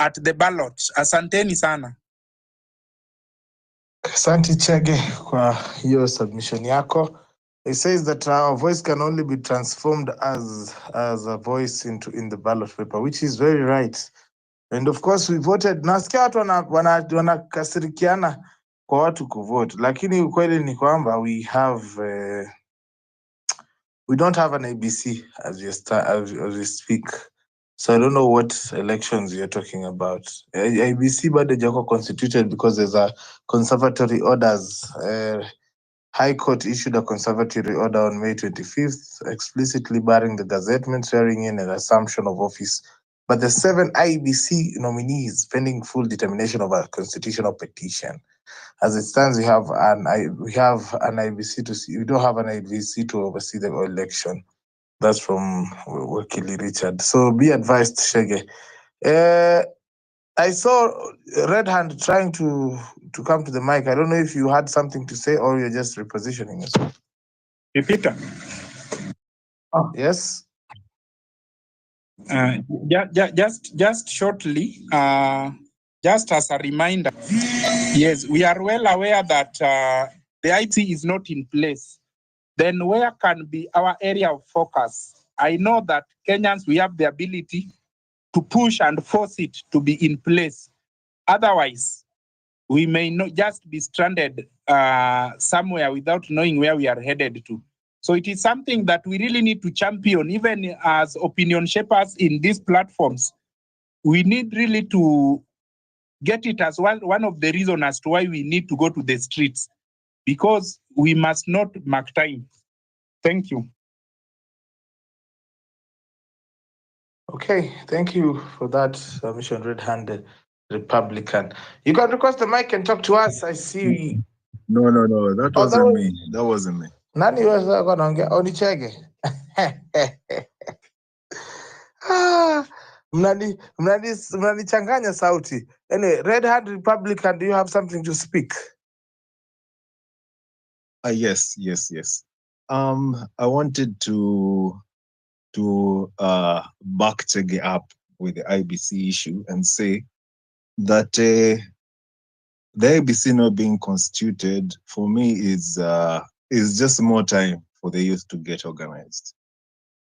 at the ballot. Asanteni sana. Asante Chege kwa hiyo submission yako. It says that our voice can only be transformed as a voice in the ballot paper, which is very right. And of course we voted. Nasikia watu wanakasirikiana kwa watu kuvote, lakini ukweli ni kwamba we don't have an ABC as we speak. So I don't know what elections you're talking about. ABC bado jako constituted because there's a conservatory orders. High Court issued a conservatory order on May 25th, explicitly barring the gazettement, swearing in, and assumption of office. But the 7 IBC nominees pending full determination of a constitutional petition. As it stands, we have an IBC to see. We don't have an IBC to oversee the election. That's from Wakili Richard. So be advised, Shege. I saw Red Hand trying to come to the mic. I don't know if you had something to say or you're just repositioning yourself. Peter. Oh, yes. Just shortly, just as a reminder, yes, we are well aware that the IBC is not in place. Then where can be our area of focus? I know that Kenyans, we have the ability to push and force it to be in place. Otherwise, we may not just be stranded somewhere without knowing where we are headed to. So it is something that we really need to champion, even as opinion shapers in these platforms. We need really to get it as one of the reasons as to why we need to go to the streets, because we must not mark time. Thank you. Okay, thank you for that submission, Red-Handed Republican. You can request the mic and talk to us. I see. No, that wasn't me. That wasn't me. Nani was gonna Onichege? Mnanichanganya sauti. Anyway, Red-Hand Republican, do you have something to speak? Yes. I wanted to back Chege up with the IBC issue and say that the IBC not being constituted for me is just more time for the youth to get organized.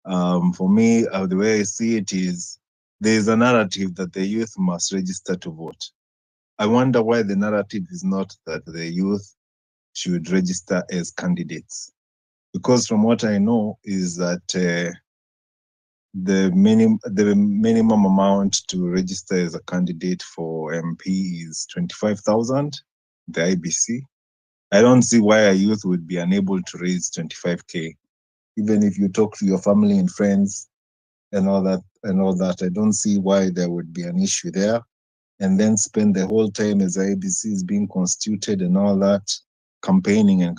For me, the way I see it is there is a narrative that the youth must register to vote. I wonder why the narrative is not that the youth should register as candidates. Because from what I know is that the minimum amount to register as a candidate for MP is 25,000, the IBC. I don't see why a youth would be unable to raise 25K. Even if you talk to your family and friends and all that, I don't see why there would be an issue there. And then spend the whole time as IBC is being constituted and all that, campaigning.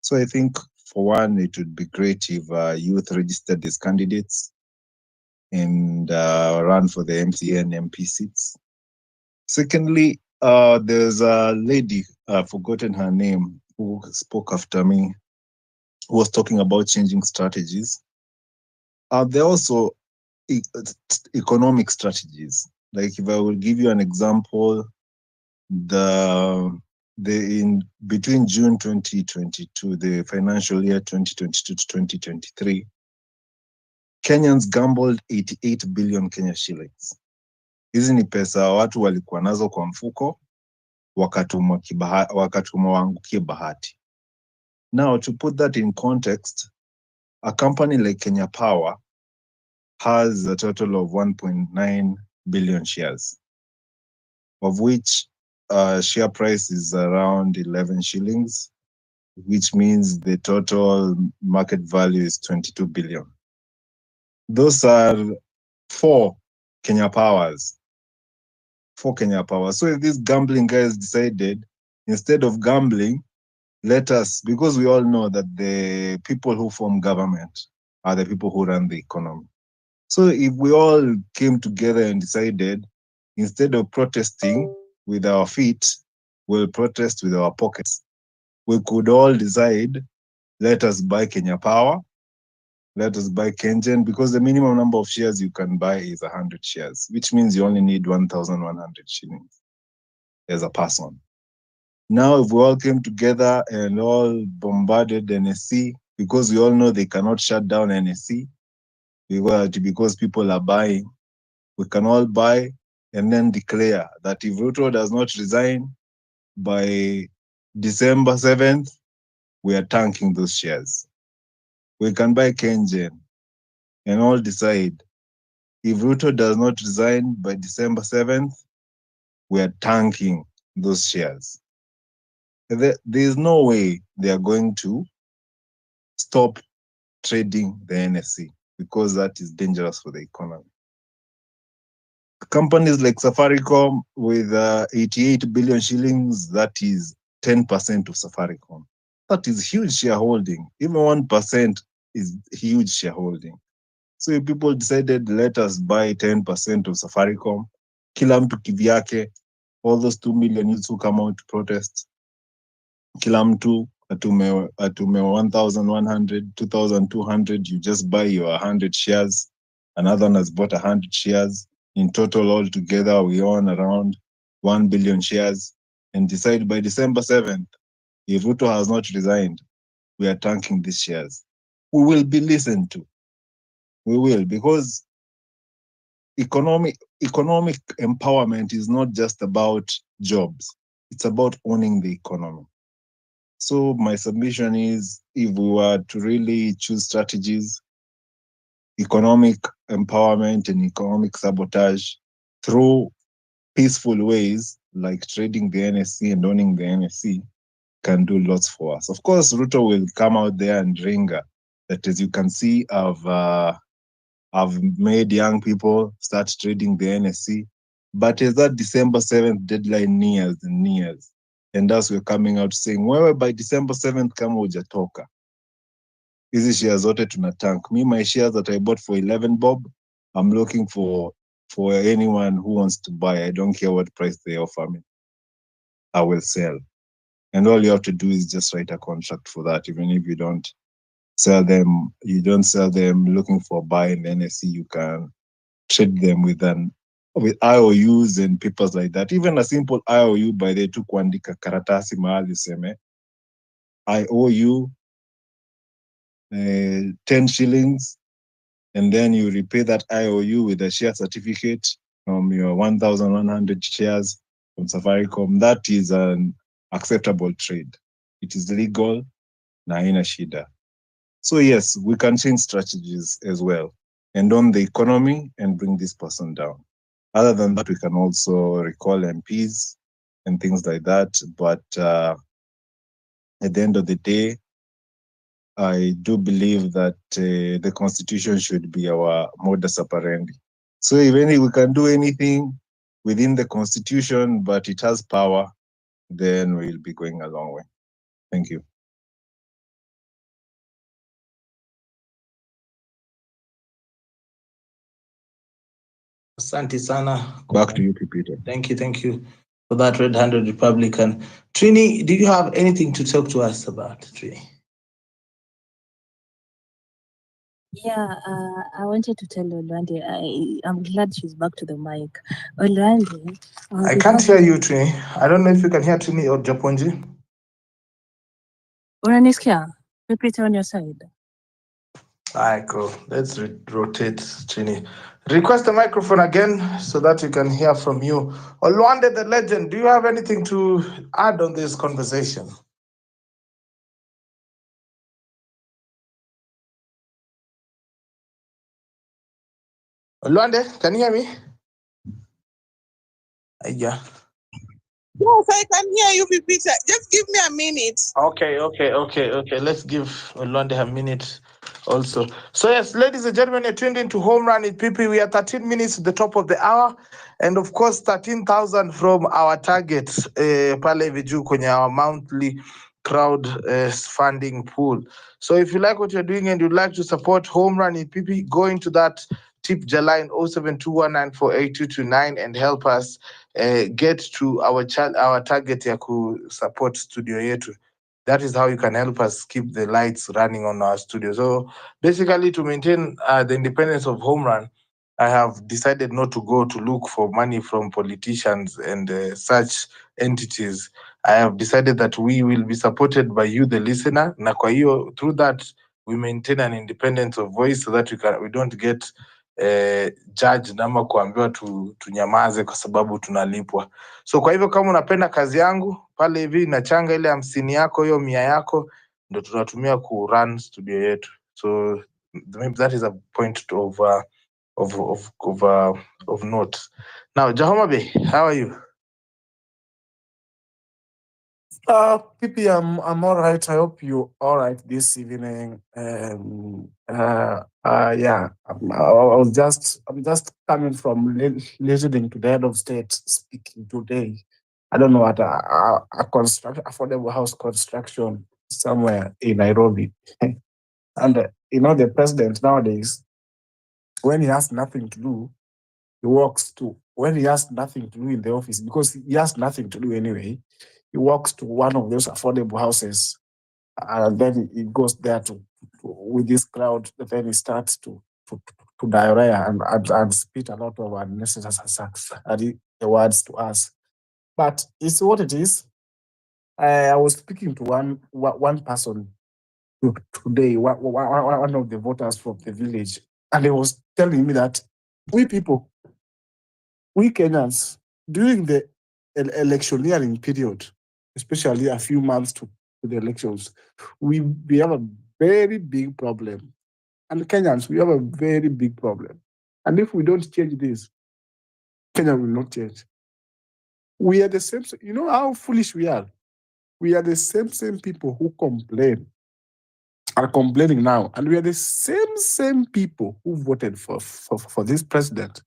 So I think, for one, it would be great if youth registered as candidates and run for the MCA and MP seats. Secondly, there's a lady, I've forgotten her name, who spoke after me, who was talking about changing strategies. There are also economic strategies. Like, if I will give you an example, in between June 2022, the financial year 2022 to 2023, Kenyans gambled 88 billion Kenya shillings. Hizi ni pesa watu walikuwa nazo kwa mfuko, wakatumwa waangukie bahati. Now, to put that in context, a company like Kenya Power has a total of 1.9 billion shares, of which share price is around 11 shillings, which means the total market value is 22 billion. Those are 4 Kenya Powers. So if these gambling guys decided, instead of gambling, let us, because we all know that the people who form government are the people who run the economy. So if we all came together and decided, instead of protesting with our feet, we'll protest with our pockets. We could all decide, let us buy Kenya Power, let us buy Kengen, because the minimum number of shares you can buy is 100 shares, which means you only need 1,100 shillings as a person. Now, if we all came together and all bombarded NSC, because we all know they cannot shut down NSC, because people are buying, we can all buy and then declare that if Ruto does not resign by December 7th, we are tanking those shares. We can buy Kengen and all decide, if Ruto does not resign by December 7th, we are tanking those shares. There is no way they are going to stop trading the NSC, because that is dangerous for the economy. Companies like Safaricom with 88 billion shillings, that is 10% of Safaricom. That is huge shareholding. Even 1% is huge shareholding. So if people decided, let us buy 10% of Safaricom, kila mtu kivyake, all those 2 million youths who come out to protest, kila mtu atume 1,100, 2,200, you just buy your 100 shares. Another one has bought 100 shares. In total, all together, we own around 1 billion shares, and decide by December 7th, if Ruto has not resigned, we are tanking these shares. We will be listened to. We will, because economic empowerment is not just about jobs. It's about owning the economy. So my submission is, if we were to really choose strategies, economic empowerment and economic sabotage through peaceful ways, like trading the NSC and owning the NSC, can do lots for us. Of course, Ruto will come out there and ringa that, as you can see, I've made young people start trading the NSC. But as that December 7th deadline nears and nears, and thus we're coming out saying, wewe by December 7th kama hujatoka, hizi shares zote tuna tank. Me, my shares that I bought for 11 bob, I'm looking for anyone who wants to buy. I don't care what price they offer me. I will sell. And all you have to do is just write a contract for that. Even if you don't sell them looking for buy in the NSC, you can trade them with IOUs and papers like that. Even a simple IOU, by the tu kuandika karatasi mahali useme, I owe you 10 shillings, and then you repay that IOU with a share certificate from your 1,100 shares from Safaricom. That is an acceptable trade. It is legal, na haina shida. So yes, we can change strategies as well, and on the economy, and bring this person down. Other than that, we can also recall MPs and things like that. But at the end of the day, I do believe that the constitution should be our modus operandi. So if we can do anything within the constitution, but it has power, then we'll be going a long way. Thank you. Asante sana. Back to you, Peter. Thank you for that red-handed Republican. Trini, do you have anything to talk to us about, Trini? Yeah, I wanted to tell Olwande, I'm glad she's back to the mic. Olwande, I can't hear you, Trini. I don't know if you can hear Trini or Japonji. Unanisikia? Repeat on your side. Alright, cool. Let's rotate, Trini. Request the microphone again so that we can hear from you. Olwande the legend, do you have anything to add on this conversation? Olwande, can you hear me? Yeah. Yes, I can hear you, Peter. Just give me a minute. Okay. Let's give Olwande a minute also. So yes, ladies and gentlemen, you're tuned into Home Run with PP. We are 13 minutes to the top of the hour. And of course, 13,000 from our target, pale viju kwenye our monthly crowd funding pool. So if you like what you're doing and you'd like to support Home Run with PP, go into that tip Jaline 0721948229 and help us get to our target ya ku support studio yetu. that is how you can help us keep the lights running on our studio. So basically, to maintain the independence of Home Run, I have decided not to go to look for money from politicians and such entities. I have decided that we will be supported by you, the listener. Na kwa hiyo, through that, we maintain an independence of voice so that we don't get judged ama kuambiwa tunyamaze kwa sababu tunalipwa. So kwa hivyo kama unapenda kazi yangu pale hivi nachanga ile 50 yako hiyo 100 yako ndo tunatumia ku run studio yetu. So maybe that is a point of note. Now, Jahoma Bey, how are you? PP, I'm all right. I hope you're all right this evening. Yeah, I'm just coming from listening to the head of state speaking today. I don't know what a affordable house construction somewhere in Nairobi, and the president nowadays, when he has nothing to do, he walks to. When he has nothing to do in the office, because he has nothing to do anyway, he walks to one of those affordable houses, and then he goes there with this crowd. Then he starts to diarrhea and spit a lot of unnecessary words to us. But it's what it is. I was speaking to one person today, one of the voters from the village, and he was telling me that we Kenyans, during the electioneering period, especially a few months to the elections, we have a very big problem. And Kenyans, we have a very big problem. And if we don't change this, Kenya will not change. We are the same, you know how foolish we are? We are the same people who are complaining now. And we are the same people who voted for this president.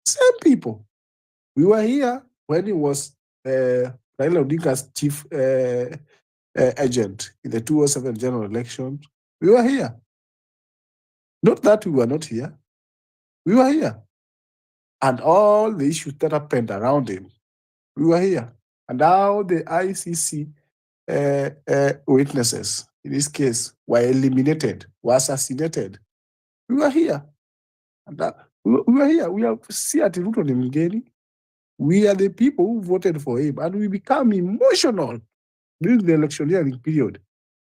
Same people. We were here when he was Raila Odinga's chief agent in the 2007 general election. We were here. Not that we were not here. We were here. And all the issues that happened around him, we were here. And now the ICC witnesses, in this case, were eliminated, were assassinated. We were here. And we were here. We have Siati Ruto Mgeni. We are the people who voted for him, and we become emotional during the electioneering period.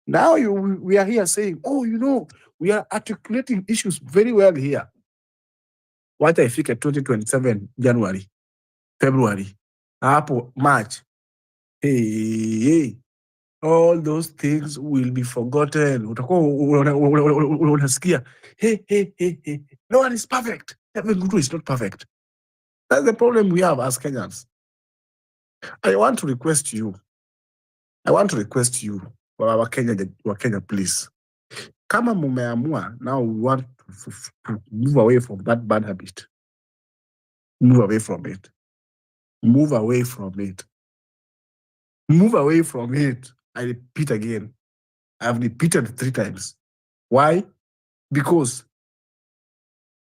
Now we are here saying, we are articulating issues very well here. What I think at 2027, January, February, April, March, hey, all those things will be forgotten. Hey, no one is perfect. Even Ruto is not perfect. That's the problem we have as Kenyans. I want to request you, Wakenya, please. Kama mumeamua, now we want to move away from that bad habit. Move away from it. Move away from it. Move away from it. I repeat again. I've repeated 3 times. Why? Because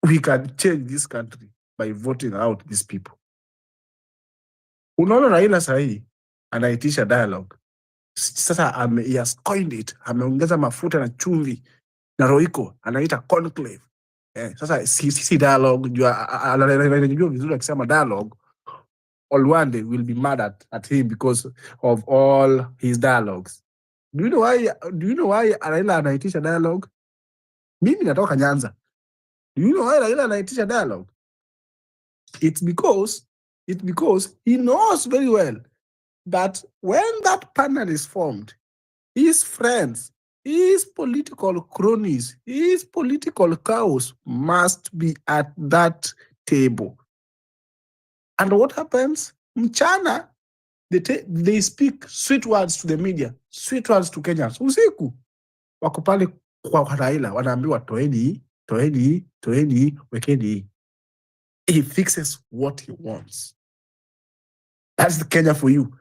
we can change this country by voting out these people. Unaona Raila sahi anaitisha dialogue. Sasa he has coined it. Ameongeza mafuta na chumvi na roiko, anaita conclave. Sasa si dialogue, anajua vizuri akisema dialogue, Olwande will be mad at him because of all his dialogues. Do you know why Raila anaitisha dialogue? Mimi natoka Nyanza. Do you know why Raila anaitisha dialogue? It's because he knows very well that when that panel is formed, his friends, his political cronies, his political cows must be at that table. And what happens? Mchana, they speak sweet words to the media, sweet words to Kenyans. Usiku, wako pale kwa Raila, wanaambiwa toeni, wekeni. He fixes what he wants. That's the Kenya for you.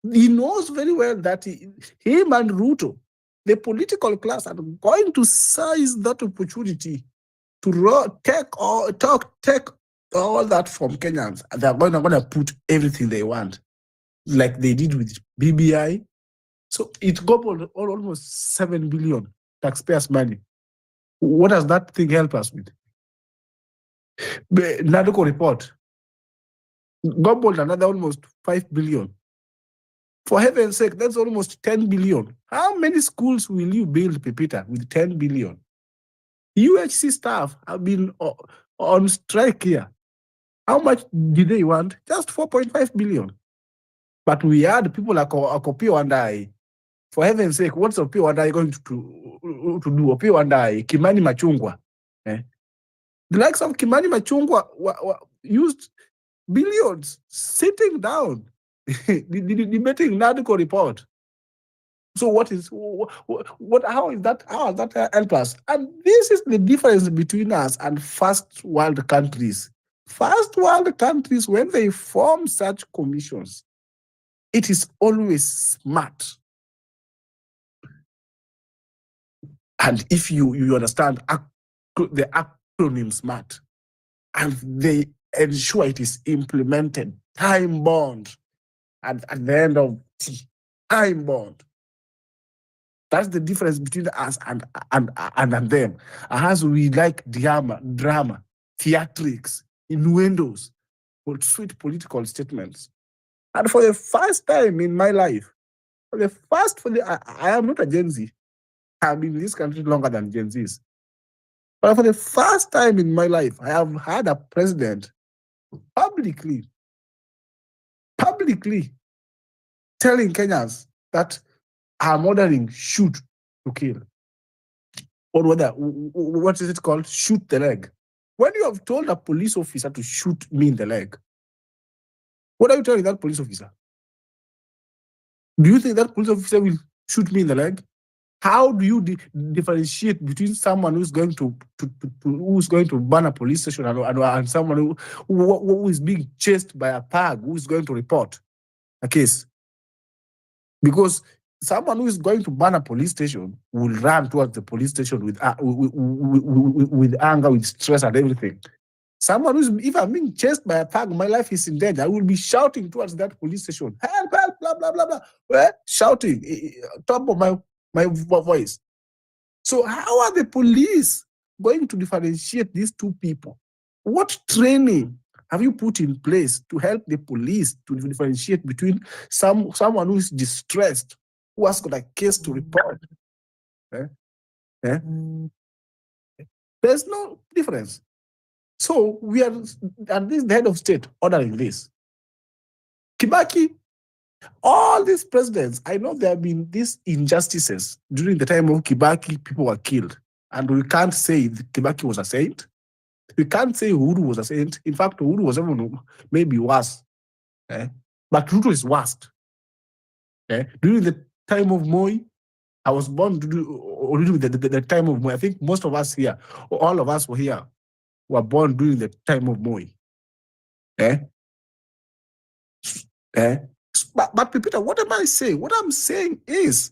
He knows very well that him and Ruto, the political class, are going to seize that opportunity to take all that from Kenyans. And they're going to put everything they want, like they did with BBI, So it gobbled almost 7 billion taxpayers' money. What does that thing help us with? The NADCO report gobbled another almost 5 billion. For heaven's sake, that's almost 10 billion. How many schools will you build, Pepita, with 10 billion? UHC staff have been on strike here. How much did they want? Just 4.5 billion. But we had people like Opio and I. For heaven's sake, what's Opio and I going to do? Opio and I, Kimani Machungwa. The likes of Kimani Machungwa used billions sitting down, debating NADCO report. So how is that? How does that help us? And this is the difference between us and first world countries. First world countries, when they form such commissions, it is always smart. And if you understand the acronym SMART, and they ensure it is implemented, time bound, and at the end of time bound. That's the difference between us and them. As we like drama, theatrics, innuendos, but sweet political statements. And for the first time in my life, I am not a Gen Z. I've been in this country longer than Gen Zs. But for the first time in my life, I have had a president publicly telling Kenyans that I'm ordering shoot to kill. Or whether, what is it called? Shoot the leg. When you have told a police officer to shoot me in the leg, what are you telling that police officer? Do you think that police officer will shoot me in the leg? How do you differentiate between someone who's going to burn a police station and someone who is being chased by a pug who is going to report a case? Because someone who is going to burn a police station will run towards the police station with anger, with stress and everything. Someone who's, if I'm being chased by a pug, my life is in danger, I will be shouting towards that police station, help, help, blah, blah, blah, blah. Well, shouting, top of my voice. So how are the police going to differentiate these two people? What training have you put in place to help the police to differentiate between someone who is distressed, who has got a case to report? There's no difference. So we are, and this is the head of state ordering this. Kibaki, all these presidents, I know there have been these injustices. During the time of Kibaki, people were killed. And we can't say Kibaki was a saint. We can't say Uhuru was a saint. In fact, Uhuru was even maybe worse. But Ruto is worst. During the time of Moi, I was born during the time of Moi. I think most of us here, all of us were born during the time of Moi. But Peter, what am I saying? What I'm saying is,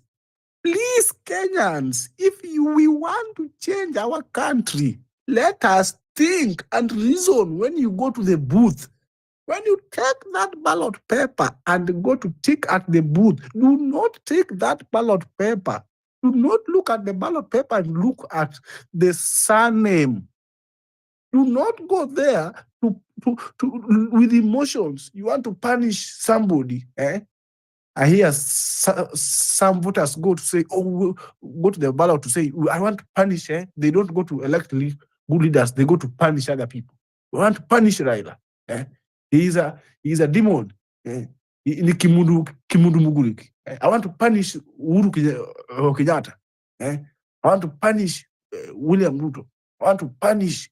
please, Kenyans, if we want to change our country, let us think and reason when you go to the booth. When you take that ballot paper and go to tick at the booth, do not take that ballot paper. Do not look at the ballot paper and look at the surname. Do not go there with emotions. You want to punish somebody. I hear some voters go to say, go to the ballot to say, I want to punish. They don't go to elect good leaders. They go to punish other people. We want to punish Raila. He's a demon. Kimundu Muguliki. I want to punish Uhuru Kenyatta. I want to punish William Ruto. I want to punish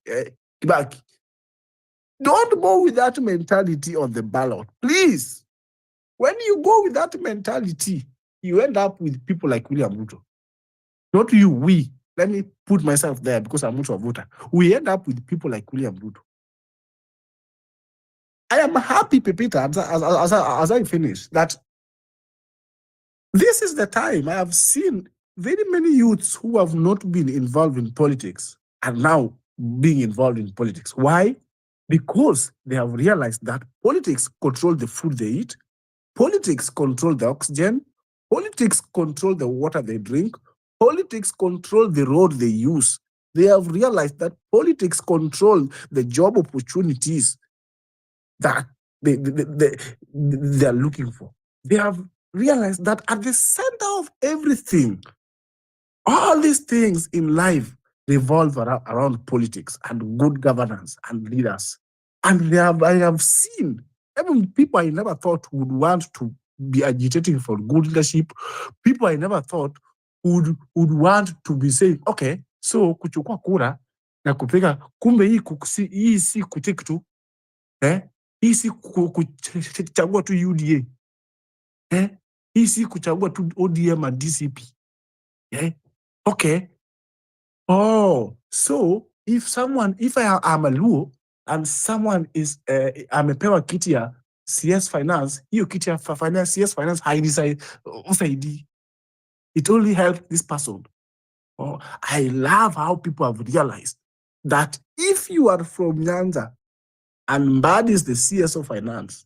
Kibaki. Don't go with that mentality on the ballot, please. When you go with that mentality, you end up with people like William Ruto. Not you, we. Let me put myself there because I'm not a voter. We end up with people like William Ruto. I am happy, Pepita, as I finish, that this is the time I have seen very many youths who have not been involved in politics are now being involved in politics. Why? Because they have realized that politics control the food they eat, politics control the oxygen, Politics control the water they drink. Politics control the road they use. They have realized that politics control the job opportunities that they are looking for. They have realized that at the center of everything, all these things in life revolve around politics and good governance and leaders. And I have seen even people I never thought would want to be agitating for good leadership, people I never thought would want to be saying, okay, so kuchukua kura na kupiga, kumbe hii si kutiki tu, hii si kuchagua tu UDA, hii si kuchagua tu ODM and DCP. Okay. Oh, so if I am a Luo and someone is amepewa kiti ya CS Finance, hiyo kiti ya CS Finance haisaidii. It only helps this person. Oh, I love how people have realized that if you are from Nyanza and Mbadi is the CS of Finance,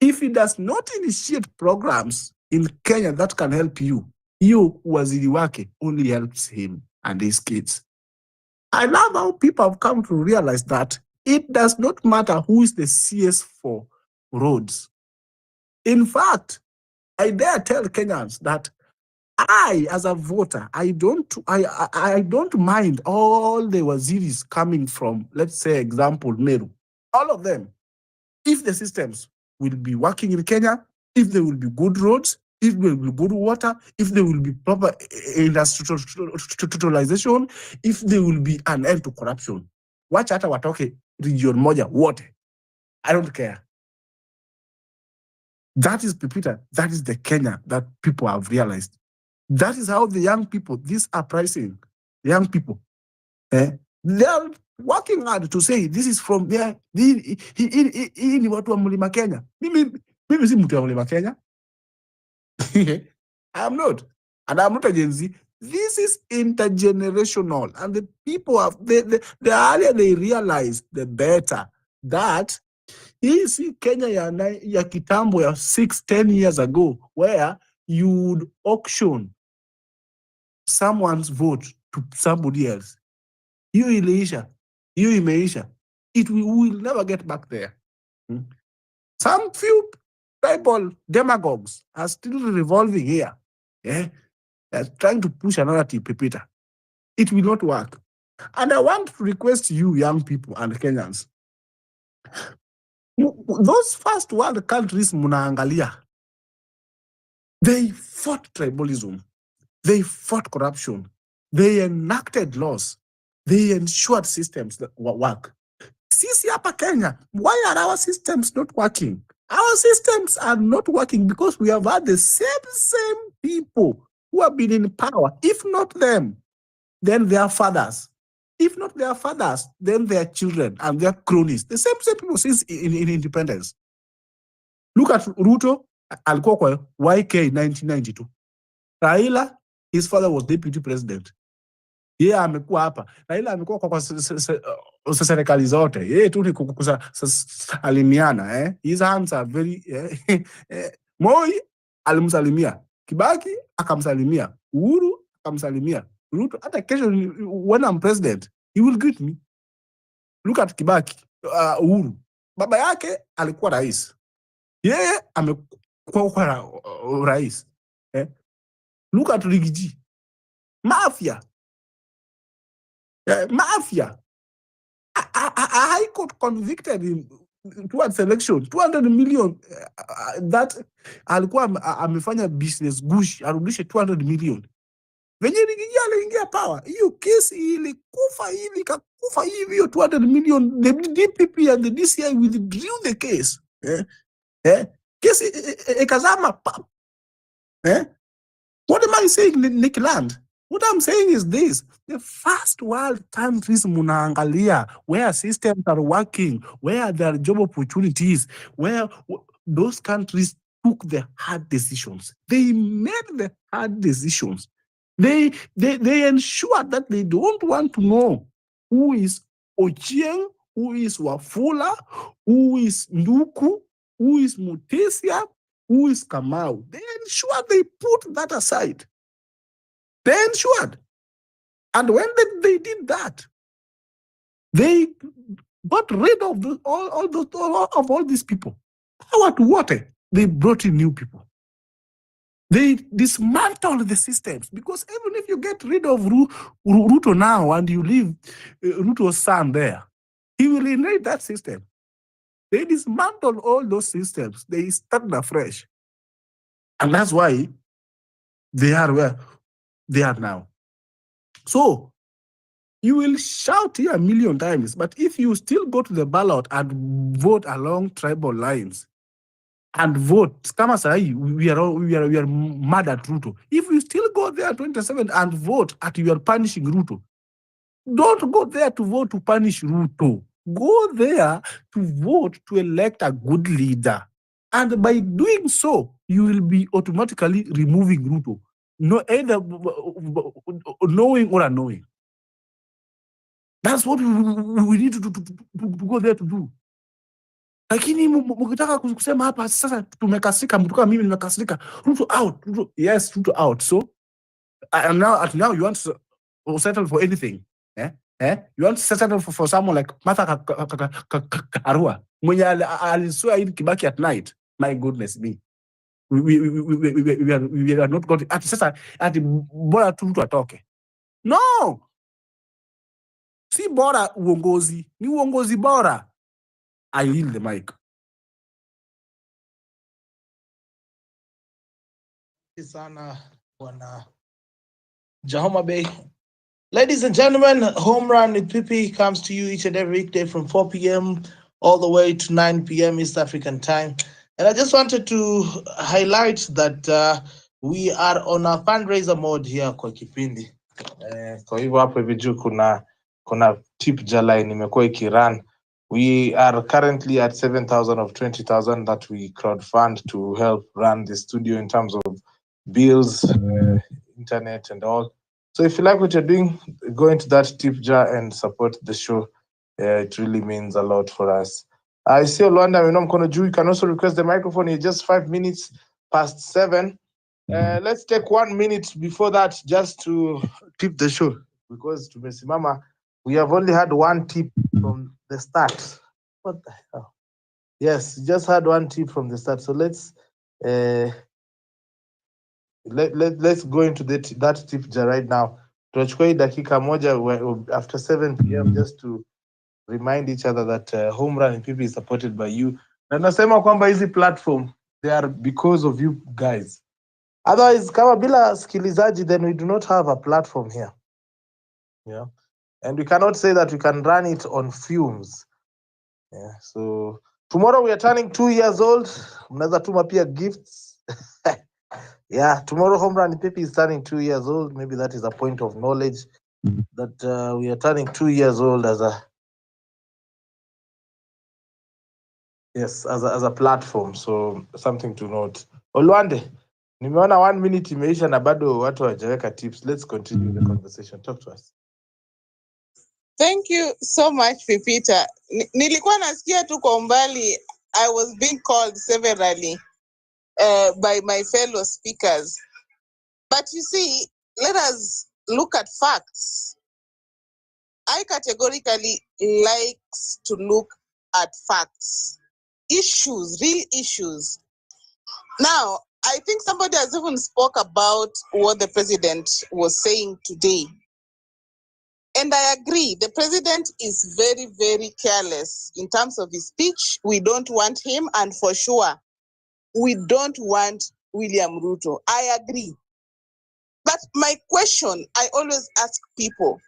if he does not initiate programs in Kenya that can help you, waziri wake only helps him and his kids. I love how people have come to realize that it does not matter who is the CS for roads. In fact, I dare tell Kenyans that I, as a voter, I don't mind all the waziris coming from, let's say, example, Meru. All of them. If the systems will be working in Kenya, if there will be good roads, if there will be good water, if there will be proper industrialization, if there will be an end to corruption. Watch hata watoke region moja wote. I don't care. That is Pipita. That is the Kenya that people have realized. That is how the young people, these uprising young people, they are working hard to say this is from there. Hii ni watu wa Mlima Kenya. Mimi si mtu wa Mlima Kenya. I am not. And I'm not a Gen Z. This is intergenerational. And the people have, the earlier they realize, the better. That is Kenya ya kitambo ya 6-10 years ago, where you would auction someone's vote to somebody else. Hiyo iliisha. Hiyo imeisha. We will never get back there. Some few tribal demagogues are still revolving here. They're trying to push a narrative, Pepita. It will not work. And I want to request you, young people and Kenyans, those first world countries, munaangalia, they fought tribalism. They fought corruption. They enacted laws. They ensured systems that work. Sisi hapa Kenya, why are our systems not working? Our systems are not working because we have had the same people who have been in power. If not them, then their fathers. If not their fathers, then their children and their cronies. The same people since in independence. Look at Ruto, alikuwa kwa YK 1992. Raila, his father was deputy president. Amekuwa hapa. Raila amekuwa kwa serikali zote. Tu ni kusalimiana. His hands are very Moi alimsalimia. Kibaki akamsalimia. Uhuru akamsalimia. Ruto, hata kesho when I'm president, he will greet me. Look at Kibaki, Uhuru. Baba yake alikuwa rais. Amekuwa rais. Look at Rigiji. Mafia. Mafia. A high court convicted him towards election 200 million that alikuwa amefanya business gush arudishe 200 million. Venye Rigiji aliingia power, hiyo kesi ilikufa hivi kakufa hivi, hiyo 200 million, the DPP and the DCI withdrew the case. Kesi ikazama. What am I saying, Nick Land? What I'm saying is this: the first world countries munaangalia, where systems are working, where there are job opportunities, where those countries took the hard decisions. They made the hard decisions. They ensured that they don't want to know who is Ochieng, who is Wafula, who is Nduku, who is Mutesia. who is Kamau, they ensured they put that aside. They ensured. And when they did that, they got rid of all these people. Power to water. They brought in new people. They dismantled the systems, because even if you get rid of Ruto now and you leave Ruto's son there, he will inherit that system. They dismantled all those systems. They started afresh. And that's why they are where they are now. So you will shout here a million times, but if you still go to the ballot and vote along tribal lines, and vote, kama sahi, we are mad at Ruto. If you still go there 27 and vote at you are punishing Ruto, don't go there to vote to punish Ruto. Go there to vote to elect a good leader. And by doing so, you will be automatically removing Ruto. No, either knowing or unknowing. That's what we need to go there to do. Lakini mkitaka kusema hapa sasa tumekasika, mtu kama mimi nimekasika, Ruto out, Ruto, yes, Ruto out. So now you want to settle for anything. You want to settle for someone like Martha Karua, mwenye alisua in Kibaki at night. My goodness me. We are not going to sasa ati bora tu mtu atoke. No. Si bora uongozi, ni uongozi bora. I yield the mic. Sana Bwana Jahoma Bay. Ladies and gentlemen, Home Run with Pipi comes to you each and every weekday from 4 p.m. all the way to 9 p.m. East African time. And I just wanted to highlight that we are on a fundraiser mode here kwa kipindi. Kwa hivyo hapo hivi juu kuna tip jala nimekuwa ikirun. We are currently at 7,000 of 20,000 that we crowdfund to help run the studio in terms of bills, internet and all. So if you like what you're doing, go into that tip jar and support the show. It really means a lot for us. I see Olwanda, you can also request the microphone. It's just 5 minutes past 7. Let's take 1 minute before that just to tip the show, because tumesimama, we have only had one tip from the start. What the hell? Yes, just had one tip from the start. So let's go into that tip jar right now. Tuachukue dakika moja after 7 p.m. just to remind each other that Home Run and Pipi is supported by you. Na nasema kwamba hizi platform, they are because of you guys. Otherwise, kama bila sikilizaji, then we do not have a platform here. Yeah. And we cannot say that we can run it on fumes. Yeah. So tomorrow we are turning 2 years old. Mnaweza tuma pia gifts. Yeah, tomorrow Home Run Pipi is turning 2 years old. Maybe that is a point of knowledge that we are turning 2 years old as a platform. So something to note. Olwande, nimeona 1 minute imeisha na bado watu hawajaweka tips. Let's continue the conversation. Talk to us. Thank you so much, Pipita. Nilikuwa nasikia tu kwa umbali. I was being called severally by my fellow speakers. But you see, let us look at facts. I categorically likes to look at facts. Issues, real issues. Now, I think somebody has even spoke about what the president was saying today. And I agree, the president is very, very careless in terms of his speech. We don't want him, and for sure, we don't want William Ruto. I agree. But my question, I always ask people,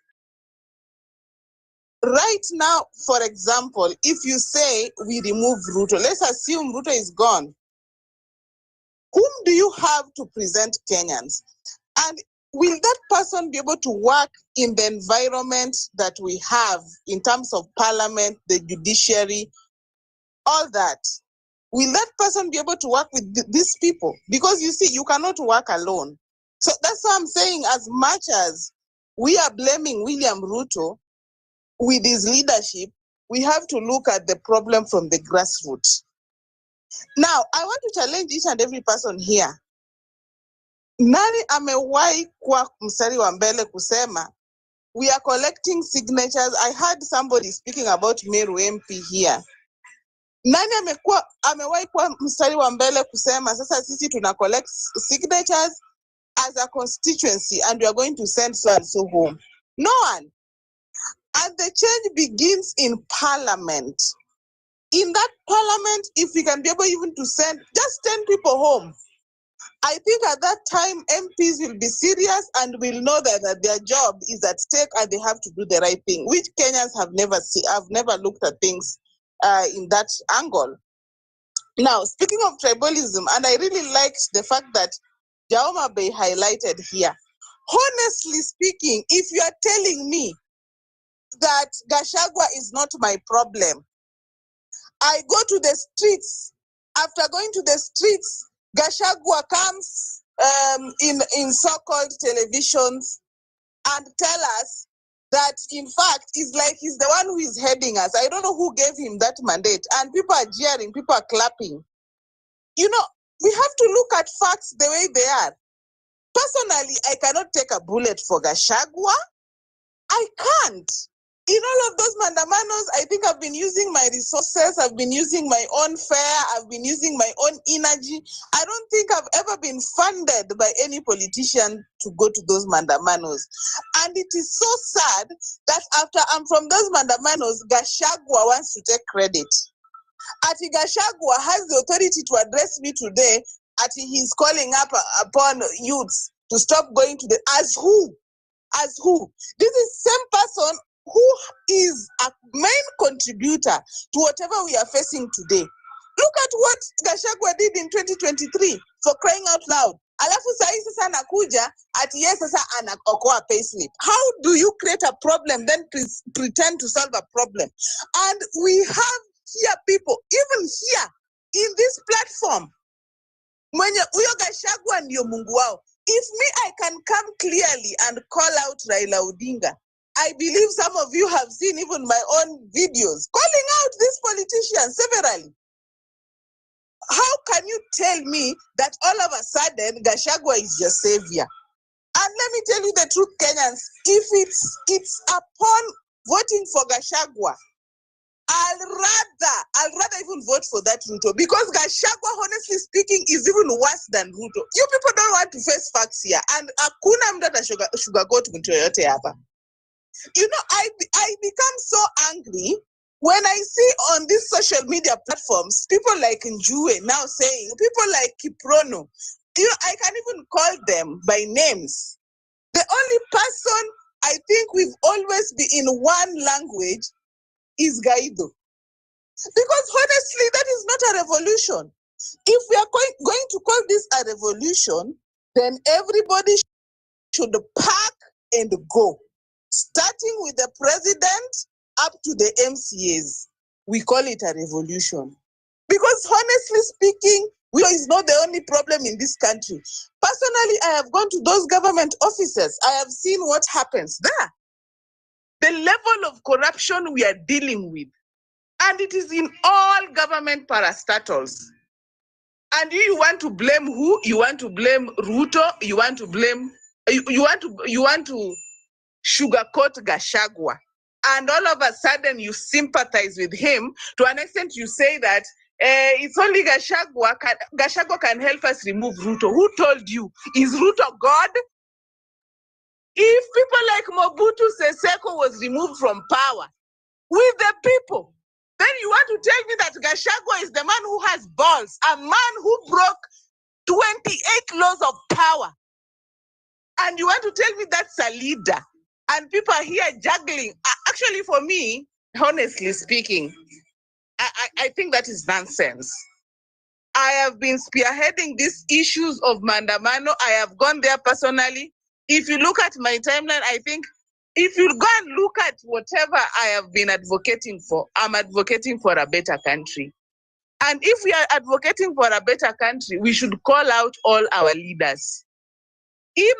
right now, for example, if you say we remove Ruto, let's assume Ruto is gone. Whom do you have to present Kenyans? And will that person be able to work in the environment that we have in terms of parliament, the judiciary, all that? Will that person be able to work with these people? Because you see, you cannot work alone. So that's what I'm saying. As much as we are blaming William Ruto with his leadership, we have to look at the problem from the grassroots. Now, I want to challenge each and every person here. Nani amewahi kuwa mstari wa mbele kusema we are collecting signatures? I heard somebody speaking about Meru MP here. Nani amewahi kuwa mstari wa mbele kusema sasa sisi tuna collect signatures as a constituency and we are going to send so and so home? No one. And the change begins in parliament. In that parliament, if we can be able even to send just 10 people home, I think at that time MPs will be serious and will know that their job is at stake and they have to do the right thing, which Kenyans have never looked at things in that angle. Now, speaking of tribalism, and I really liked the fact that Jaoma Bey highlighted here. Honestly speaking, if you are telling me that Gachagua is not my problem, I go to the streets. After going to the streets, Gachagua comes in so-called televisions and tell us that, in fact, it's like he's the one who is heading us. I don't know who gave him that mandate. And people are jeering, people are clapping. You know, we have to look at facts the way they are. Personally, I cannot take a bullet for Gachagua. I can't. In all of those mandamanos, I think I've been using my resources, I've been using my own fare, I've been using my own energy. I don't think I've ever been funded by any politician to go to those mandamanos. And it is so sad that after I'm from those mandamanos, Gachagua wants to take credit. Ati Gachagua has the authority to address me today. Ati he's calling up upon youths to stop going to the, as who? As who? This is same person who is a main contributor to whatever we are facing today. Look at what Gachagua did in 2023, for crying out loud. Alafu sahi sasa anakuja ati yes sasa anaokoa payslip. How do you create a problem then pretend to solve a problem? And we have here people, even here in this platform, mwenye huyo Gachagua ndio Mungu wao. If me, I can come clearly and call out Raila Odinga. I believe some of you have seen even my own videos calling out these politicians severally. How can you tell me that all of a sudden Gachagua is your savior? And let me tell you the truth, Kenyans, if it's upon voting for Gachagua, I'll rather even vote for that Ruto, because Gachagua, honestly speaking, is even worse than Ruto. You people don't want to face facts here, and hakuna mtu sugarcoat mtu yoyote hapa. You know, I become so angry when I see on these social media platforms people like Njue now saying, people like Kiprono, you know, I can even call them by names. The only person I think we've always been in one language is Gaido. Because honestly, that is not a revolution. If we are going to call this a revolution, then everybody should pack and go. Starting with the president up to the MCAs. We call it a revolution. Because honestly speaking, we is not the only problem in this country. Personally, I have gone to those government offices. I have seen what happens there. The level of corruption we are dealing with. And it is in all government parastatals. And you want to blame who? You want to blame Ruto? You want to blame, you want to sugarcoat Gachagua. And all of a sudden you sympathize with him. To an extent you say that it's only Gachagua can help us remove Ruto. Who told you? Is Ruto God? If people like Mobutu Seseko was removed from power with the people, then you want to tell me that Gachagua is the man who has balls, a man who broke 28 laws of power. And you want to tell me that's a leader. And people are here juggling. Actually, for me, honestly speaking, I think that is nonsense. I have been spearheading these issues of Mandamano. I have gone there personally. If you look at my timeline, I think if you go and look at whatever I have been advocating for, I'm advocating for a better country. And if we are advocating for a better country, we should call out all our leaders. You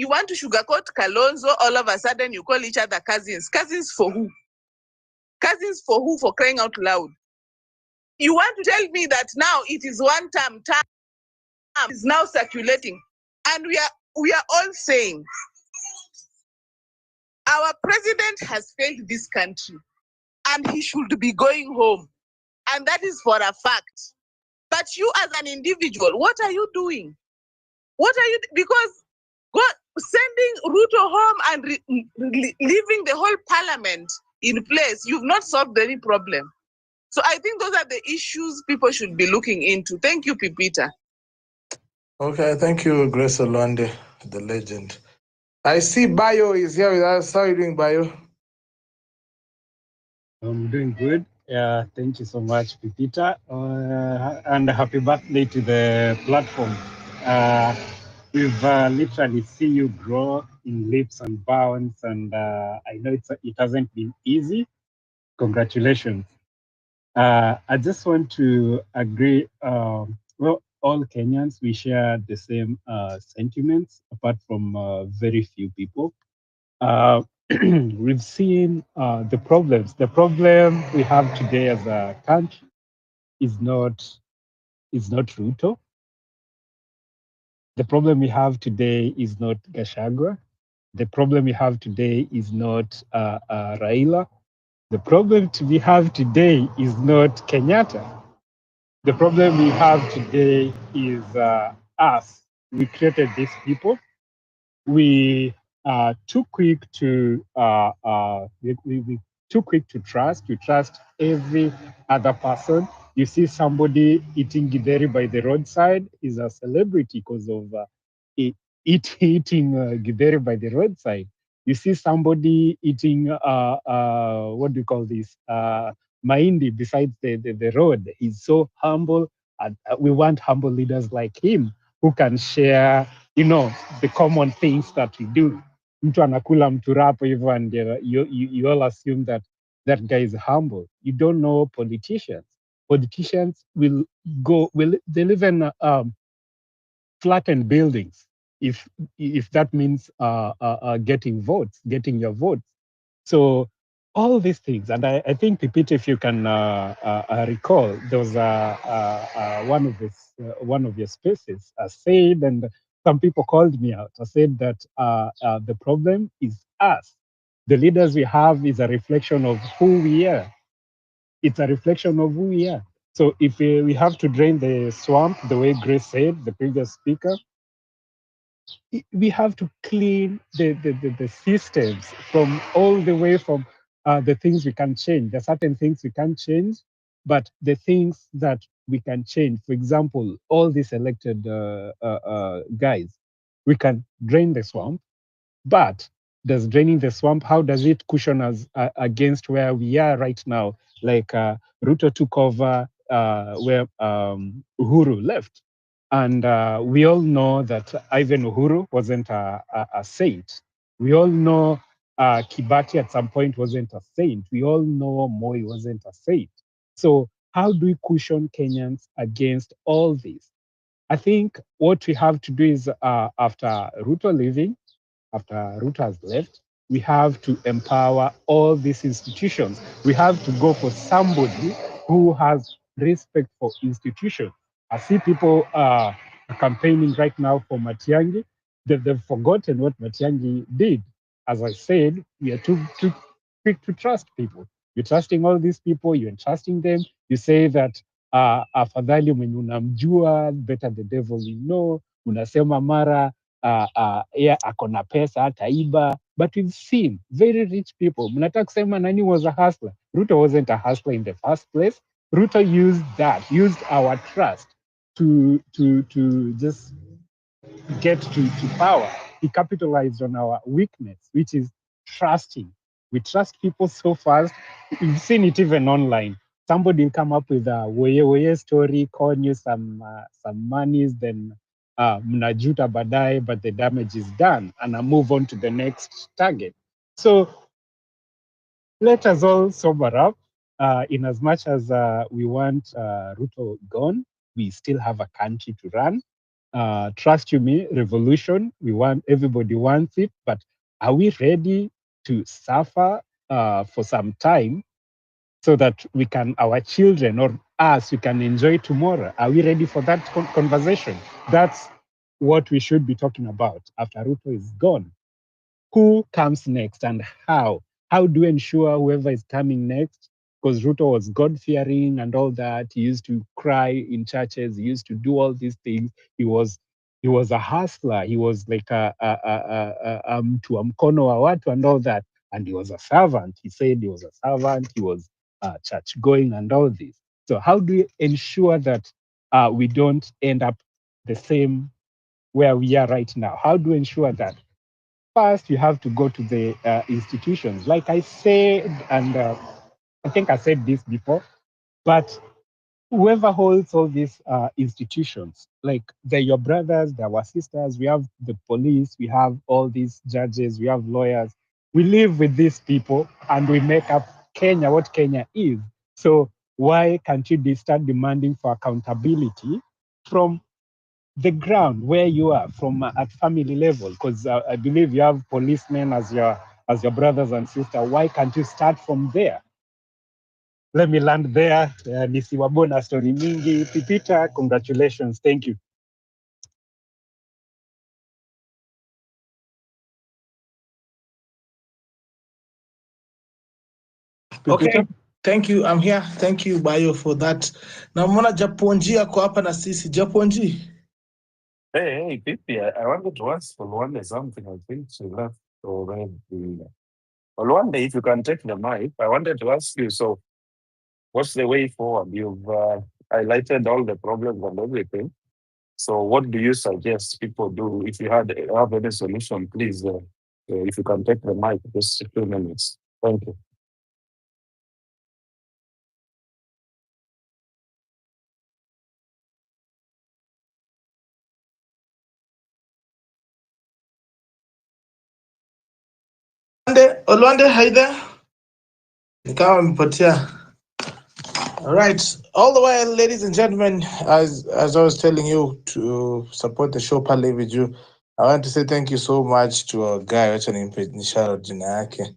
want to sugarcoat Kalonzo, all of a sudden you call each other cousins. Cousins for who? Cousins for who? For crying out loud. You want to tell me that now it is one term is now circulating, and we are all saying our president has failed this country and he should be going home, and that is for a fact. But you as an individual, what are you doing? What are you, because sending Ruto home and leaving the whole parliament in place, you've not solved any problem. So I think those are the issues people should be looking into. Thank you, Pipita. Okay, thank you, Grace Olwande, the legend. I see Bayo is here with us. How are you doing, Bayo? I'm doing good. Thank you so much, Pipita, and happy birthday to the platform. We've literally seen you grow in leaps and bounds, and I know it hasn't been easy. Congratulations. I just want to agree. Well, all Kenyans, we share the same sentiments, apart from very few people. We've seen the problems. The problem we have today as a country is not Ruto. The problem we have today is not Gachagua. The problem we have today is not Raila. The problem we have today is not Kenyatta. The problem we have today is us. We created these people. We are too quick to we too quick to trust. We trust every other person. You see somebody eating githeri by the roadside is a celebrity because of eating githeri by the roadside. You see somebody eating what do you call this mahindi beside the road. He's so humble, and we want humble leaders like him who can share, the common things that we do. Mtu anakula mturapo hivyo, and you all assume that that guy is humble. You don't know politicians. Politicians they live in flattened buildings if that means getting votes, getting your votes. So all these things, and I think, Pipita, if you can recall, there was one of your spaces said, and some people called me out. I said that the problem is us. The leaders we have is a reflection of who we are. It's a reflection of who we are. So if we have to drain the swamp, the way Grace said, the previous speaker, we have to clean the systems from all the way from the things we can change. There are certain things we can't change, but the things that we can change, for example, all these elected guys, we can drain the swamp, but does draining the swamp, how does it cushion us against where we are right now? Like Ruto took over where Uhuru left. And we all know that Ivan Uhuru wasn't a saint. We all know Kibaki at some point wasn't a saint. We all know Moi wasn't a saint. So how do we cushion Kenyans against all this? I think what we have to do is after Ruto leaving, after Ruto has left, we have to empower all these institutions. We have to go for somebody who has respect for institutions. I see people campaigning right now for Matiang'i. They've forgotten what Matiang'i did. As I said, we are too quick to trust people. You're trusting all these people, you're entrusting them. You say that afadhali mwenye unamjua, better the devil you know. Unasema mara yeah, akona pesa ataiba. But we've seen very rich people. Mnataka kusema nani was a hustler? Ruto wasn't a hustler in the first place. Ruto used our trust to just get to power. He capitalized on our weakness, which is trusting. We trust people so fast. We've seen it even online. Somebody will come up with a woye story, con you some monies, then mnajuta badai, but the damage is done, and I move on to the next target. So let us all sober up. In as much as we want Ruto gone, we still have a country to run. Trust you me, revolution, everybody wants it, but are we ready to suffer for some time so that our children or us, we can enjoy tomorrow? Are we ready for that conversation? That's what we should be talking about after Ruto is gone. Who comes next and how? How do we ensure whoever is coming next? Because Ruto was God-fearing and all that. He used to cry in churches. He used to do all these things. He was a hustler. He was like a mtu wa mkono wa watu and all that. And he was a servant. He said he was a servant. He was church going and all this. So how do we ensure that we don't end up the same where we are right now? How do we ensure that? First, you have to go to the institutions. Like I said, and I think I said this before, but whoever holds all these institutions, like they're your brothers, they're our sisters, we have the police, we have all these judges, we have lawyers. We live with these people and we make up Kenya, what Kenya is. So why can't you start demanding for accountability from the ground where you are, from at family level? Because I believe you have policemen as your brothers and sisters. Why can't you start from there? Let me land there. Nisiwabona story mingi. Pipita, congratulations. Thank you. Okay, thank you. I'm here. Thank you, Bayo, for that. Na mwana Japonji ako hapa na sisi. Japonji. Hey, Pipi, I wanted to ask Olwande something. I think she left already. Olwande, if you can take the mic, I wanted to ask you, so what's the way forward? You've highlighted all the problems and everything. So what do you suggest people do? If you have any solution, please, if you can take the mic, just a few minutes. Thank you. Olwande, hi there. Nikawa mpotea. All right, all the way, ladies and gentlemen, as I was telling you to support the show pale with you, I want to say thank you so much to a guy wacha nimpe jina yake.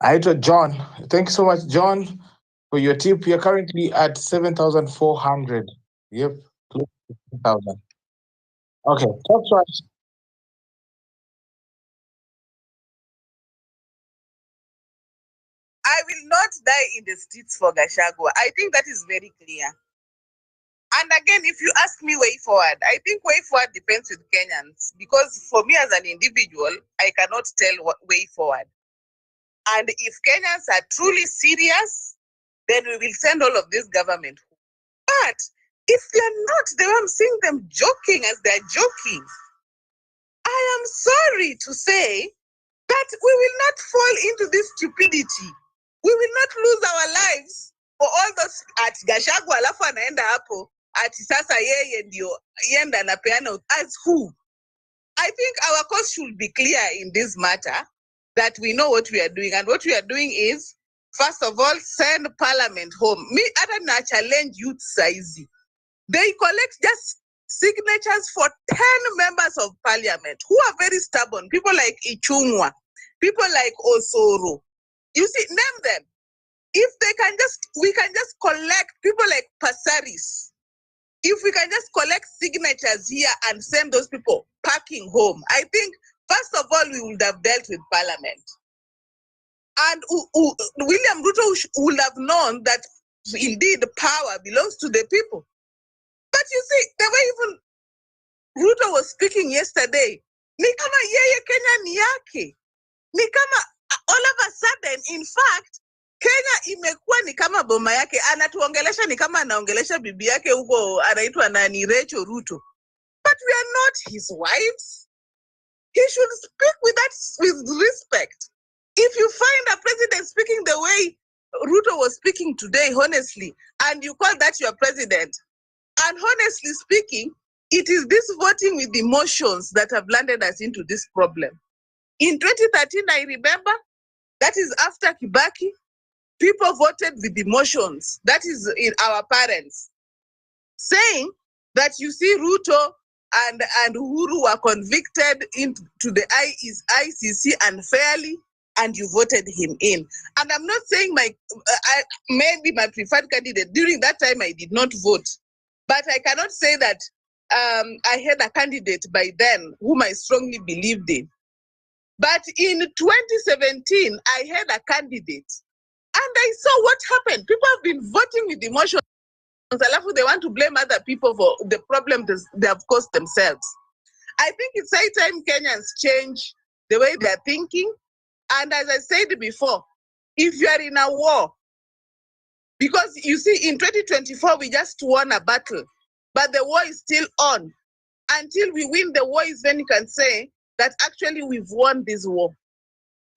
Aitwa John. Thank you so much, John, for your tip. You're currently at 7,400. Yep, close to 10,000. Okay, talk to us. I will not die in the streets for Gachagua. I think that is very clear. And again, if you ask me way forward, I think way forward depends with Kenyans, because for me as an individual, I cannot tell what way forward. And if Kenyans are truly serious, then we will send all of this government. But if they're not, then I'm seeing them joking as they're joking. I am sorry to say that we will not fall into this stupidity. We will not lose our lives for all those at Gachagua alafu anaenda hapo ati sasa yeye ndio yenda anapeana as who? I think our cause should be clear in this matter, that we know what we are doing, and what we are doing is, first of all, send parliament home. Me hata na challenge youth saizi. They collect just signatures for 10 members of parliament who are very stubborn. People like Ichungwa, people like Osoro. You see, name them. If they can we can just collect people like Pasaris. If we can just collect signatures here and send those people packing home, I think, first of all, we would have dealt with parliament. And William Ruto would have known that indeed power belongs to the people. But you see, the way even Ruto was speaking yesterday, ni kama yeye Kenya ni yake. Ni kama all of a sudden, in fact, Kenya imekuwa ni kama boma yake. Anatuongelesha ni kama anaongelesha bibi yake huko anaitwa nani, Rachel Ruto. But we are not his wives. He should speak with respect. If you find a president speaking the way Ruto was speaking today, honestly, and you call that your president, and honestly speaking, it is this voting with emotions that have landed us into this problem. In 2013, I remember, that is after Kibaki, people voted with emotions. That is in our parents, saying that you see Ruto and Uhuru were convicted into the ICC unfairly. and you voted him in. And I'm not saying maybe my preferred candidate, during that time I did not vote, but I cannot say that I had a candidate by then whom I strongly believed in. But in 2017, I had a candidate and I saw what happened. People have been voting with emotions. They want to blame other people for the problem they have caused themselves. I think it's high time Kenyans change the way they're thinking. And as I said before, if you are in a war, because you see, in 2024, we just won a battle, but the war is still on. Until we win the war is when you can say that actually we've won this war.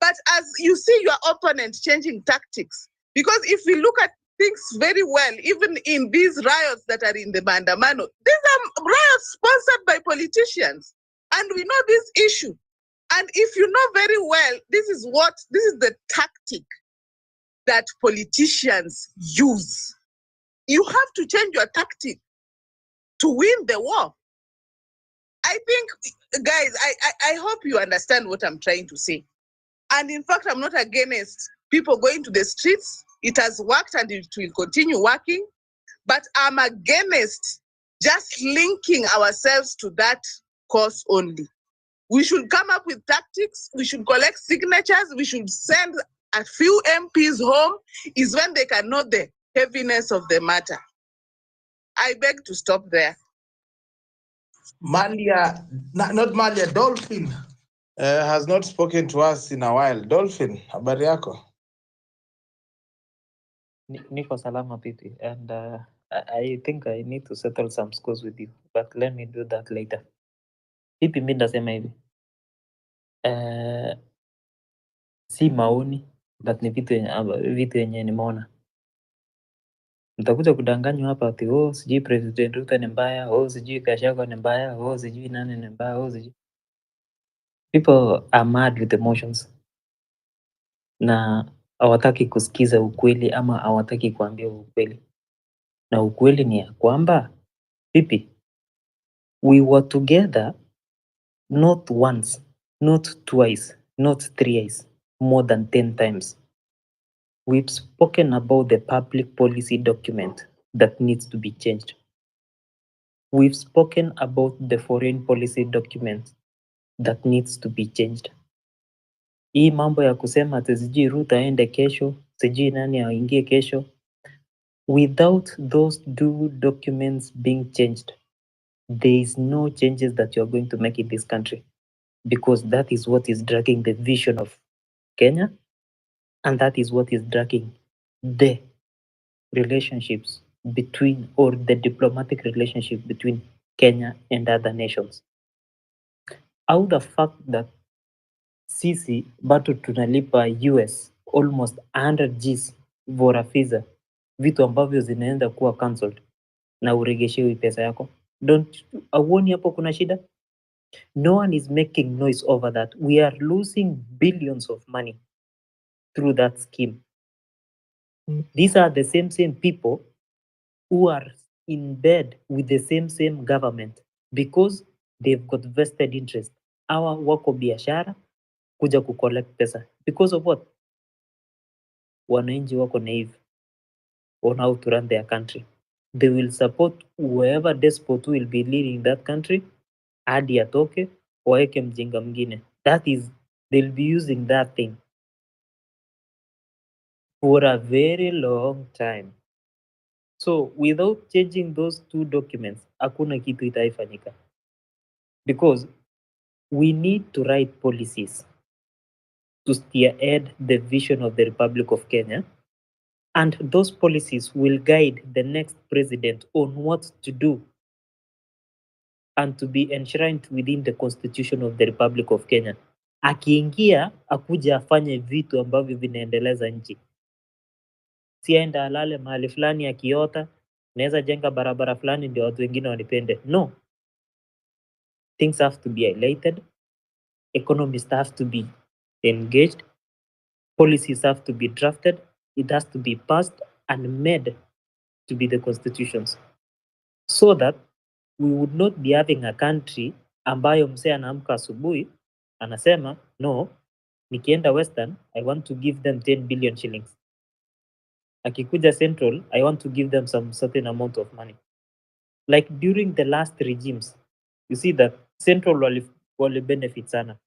But as you see your opponent changing tactics, because if we look at things very well, even in these riots that are in the Maandamano, these are riots sponsored by politicians. And we know this issue. And if you know very well, this is the tactic that politicians use. You have to change your tactic to win the war. I think, guys, I hope you understand what I'm trying to say. And in fact, I'm not against people going to the streets. It has worked and it will continue working. But I'm against just linking ourselves to that cause only. We should come up with tactics. We should collect signatures. We should send a few MPs home, is when they can know the heaviness of the matter. I beg to stop there. Malia, not Malia, Dolphin has not spoken to us in a while. Dolphin, habari yako? Niko salama Pipi, and I think I need to settle some scores with you, but let me do that later. Pipi, mimi ndasema hivi, si maoni, but ni vitu yenye nimeona. Mtakuja kudanganywa hapa ati sijui President Ruto ni mbaya, sijui Gachagua ni mbaya, sijui nani ni mbaya, sijui. People are mad with emotions na hawataki kusikiza ukweli ama hawataki kuambia ukweli. Na ukweli ni ya kwamba Pipi, we were together not once, not twice, not thrice, more than 10 times. We've spoken about the public policy document that needs to be changed. We've spoken about the foreign policy document that needs to be changed. Hii mambo ya kusema ati sijui Ruto aende kesho, sijui nani aingie kesho, without those two documents being changed, there is no changes that you are going to make in this country, because that is what is dragging the vision of Kenya, and that is what is dragging the relationships between, or the diplomatic relationship between Kenya and other nations. Out the fact that sisi bado tunalipa US almost 100 Gs for a visa, vitu ambavyo zinaenda kuwa cancelled na uregeshewi pesa yako. Auoni hapo kuna shida? No one is making noise over that. We are losing billions of money through that scheme. These are the same people who are in bed with the same government because they've got vested interest. Hawa wako biashara kuja kucollect pesa. Because of what? Wananchi wako naive on how to run their country. They will support whoever despot will be leading that country hadi atoke waeke mjinga mwingine. That is, they'll be using that thing for a very long time. So without changing those two documents, hakuna kitu itaifanyika. Because we need to write policies to spearhead the vision of the Republic of Kenya, and those policies will guide the next president on what to do and to be enshrined within the constitution of the Republic of Kenya. Akiingia akuja afanye vitu ambavyo vinaendeleza nchi. Sienda alale mahali fulani akiota, naweza jenga barabara fulani ndio watu wengine wanipende. No. Things have to be highlighted. Economists have to be engaged. Policies have to be drafted. It has to be passed and made to be the constitutions. So that we would not be having a country ambayo msee anaamka asubuhi anasema no, Nikienda Western, I want to give them 10 billion shillings. Akikuja Central, I want to give them some certain amount of money. Like during the last regimes, you see that Central wali benefit sana,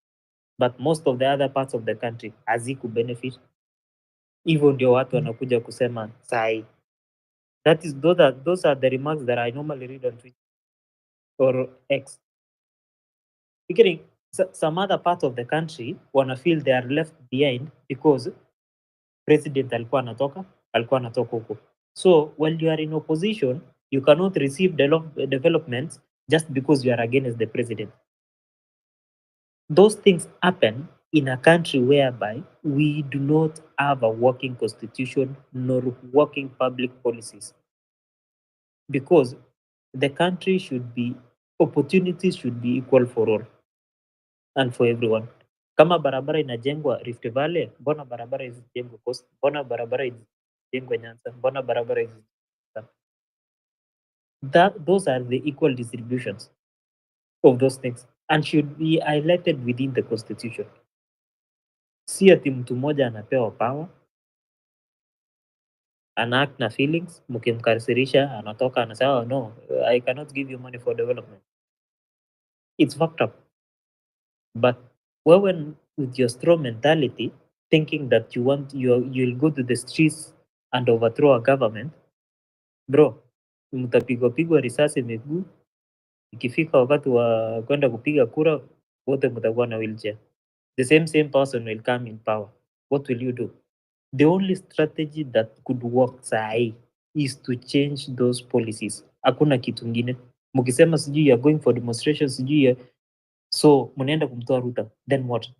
but most of the other parts of the country haziku benefit. Hivyo ndio watu wanakuja kusema sai. Those are the remarks that I normally read on Twitter or X. Beginning, some other part of the country wanna feel they are left behind because president alikuwa anatoka huko. So while you are in opposition, you cannot receive developments just because you are against the president. Those things happen in a country whereby we do not have a working constitution nor working public policies. Because the country opportunities should be equal for all and for everyone. Kama barabara inajengwa Rift Valley, mbona barabara isijengwe Coast? Mbona barabara isijengwe Nyanza? Mbona barabara isijengwe? Those are the equal distributions of those things and should be highlighted within the constitution. Si ati mtu mmoja anapewa power, ana act na feelings, mkimkasirisha anatoka anasema oh, no, I cannot give you money for development. It's fucked up. But when with your strong mentality, thinking that you'll go to the streets and overthrow a government, bro, mtapigwa risasi miguu. Ikifika wakati wa kwenda kupiga kura, wote mtakuwa na wheelchair. The same person will come in power. What will you do? The only strategy that could work sahi is to change those policies. Hakuna kitu ngine. Mkisema sijui you are going for demonstrations, sijui so mnaenda kumtoa Ruto, then what?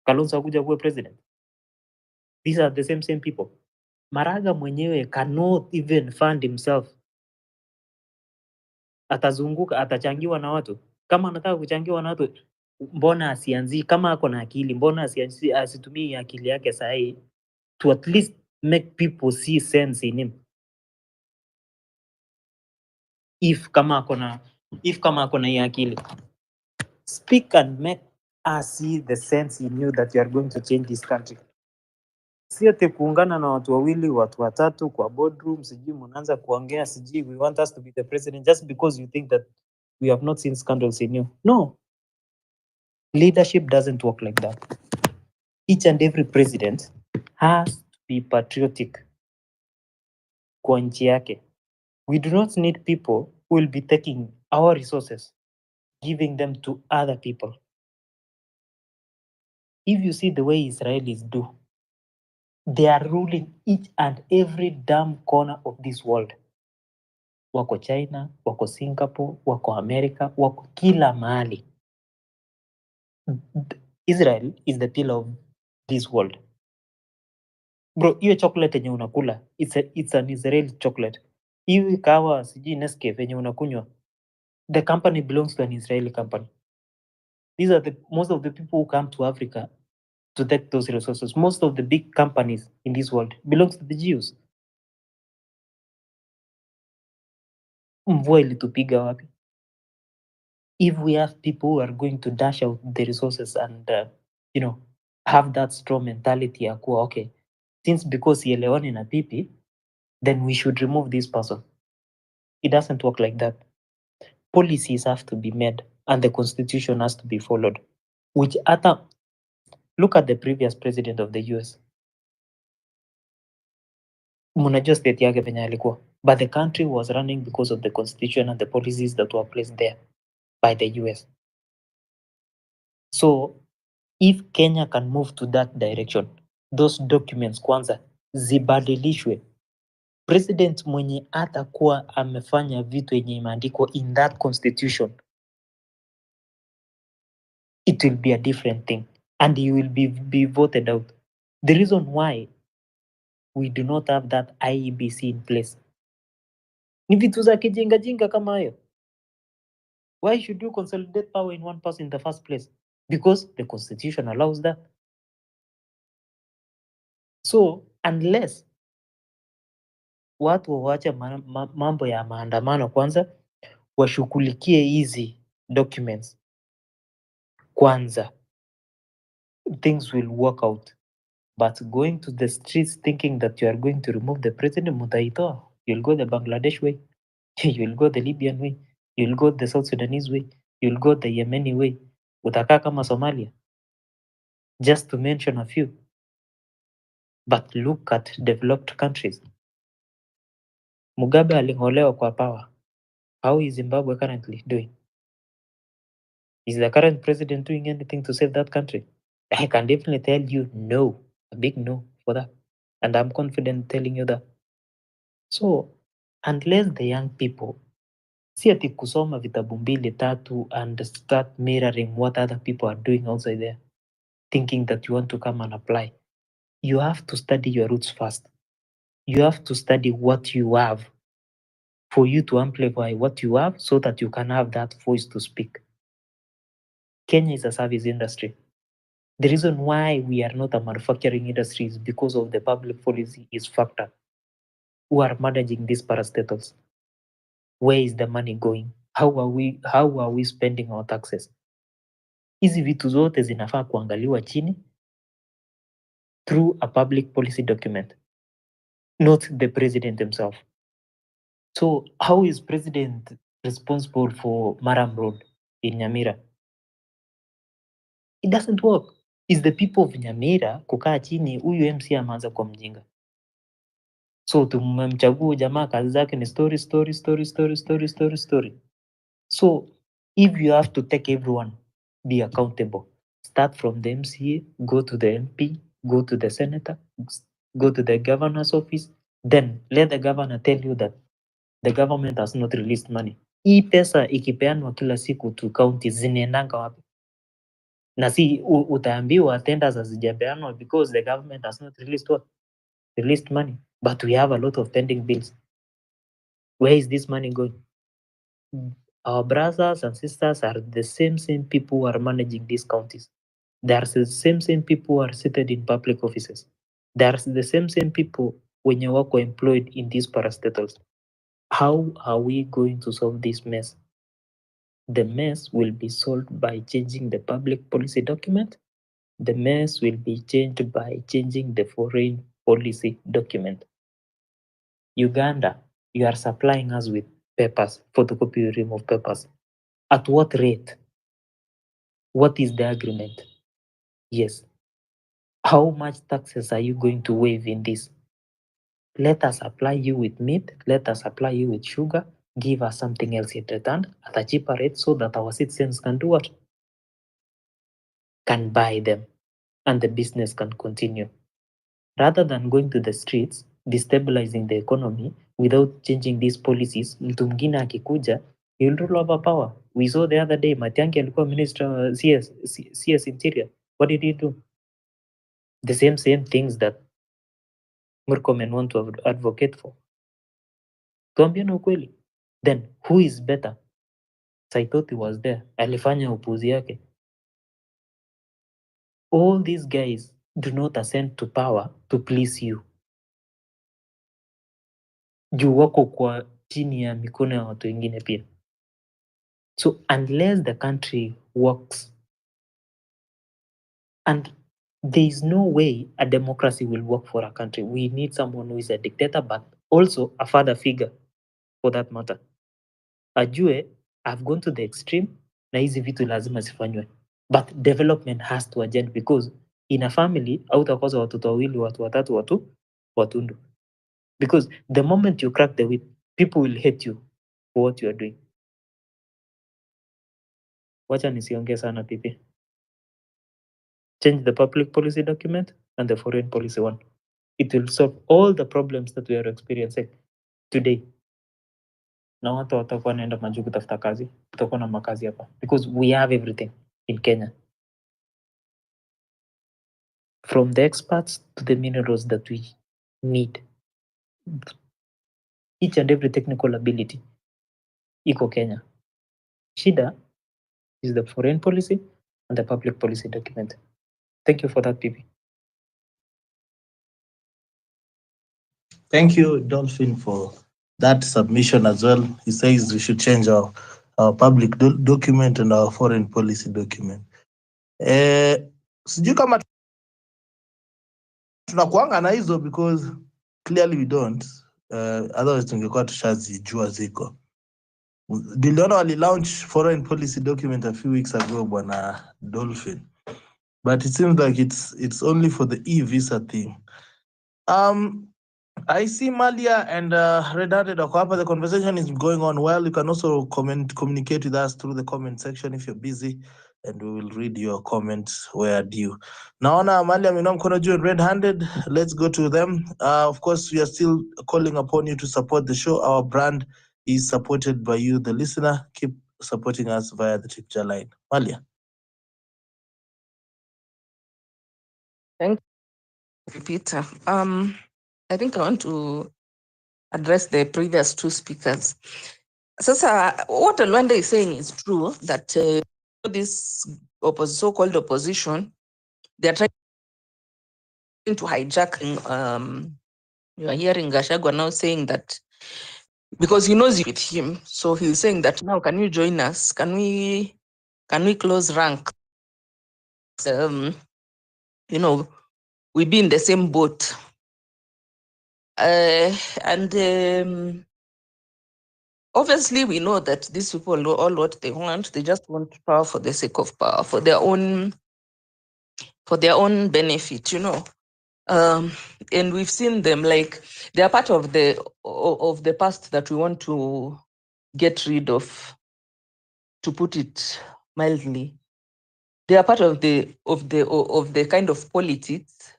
Kalonzo akuja kuwa president? These are the same people. Maraga mwenyewe cannot even fund himself. Atazunguka, atachangiwa na watu. Kama anataka kuchangiwa na watu, mbona asianzi? Kama ako na akili, mbona asitumie akili yake sahi to at least make people see sense in him? If kama ako na hiyo akili, speak and make us see the sense in you that you are going to change this country. Si ati kuungana na watu wawili, watu watatu kwa boardroom, sijui mnaanza kuongea sijui we want us to be the president just because you think that we have not seen scandals in you. No. Leadership doesn't work like that. Each and every president has to be patriotic kwa nchi yake. We do not need people who will be taking our resources, giving them to other people. If you see the way Israelis do, they are ruling each and every damn corner of this world. Wako China, wako Singapore, wako America, wako kila mahali. Israel is the pillar of this world. Bro, hiyo chocolate yenye unakula, it's an Israeli chocolate. Hiyo kawa sijui Nescafe yenye unakunywa, the company belongs to an Israeli company. These are most of the people who come to Africa to take those resources. Most of the big companies in this world belongs to the Jews. Mvua ilitupiga wapi? If we have people who are going to dash out the resources and have that strong mentality ya kuwa okay, since because sielewani na pipi, then we should remove this person. It doesn't work like that. Policies have to be made and the constitution has to be followed. Look at the previous president of the US. Mnajua state yake penye alikuwa. But the country was running because of the constitution and the policies that were placed there by the US. So if Kenya can move to that direction, those documents kwanza zibadilishwe. President mwenye atakuwa amefanya vitu yenye imeandikwa in that constitution, it will be a different thing and he will be voted out. The reason why we do not have that IEBC in place ni vitu za kijinga kama hayo. Why should you consolidate power in one person in the first place? Because the constitution allows that. So unless watu waache mambo ya maandamano kwanza, washughulikie hizi documents kwanza, things will work out. But going to the streets thinking that you are going to remove the president, mutaitoa, you'll go the Bangladesh way, you'll go the Libyan way, you'll go the South Sudanese way, you'll go the Yemeni way, utakaa kama Somalia, just to mention a few. But look at developed countries. Mugabe aling'olewa kwa power. How is Zimbabwe currently doing? Is the current president doing anything to save that country? I can definitely tell you no, a big no for that. And I'm confident telling you that. So, unless the young people si ati kusoma vitabu mbili tatu and start mirroring what other people are doing outside there, thinking that you want to come and apply. You have to study your roots first. You have to study what you have for you to amplify what you have so that you can have that voice to speak. Kenya is a service industry. The reason why we are not a manufacturing industry is because of the public policy is factor. Who are managing these parastatals? Where is the money going? How are we spending our taxes? Hizi vitu zote zinafaa kuangaliwa chini through a public policy document, not the president himself. So how is president responsible for Maram Road in Nyamira? It doesn't work. It's the people of Nyamira kukaa chini, huyu MC ameanza kwa mjinga. So tumemchagua jamaa, kazi zake ni story. So if you have to take everyone, be accountable. Start from the MCA, go to the MP, go to the senator, go to the governor's office. Then let the governor tell you that the government has not released money. Hii pesa ikipeanwa kila siku to county zinaendanga wapi? Na si utaambiwa tenders hazijapeanwa because the government has not released money. But we have a lot of pending bills. Where is this money going? Our brothers and sisters are the same people who are managing these counties. They are the same people who are seated in public offices. They are the same people when you wako employed in these parastatals. How are we going to solve this mess? The mess will be solved by changing the public policy document. The mess will be changed by changing the foreign policy document. Uganda, you are supplying us with papers, photocopy remove papers. At what rate? What is the agreement? Yes. How much taxes are you going to waive in this? Let us supply you with meat. Let us supply you with sugar. Give us something else in return at a cheaper rate so that our citizens can do what? Can buy them and the business can continue. Rather than going to the streets, destabilizing the economy without changing these policies, mtu mwingine akikuja, he'll rule over power. We saw the other day, Matiang'i alikuwa minister CS Interior. What did he do? The same things that Murkomen want to advocate for. Tuambiane ukweli. Then who is better? Saitoti was there. Alifanya upuzi yake. All these guys do not ascend to power to please you. Juu wako kwa chini ya mikono ya watu wengine pia. So unless the country works, and there is no way a democracy will work for a country. We need someone who is a dictator, but also a father figure for that matter. Ajue, I've gone to the extreme, na hizi vitu lazima zifanywe. But development has to agenda because in a family, hautakosa watoto wawili, watu watatu, watundu. Because the moment you crack the whip, people will hate you for what you are doing. Wacha nisiongee sana pipi. Change the public policy document and the foreign policy one. It will solve all the problems that we are experiencing today. Na watu watakuwa naenda majuu kutafuta kazi, tutakuwa na makazi hapa because we have everything in Kenya. From the experts to the minerals that we need. Each and every technical ability iko Kenya. Shida is the foreign policy and the public policy document. Thank you for that, Pipi. Thank you, Dolphin, for that submission as well. He says we should change our public document and our foreign policy document. sijui kama tunakuanga na hizo because clearly we don't. Otherwise tungekuwa tushazijua ziko. Niliona wali launch foreign policy document a few weeks ago, bwana Dolphin, but it seems like it's only for the e-visa thing. I see Malia and Red Handed Akwapa. The conversation is going on well. You can also communicate with us through the comment section if you're busy, and we will read your comments where due. Naona Malia Minom Konoju and Red Handed. Let's go to them. Of course, we are still calling upon you to support the show. Our brand is supported by you, the listener. Keep supporting us via the Tipja line. Malia. Thank you, Peter. I think I want to address the previous two speakers. Sasa, what Alwanda is saying is true, that this so-called opposition, they're trying to hijack. You are hearing Gachagua now saying that because he knows with him, so he's saying that now, can you join us? Can we close ranks? You know, we be in the same boat. And obviously, we know that these people know all what they want. They just want power for the sake of power, for their own benefit, you know. And we've seen them, like, they are part of the past that we want to get rid of, to put it mildly. They are part of the kind of politics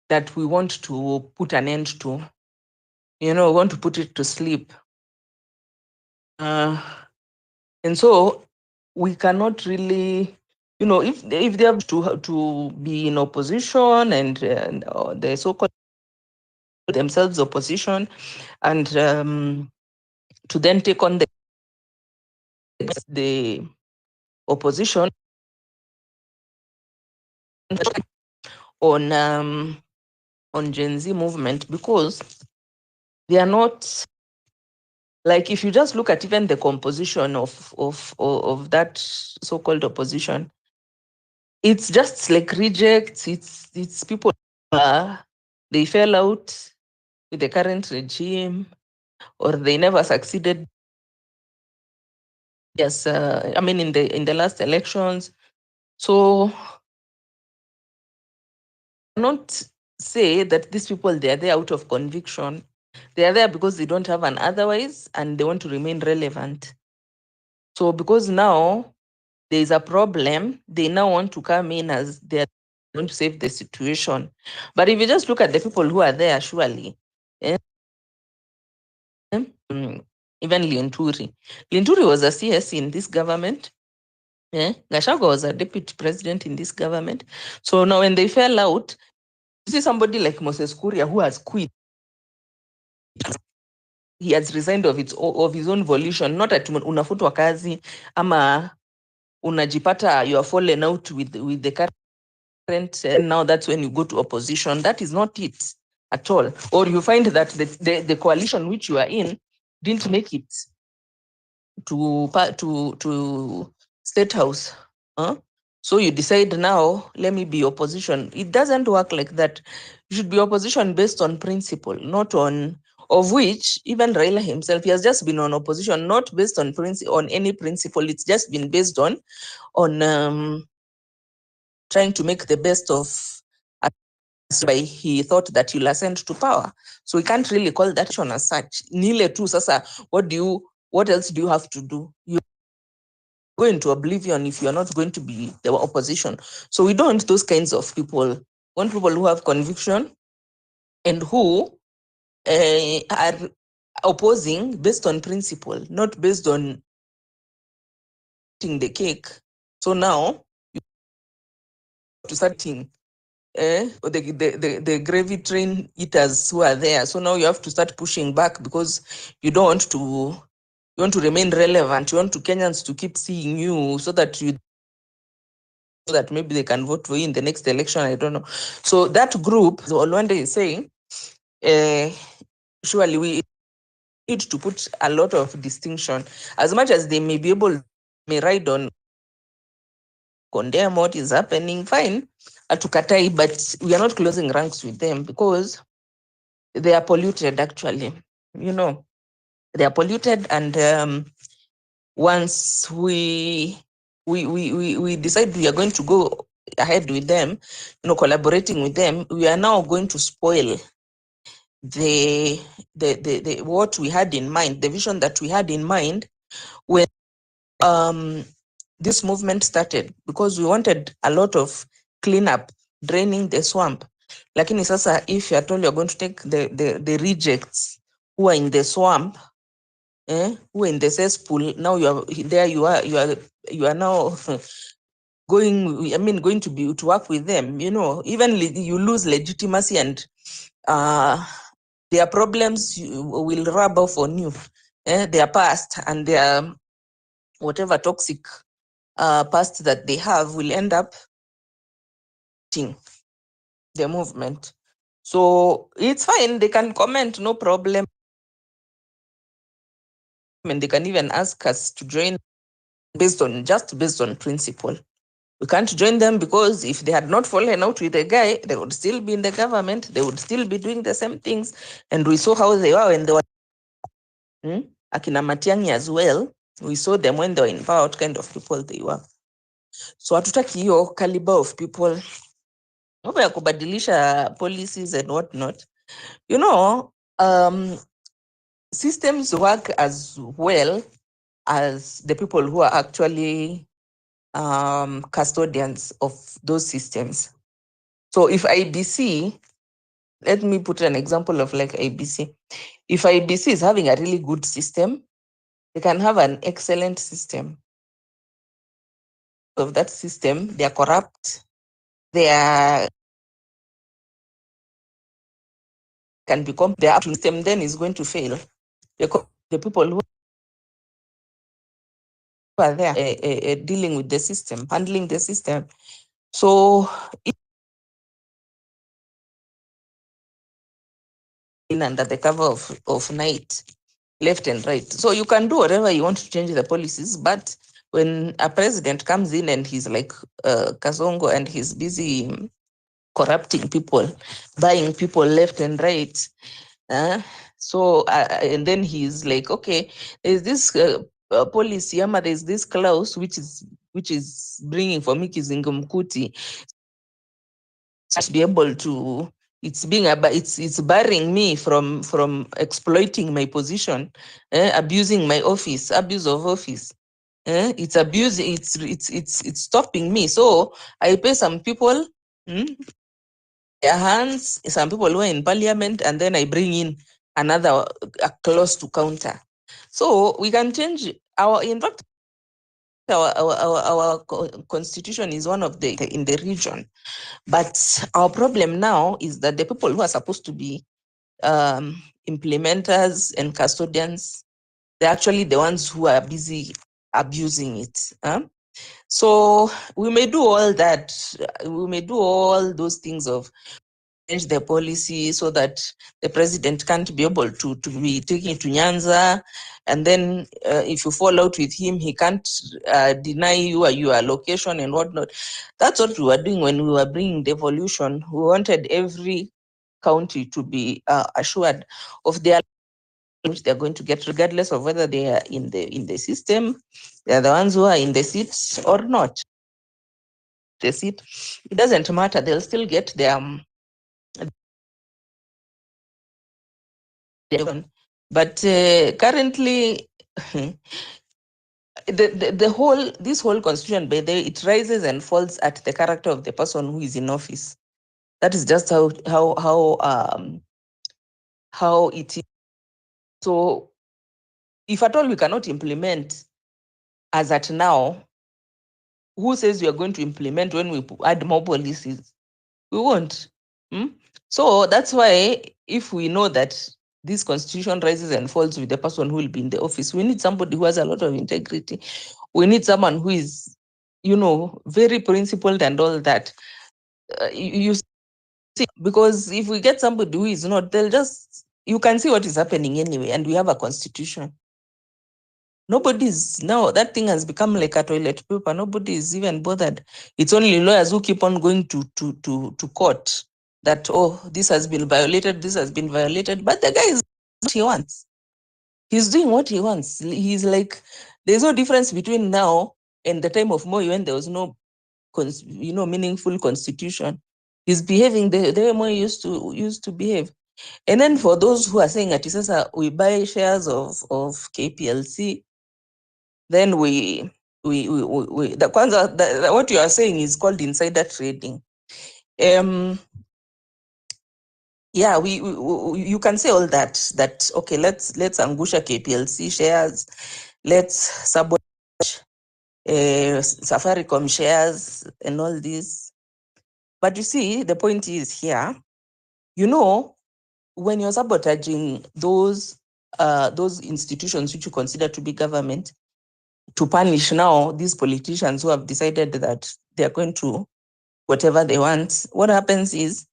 that we want to put an end to. You know, we want to put it to sleep. And so we cannot really, you know, if they have to be in opposition and the so-called themselves opposition, and to then take on the opposition on Gen Z movement, because they are not, like, if you just look at even the composition of that so-called opposition, it's just like rejects. It's people they fell out with the current regime, or they never succeeded. Yes, I mean in the last elections. So not say that these people, they are there out of conviction. They are there because they don't have an otherwise, and they want to remain relevant. So because now there is a problem, they now want to come in as they're going to save the situation. But if you just look at the people who are there, surely, even Linturi was a CS in this government. Gachagua was a deputy president in this government. So now when they fell out, you see somebody like Moses Kuria who has quit. He has resigned of his own volition, not at unafutwa kazi ama unajipata you are fallen out with the current, and now that's when you go to opposition. That is not it at all. Or you find that the coalition which you are in didn't make it to State House. So you decide now, let me be opposition. It doesn't work like that. You should be opposition based on principle, not on, of which even Raila himself, he has just been on opposition, not based on any principle. It's just been based on trying to make the best of why he thought that he'll ascend to power. So we can't really call that on as such. Nile tu sasa, what else do you have to do? You go into oblivion if you're not going to be the opposition. So we don't want those kinds of people. We want people who have conviction and who are opposing based on principle, not based on eating the cake. So now you have to start eating the gravy train eaters who are there. So now you have to start pushing back because you don't want to, you want to remain relevant. You want to Kenyans to keep seeing you so that maybe they can vote for you in the next election. I don't know. So that group, Olwande is saying, surely we need to put a lot of distinction. As much as they may be able, may ride on condemn what is happening, fine. Atukatai, but we are not closing ranks with them because they are polluted actually. You know, they are polluted, and once we decide we are going to go ahead with them, collaborating with them, we are now going to spoil the what we had in mind, the vision that we had in mind when this movement started, because we wanted a lot of cleanup, draining the swamp. Lakini sasa, if you are told you're going to take the rejects who are in the swamp, who are in the cesspool, now you are there, you are now going to work with them, even you lose legitimacy, and their problems will rub off on you. Their past and their whatever toxic past that they have will end up in the movement. So it's fine, they can comment, no problem. And they can even ask us to join based on principle. We can't join them because if they had not fallen out with a guy, they would still be in the government, they would still be doing the same things. And we saw how they were when they were Akina Matiang'i as well. We saw them when they were in power, what kind of people they were. So hatutaki hiyo caliber of people. Mambo ya kubadilisha policies and whatnot. Systems work as well as the people who are actually custodians of those systems. So if IBC, let me put an example of like IBC. If IBC is having a really good system, they can have an excellent system. Of that system, they are corrupt, they can become their system, then is going to fail. The people who are there dealing with the system, handling the system. So in under the cover of night, left and right. So you can do whatever you want to change the policies, but when a president comes in and he's like Kasongo and he's busy corrupting people, buying people left and right, and then he's like, okay, there's this policy, there's this clause which is bringing for me Kizingumkuti to be able to, it's barring me from exploiting my position, abusing my office, abuse of office. It's abusing, it's stopping me. So I pay some people their hands, some people who are in parliament, and then I bring in another clause to counter. So we can change in fact, our constitution is one of the in the region. But our problem now is that the people who are supposed to be implementers and custodians, they're actually the ones who are busy abusing it. So we may do all that. We may do all those things of change the policy so that the president can't be able to be taking it to Nyanza. And then if you fall out with him, he can't deny you your location and whatnot. That's what we were doing when we were bringing devolution. We wanted every county to be assured of their which they're going to get, regardless of whether they are in the system, they are the ones who are in the seats or not. The seat, it doesn't matter, they'll still get their but currently this whole constitution, by the way, it rises and falls at the character of the person who is in office. That is just how it is. So if at all we cannot implement as at now, who says we are going to implement when we add more policies? We won't. So that's why if we know that this constitution rises and falls with the person who will be in the office, we need somebody who has a lot of integrity. We need someone who is, very principled and all that. You see, because if we get somebody who is not, you can see what is happening anyway, and we have a constitution. Nobody's now, that thing has become like a toilet paper. Nobody is even bothered. It's only lawyers who keep on going to court that, oh, this has been violated, this has been violated. But the guy is what he wants. He's doing what he wants. He's like, there's no difference between now and the time of Moi when there was no meaningful constitution. He's behaving the way Moi used to behave. And then for those who are saying that we buy shares of KPLC, then what you are saying is called insider trading. Yeah, you can say all that okay, let's angusha KPLC shares, let's sabotage Safaricom shares and all this. But you see, the point is here, when you're sabotaging those institutions which you consider to be government, to punish now these politicians who have decided that they're going to whatever they want, what happens is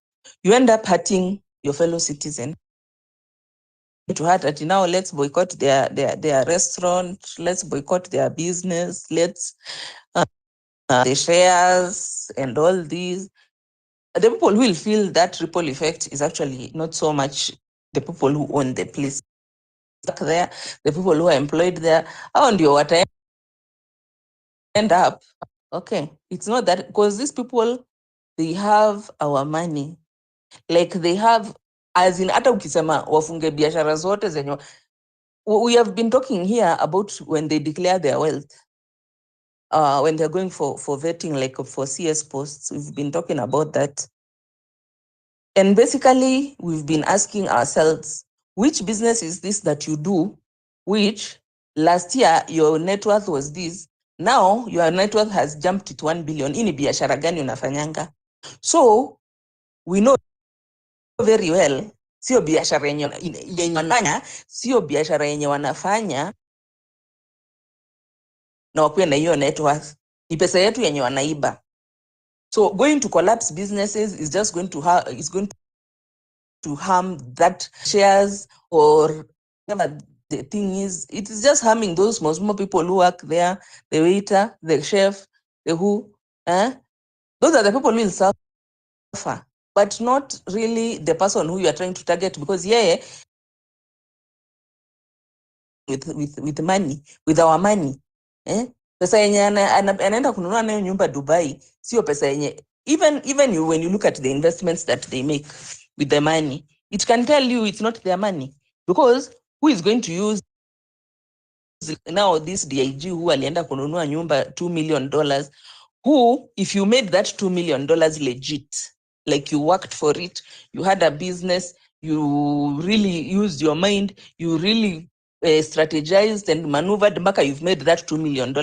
you end up hurting your fellow citizen. To hurt that now, let's boycott their restaurant, let's boycott their business, let's the shares and all these. The people who will feel that ripple effect is actually not so much the people who own the place there, the people who are employed there. How and what I end up, okay, it's not that, because these people, they have our money, like they have, as in hata ukisema wafunge biashara zote zenye, we have been talking here about when they declare their wealth, when they're going for vetting, like for CS posts. We've been talking about that. And basically, we've been asking ourselves, which business is this that you do, which last year your net worth was this, now your net worth has jumped to 1 billion. Ini biashara gani unafanyanga? So we know very well, sio biashara yenye wanafanya, sio biashara yenye wanafanya na wakuwe na hiyo net worth. Ni pesa yetu yenye wanaiba. So going to collapse businesses is just going to harm that shares, or whatever the thing is. It is just harming those small people who work there, the waiter, the chef, the who. Those are the people who will suffer, but not really the person who you are trying to target, because with money, with our money. Pesa yenye anaenda kununua nayo nyumba Dubai, sio pesa yenye, even when you look at the investments that they make with the money, it can tell you it's not their money, because who is going to use now this DIG who alienda kununua nyumba $2 million, who, if you made that $2 million legit, like you worked for it, you had a business, you really used your mind, you really strategized and maneuvered, mpaka you've made that $2 million.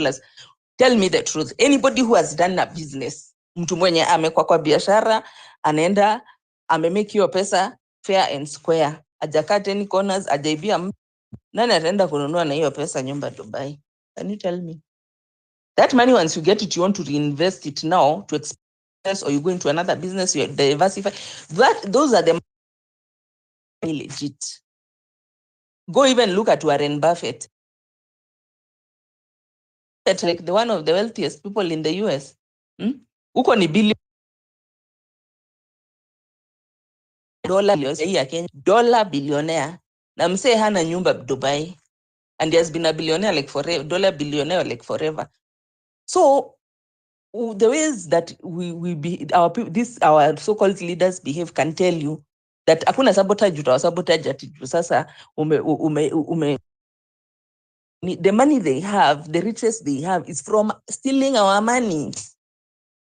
Tell me the truth. Anybody who has done a business, mtu mwenye amekuwa kwa biashara, anaenda amemake hiyo pesa fair and square, ajakat any corners, ajaibia, nani ataenda kununua na hiyo pesa nyumba Dubai? Can you tell me? That money, once you get it, you want to reinvest it now to express, or you go into another business, you diversify. Those are the legit. Go even look at Warren Buffett. That's like the one of the wealthiest people in the US. Uko ni billion dollar billionaire. Na msee hana nyumba Dubai. And he has been a billionaire like forever, dollar billionaire like forever. So the ways that our so-called leaders behave can tell you that hakuna sabotage, sabotage ati sasa the money they have, the riches they have is from stealing our money.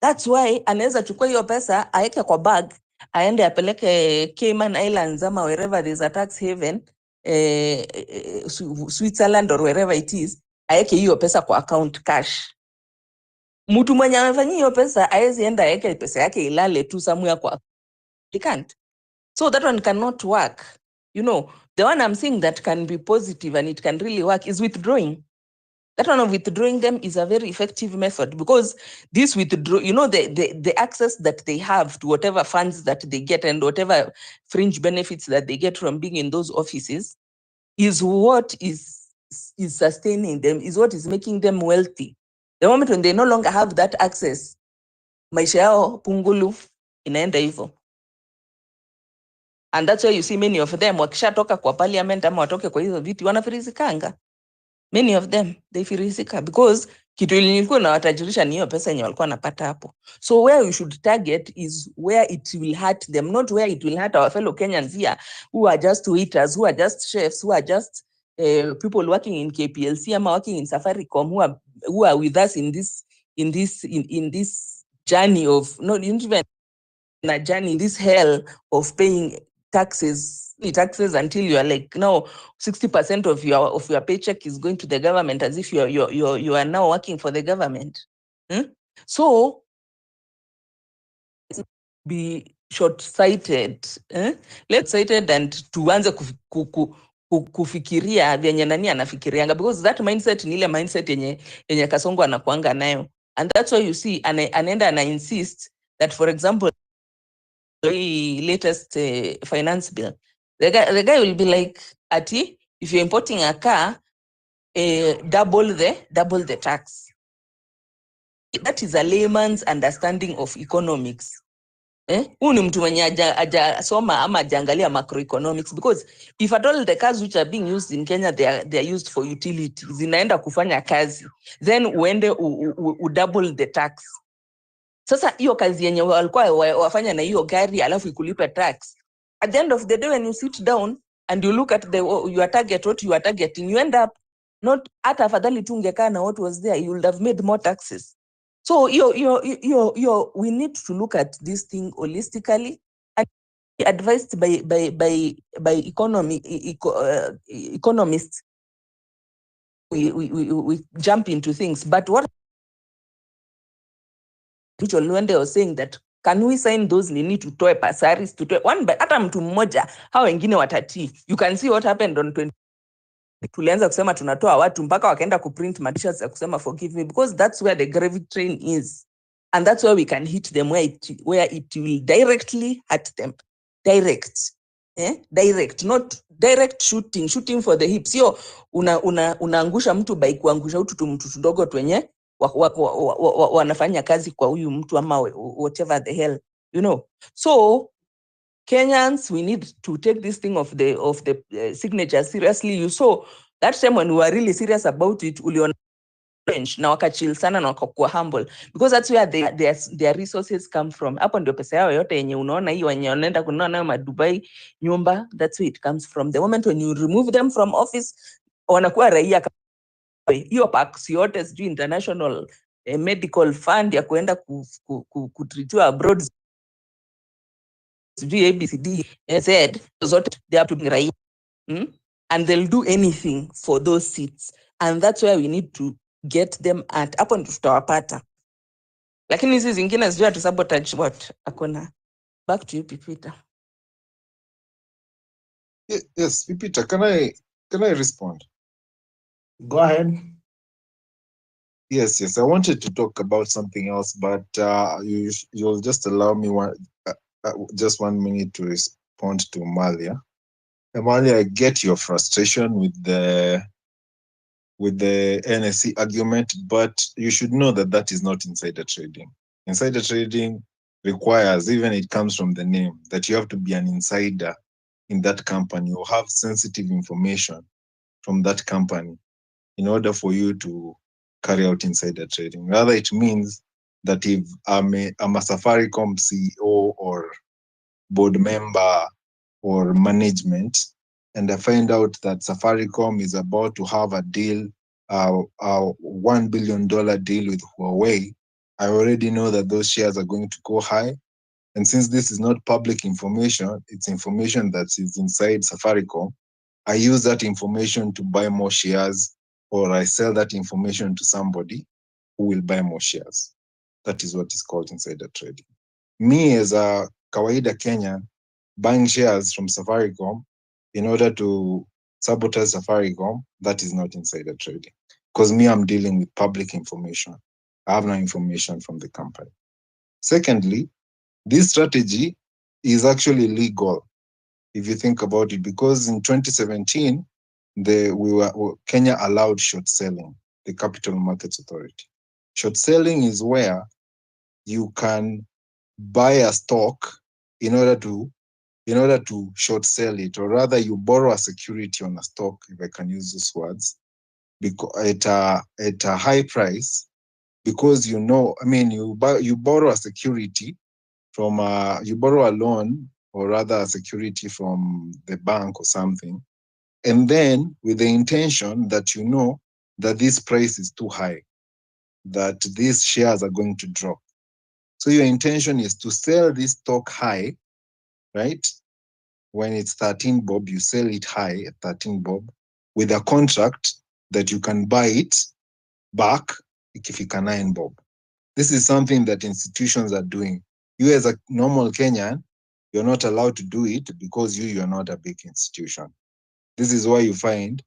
That's why anaweza chukua hiyo pesa aeke kwa bag, aende apeleke Cayman Islands ama wherever there's a tax haven, Switzerland or wherever it is, aeke hiyo pesa kwa account cash. Mtu mwenye amefanyia hiyo pesa aezi enda aeke pesa yake ilale tu somewhere kwa. He can't. So that one cannot work. The one I'm saying that can be positive and it can really work is withdrawing. That one of withdrawing them is a very effective method, because this withdraw, the access that they have to whatever funds that they get and whatever fringe benefits that they get from being in those offices is what is is sustaining them, is what is making them wealthy. The moment when they no longer have that access, maisha yao pungulu inaenda hivyo. And that's why you see many of them wakishatoka kwa parliament ama watoke kwa hizo viti wanafirizikanga. Many of them they firizika because kitu ilikuwa na watajirisha ni hiyo pesa yenye walikuwa wanapata hapo. So where we should target is where it will hurt them, not where it will hurt our fellow Kenyans here who are just waiters, who are just chefs, who are just people working in KPLC ama working in Safaricom, who are with us in this journey of not even a journey, in this hell of paying taxes until you are like now 60% of your paycheck is going to the government as if you are now working for the government. So be short-sighted, left-sighted, and tuanze kufikiria vyenye nani anafikirianga, because that mindset ni ile mindset yenye Kasongo anakuanga nayo, and that's why you see anaenda ana insist that, for example, the latest finance bill, the guy will be like, ati, if you're importing a car, double the tax. That is a layman's understanding of economics. Huyu ni mtu mwenye hajasoma ama hajaangalia macroeconomics, because if at all the cars which are being used in Kenya, they are used for utility, zinaenda kufanya kazi, then uende double the tax. Sasa hiyo kazi yenye walikuwa wafanya na hiyo gari alafu ikulipe tax, at the end of the day when you sit down and you look at your target, what you are targeting, you end up not hata afadhali tu ungekaa na what was there, you would have made more taxes. So we need to look at this thing holistically and be advised by economists. We jump into things, but what Luende was saying that, can we sign those nini tutoe pasaris, tutoe one by hata mtu mmoja, hao wengine watati. You can see what happened on 20. Tulianza kusema tunatoa watu mpaka wakaenda kuprint t-shirts ya kusema forgive me, because that's where the gravy train is, and that's where we can hit them where it will directly hurt them. Direct, not direct shooting for the hips. Sio unaangusha mtu by kuangusha mtu tudogo twenye wanafanya kazi kwa huyu mtu ama whatever the hell, you know. So Kenyans, we need to take this thing of the signatures seriously. You saw that time when we were really serious about it, uliona na wakachill sana na wakakuwa humble, because that's where their resources come from. Hapo ndio pesa yao yote yenye unaona hiyo wenye wanaenda kununua nayo madubai nyumba, that's where it comes from. The moment when you remove them from office, wanakuwa raia. Hiyo packs yote sijui international medical fund ya kuenda kutritiwa abroad, sijui ABCD, Z, zote they have to be raia. And they'll do anything for those seats, and that's where we need to get them at. Hapo ndio tutawapata, lakini hizi zingine sijui to sabotage what akona. Back to you, Pipita. Yes, Pipita, can I respond? Go ahead. Yes. I wanted to talk about something else, but you'll just allow me just 1 minute to respond to Malia. Malia, I get your frustration with the NSC argument, but you should know that is not insider trading. Insider trading requires, even it comes from the name, that you have to be an insider in that company or have sensitive information from that company in order for you to carry out insider trading. Rather, it means that if I'm a Safaricom CEO or board member or management, and I find out that Safaricom is about to have a deal, a $1 billion deal with Huawei, I already know that those shares are going to go high. And since this is not public information, it's information that is inside Safaricom, I use that information to buy more shares, or I sell that information to somebody who will buy more shares. That is what is called insider trading. Me as a kawaida Kenyan, buying shares from Safaricom in order to sabotage Safaricom, that is not insider trading. Because me, I'm dealing with public information. I have no information from the company. Secondly, this strategy is actually legal, if you think about it, because in 2017, Kenya allowed short selling, the Capital Markets Authority. Short selling is where you can buy a stock in order to short sell it, or rather you borrow a security on a stock, if I can use those words, because at a high price, because you borrow a security from you borrow a loan, or rather a security from the bank or something, and then with the intention that that this price is too high, that these shares are going to drop. So your intention is to sell this stock high, right? When it's 13 bob, you sell it high at 13 bob with a contract that you can buy it back ikifika 9 bob. This is something that institutions are doing. You as a normal Kenyan, you're not allowed to do it because you're not a big institution. This is why you find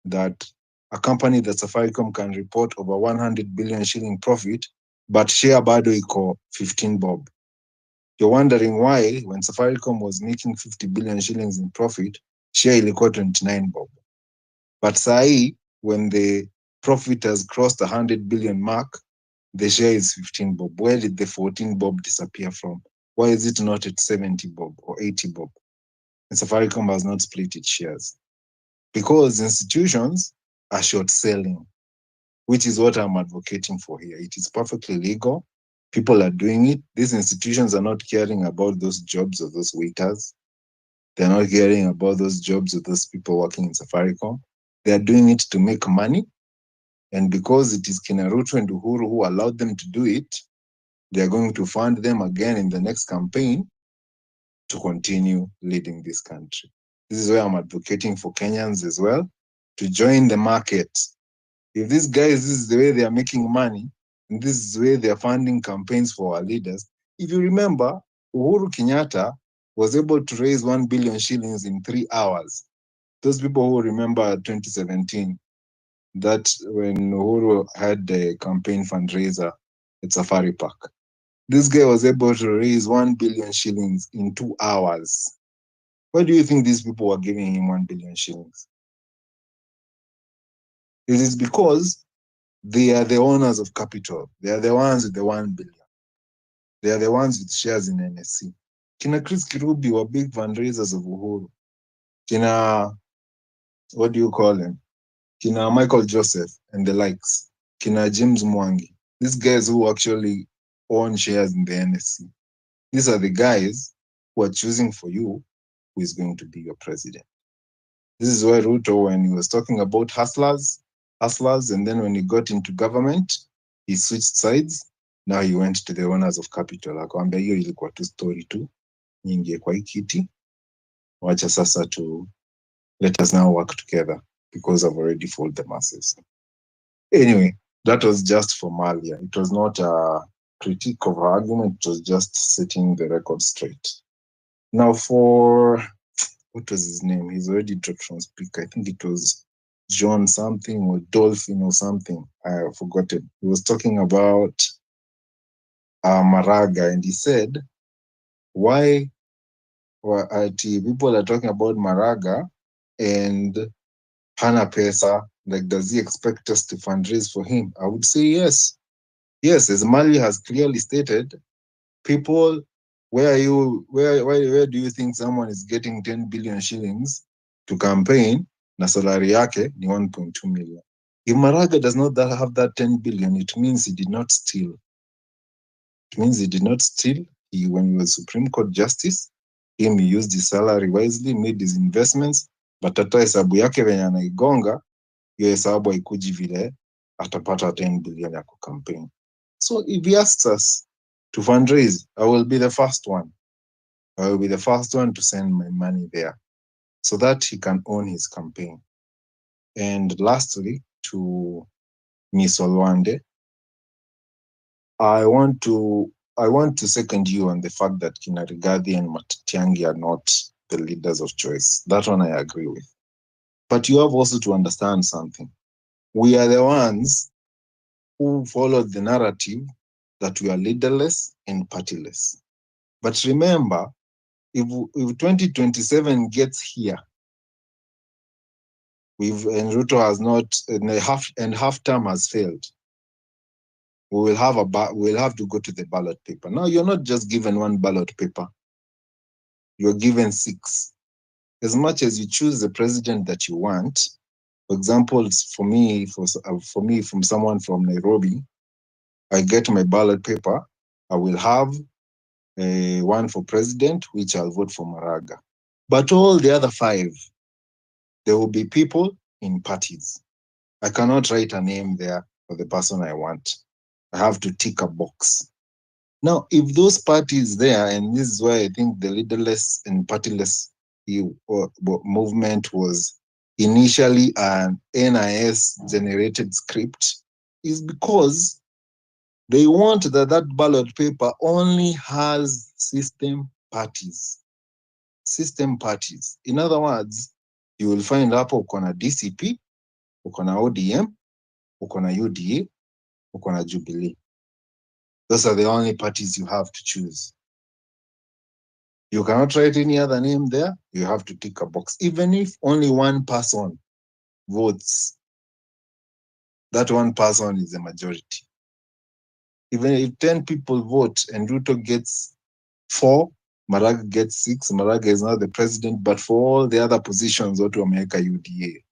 that a company that Safaricom can report over 100 billion shilling profit, but share bado iko 15 bob. You're wondering why, when Safaricom was making 50 billion shillings in profit, share ilikuwa 29 bob. But sahi, when the profit has crossed the 100 billion mark, the share is 15 bob. Where did the 14 bob disappear from? Why is it not at 70 bob or 80 bob? And Safaricom has not split its shares. Because institutions are short selling, which is what I'm advocating for here. It is perfectly legal. People are doing it. These institutions are not caring about those jobs of those waiters. They're not caring about those jobs of those people working in Safaricom. They're doing it to make money. And because it is Kina Ruto and Uhuru who allowed them to do it, they're going to fund them again in the next campaign to continue leading this country. This is why I'm advocating for Kenyans as well to join the market. If these guys, this is the way they are making money, and this is the way they are funding campaigns for our leaders. If you remember, Uhuru Kenyatta was able to raise 1 billion shillings in 3 hours. Those people who remember 2017, that when Uhuru had the campaign fundraiser at Safari Park, this guy was able to raise 1 billion shillings in 2 hours. Why do you think these people were giving him 1 billion shillings? It is because they are the owners of capital. They are the ones with the 1 billion. They are the ones with shares in NSC. Kina Chris Kirubi were big fundraisers of Uhuru. Kina, what do you call him? Kina Michael Joseph and the likes. Kina James Mwangi. These guys who actually own shares in the NSC. These are the guys who are choosing for you who is going to be your president. This is why Ruto, when he was talking about hustlers, and then when he got into government, he switched sides. Now he went to the owners of capital. Akamwambia hiyo ilikuwa tu story tu, niingie kwa hii kiti, wacha sasa to let us now work together because I've already fooled the masses. Anyway, that was just for Malia. It was not a critique of her argument, it was just setting the record straight. Now for, what was his name? He's already dropped from speaker. I think it was John something or Dolphin or something. I forgot it. He was talking about Maraga, and he said, why people are talking about Maraga and Hana Pesa, like, does he expect us to fundraise for him? I would say yes. Yes, as Mali has clearly stated, people, where do you think someone is getting 10 billion shillings to campaign na salary yake ni 1.2 million? If Maraga does not have that 10 billion, it means he did not steal. It means he did not steal. When he was Supreme Court Justice, he used his salary wisely, made his investments, but hata hesabu yake venye anaigonga, hiyo hesabu haikuji vile atapata 10 billion ya campaign. So if he asks us to fundraise, I will be the first one. I will be the first one to send my money there so that he can own his campaign. And lastly, to Ms. Olwande, I want to second you on the fact that Kina Rigathi and Matiang'i are not the leaders of choice. That one I agree with. But you have also to understand something. We are the ones who followed the narrative that we are leaderless and partyless. But remember, if 2027 gets here And Ruto has not, and half term has failed. We'll have to go to the ballot paper. Now, you're not just given one ballot paper. You're given 6. As much as you choose the president that you want, for example, for me, from someone from Nairobi, I get my ballot paper. I will have one for president, which I'll vote for Maraga. But all the other 5, there will be people in parties. I cannot write a name there for the person I want. I have to tick a box. Now, if those parties there, and this is why I think the leaderless and partyless movement was initially an NIS-generated script, is because they want that ballot paper only has system parties. System parties. In other words, you will find hapo uko na DCP, uko na ODM, uko na UDA, uko na Jubilee. Those are the only parties you have to choose. You cannot write any other name there. You have to tick a box. Even if only one person votes, that one person is the majority. Even if 10 people vote and Ruto gets 4, Maraga gets 6, Maraga is not the president, but for all the other positions, what to America UDA.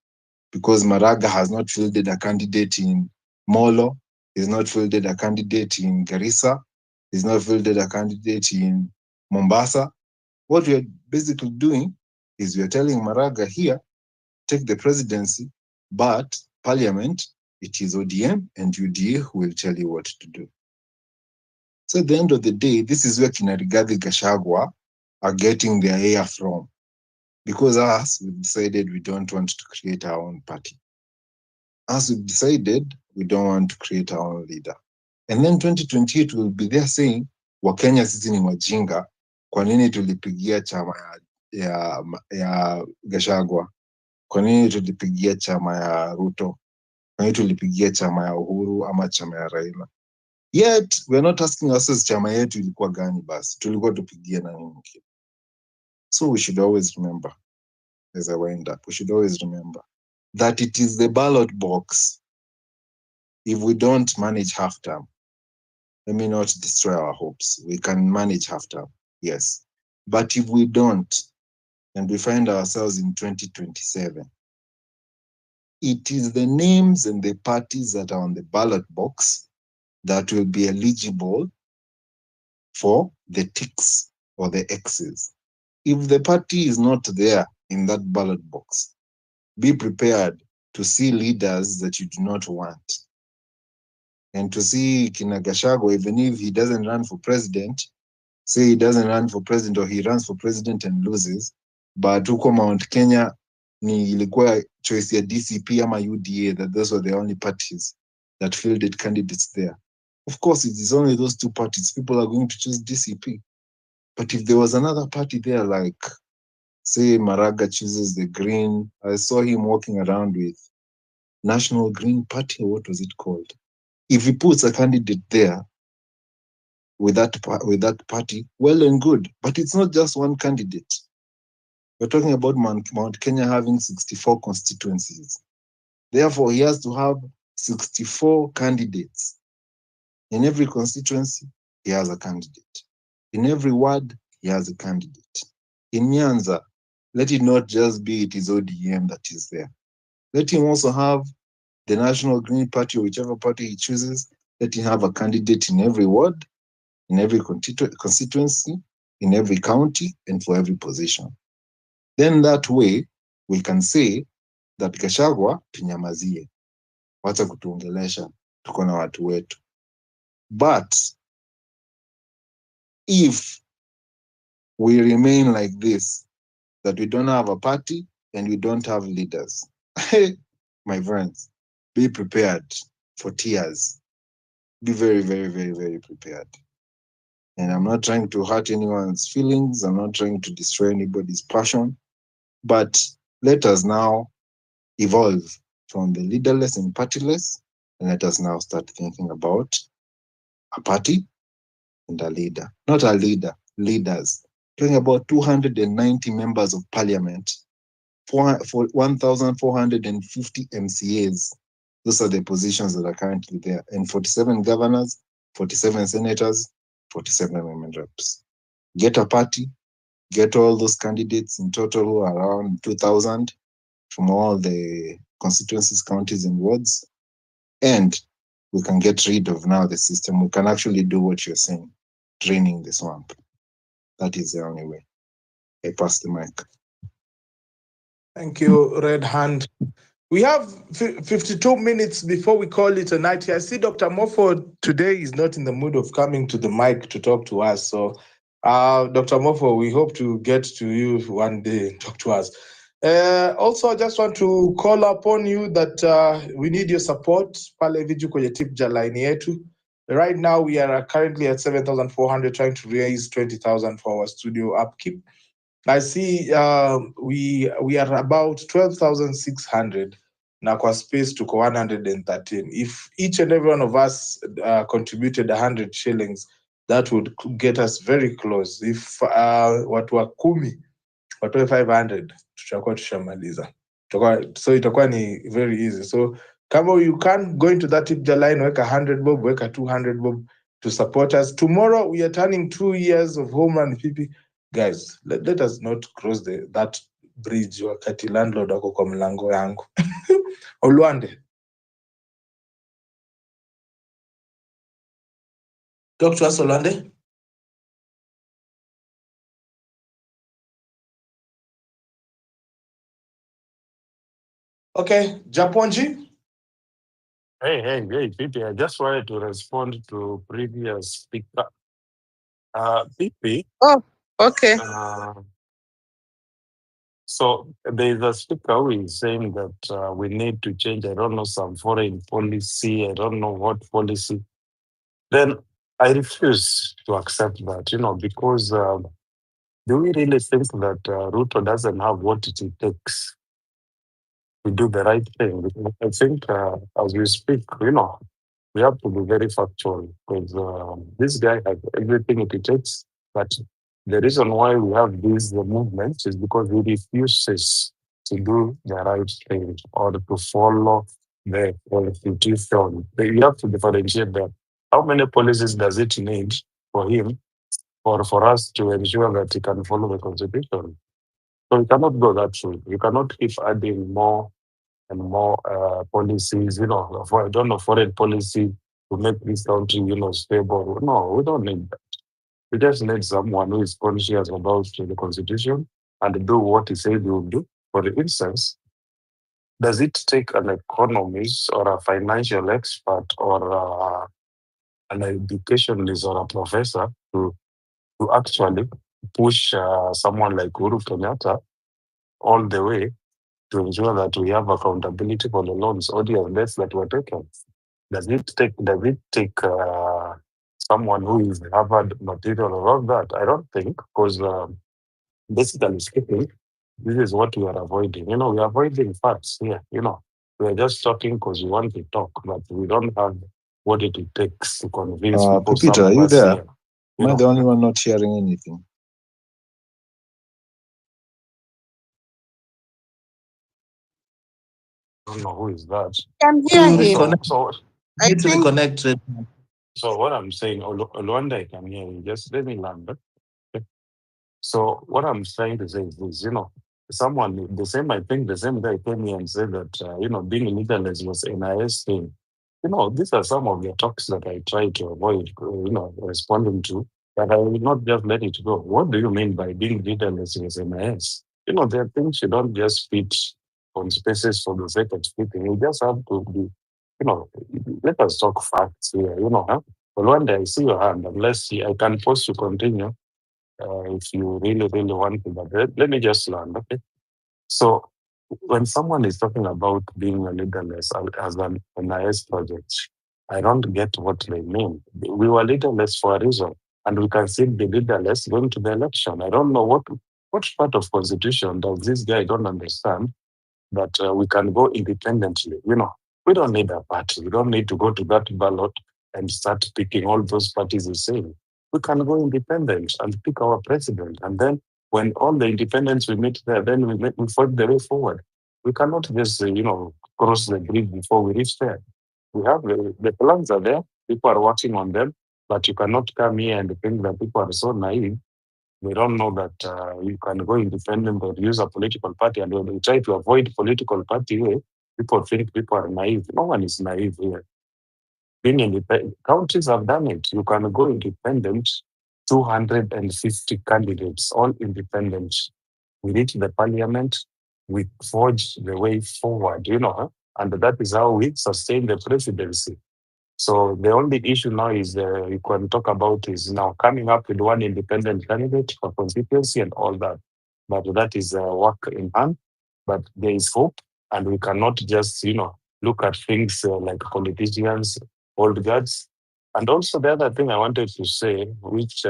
Because Maraga has not fielded a candidate in Molo, he's not fielded a candidate in Garissa, he's not fielded a candidate in Mombasa. What we are basically doing is we are telling Maraga here, take the presidency, but parliament, it is ODM and UDA who will tell you what to do. So at the end of the day, this is where Kina Rigathi Gachagua are getting their air from. Because us, we decided we don't want to create our own party. As we've decided, we don't want to create our own leader. And then 2028 will be there saying, Wakenya sisi ni wajinga, kwa nini tulipigia chama ya Gachagua? Kwa nini tulipigia chama ya Ruto? Kwa nini tulipigia chama ya Uhuru ama chama ya Raila? Yet, we're not asking ourselves chama yetu ilikuwa gani basi, tulikuwa tupigia nani mwingine. So we should always remember, as I wind up, we should always remember that it is the ballot box. If we don't manage half term, let me not destroy our hopes. We can manage half term, yes. But if we don't, and we find ourselves in 2027, it is the names and the parties that are on the ballot box that will be eligible for the ticks or the X's. If the party is not there in that ballot box, be prepared to see leaders that you do not want. And to see Kina Gachagua, even if he doesn't run for president, say he doesn't run for president or he runs for president and loses, but huko Mount Kenya ni ilikuwa choice ya DCP ama UDA, that those were the only parties that fielded candidates there. Of course, it is only those 2 parties. People are going to choose DCP. But if there was another party there, like, say, Maraga chooses the Green, I saw him walking around with National Green Party, what was it called? If he puts a candidate there with that party, well and good. But it's not just one candidate. We're talking about Mount Kenya having 64 constituencies. Therefore, he has to have 64 candidates. In every constituency, he has a candidate. In every ward, he has a candidate. In Nyanza, let it not just be it is ODM that is there. Let him also have the National Green Party or whichever party he chooses. Let him have a candidate in every ward, in every constituency, in every county, and for every position. Then that way, we can say that Gachagua tunyamazie. Wacha kutuongelesha, tuko na watu wetu. But if we remain like this, that we don't have a party and we don't have leaders, my friends, be prepared for tears. Be very, very, very, very prepared. And I'm not trying to hurt anyone's feelings. I'm not trying to destroy anybody's passion. But let us now evolve from the leaderless and partyless, and let us now start thinking about a party and a leader. Not a leader, leaders. Talking about 290 members of parliament 1,450 MCAs. Those are the positions that are currently there, and 47 governors, 47 senators, 47 women reps. Get a party, get all those candidates, in total around 2,000 from all the constituencies, counties, and wards, and we can get rid of now the system. We can actually do what you're saying, draining the swamp. That is the only way. I pass the mic. Thank you, Red Hand. We have 52 minutes before we call it a night here. I see Dr. Mofo today is not in the mood of coming to the mic to talk to us. So, Dr. Mofo, we hope to get to you one day and talk to us. Also, I just want to call upon you that we need your support. Pale viju kwenye tip ja line yetu. Right now, we are currently at 7,400, trying to raise 20,000 for our studio upkeep. I see we are about 12,600 na kwa space tuko 113. If each and every one of us contributed 100 shillings, that would get us very close. If watu wa 10 watoe 500, tutakuwa tushamaliza. So itakuwa ni very easy. So kama you can go into that tip line, weka 100 bob, weka 200 bob to support us. Tomorrow we are turning 2 years of Home Run PP. Guys, let us not cross that bridge wakati landlord wako kwa mlango yangu. Olwande. Dr. Olwande. Okay, Japonji. Hey, Pipi, I just wanted to respond to previous speaker. Pipi. Oh, okay. So there's a speaker who is saying that we need to change, I don't know, some foreign policy, I don't know what policy. Then I refuse to accept that, because do we really think that Ruto doesn't have what it takes to do the right thing? I think as we speak, we have to be very factual, because this guy has everything it takes, but the reason why we have these movements is because he refuses to do the right thing or to follow the constitution. You have to differentiate that. How many policies does it need for him or for us to ensure that he can follow the constitution? So we cannot go that way. You cannot keep adding more and more policies, I don't know, foreign policy to make this country, stable. No, we don't need that. We just need someone who is conscious about the constitution and do what he said he will do. For instance, does it take an economist or a financial expert or an educationist or a professor to actually push someone like Uhuru Kenyatta all the way to ensure that we have accountability for the loans or the debts that were taken? Does it take someone who is Harvard material or all that? I don't think, because basically speaking, this is what we are avoiding. We are avoiding facts here. We are just talking because we want to talk, but we don't have what it takes to convince people. Pepita, are you there? Here, Am I the only one not hearing anything? I don't know who is that. Can hear him. So I think Connected. So what I'm saying, Luanda, I can hear you. Just let me land. Okay? So what I'm trying to say is this, someone, the same guy came here and said that, being leaderless was NIS thing. These are some of the talks that I try to avoid, responding to, but I will not just let it go. What do you mean by being leaderless was NIS? There are things you don't just fit on spaces for the sake of speaking. You just have to be, let us talk facts here, But one day I see your hand, unless I can force you to continue if you really, really want to. But let me just land, okay? So when someone is talking about being a leaderless as an NIS project, I don't get what they mean. We were leaderless for a reason, and we can still be leaderless going to the election. I don't know what part of constitution does this guy don't understand that we can go independently. We don't need a party. We don't need to go to that ballot and start picking all those parties the same. We can go independent and pick our president, and then When all the independents we meet there, then we fight the way forward. We cannot just, cross the bridge before we reach there. We have the plans are there. People are working on them, but you cannot come here and think that people are so naive. They don't know that you can go independent or use a political party. And when we try to avoid political party way, people think people are naive. No one is naive here. Being independent, countries have done it. You can go independent, 250 candidates, all independent. We reach the parliament, we forge the way forward, and that is how we sustain the presidency. So the only issue now is you can talk about is now coming up with one independent candidate for constituency and all that. But that is work in hand. But there is hope, and we cannot just look at things like politicians, old guards. And also the other thing I wanted to say, which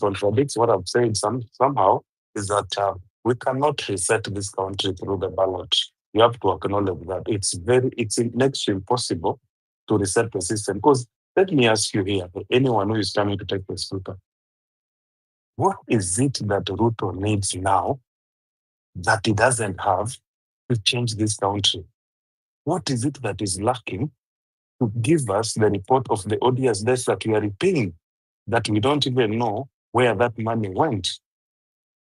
contradicts what I've said somehow, is that we cannot reset this country through the ballot. You have to acknowledge that it's next to impossible to reset the system. Because let me ask you here, anyone who is coming to take the speaker, what is it that Ruto needs now that he doesn't have to change this country? What is it that is lacking to give us the report of the ODS debts that we are repaying, that we don't even know where that money went?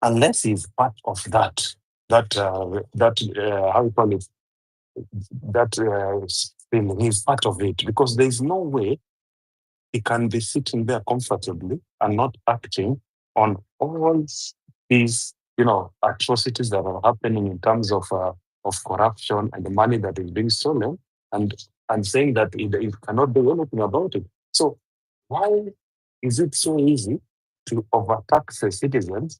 Unless he's part of that how you call it, thing, he's part of it, because there is no way he can be sitting there comfortably and not acting on all these, atrocities that are happening in terms of corruption and the money that is being stolen, and saying that he cannot do anything about it. So why is it so easy to overtax the citizens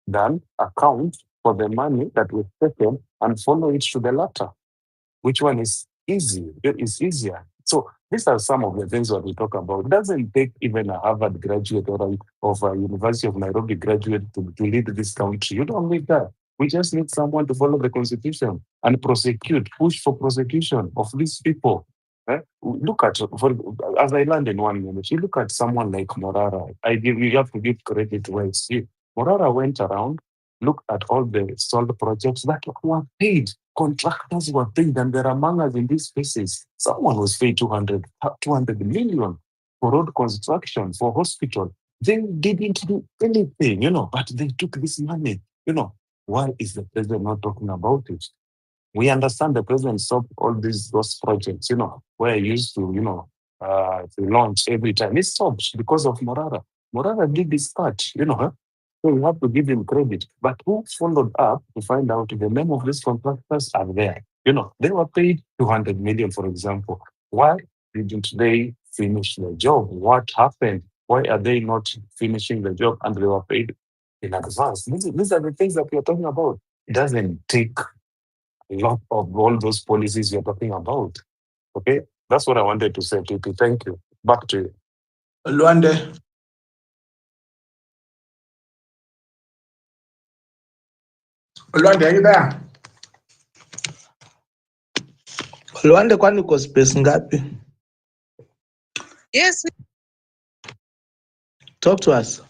than account for the money that was taken and follow it to the latter? Which one is easy? It is easier. So these are some of the things that we talk about. It doesn't take even a Harvard graduate or a University of Nairobi graduate to lead this country. You don't need that. We just need someone to follow the constitution and push for prosecution of these people. Look at, as I learned in 1 minute, you look at someone like Morara. You have to give credit where it's due. Morara went around, looked at all the stalled projects that were paid. Contractors were paid, and there are mangas in these spaces. Someone was paid 200 million for road construction, for hospital. They didn't do anything, but they took this money. Why is the president not talking about it? We understand the president stopped all those projects, where he used to, to launch every time. He stopped because of Morara. Morara did this part, So we have to give him credit. But who followed up to find out if the name of these contractors are there? They were paid 200 million, for example. Why didn't they finish the job? What happened? Why are they not finishing the job and they were paid in advance? These are the things that we are talking about. It doesn't take a lot of all those policies you're talking about. Okay? That's what I wanted to say, TP. Thank you. Back to you. Luande. Luande, are you there? Luande, kwani uko space ngapi? Yes. Talk to us.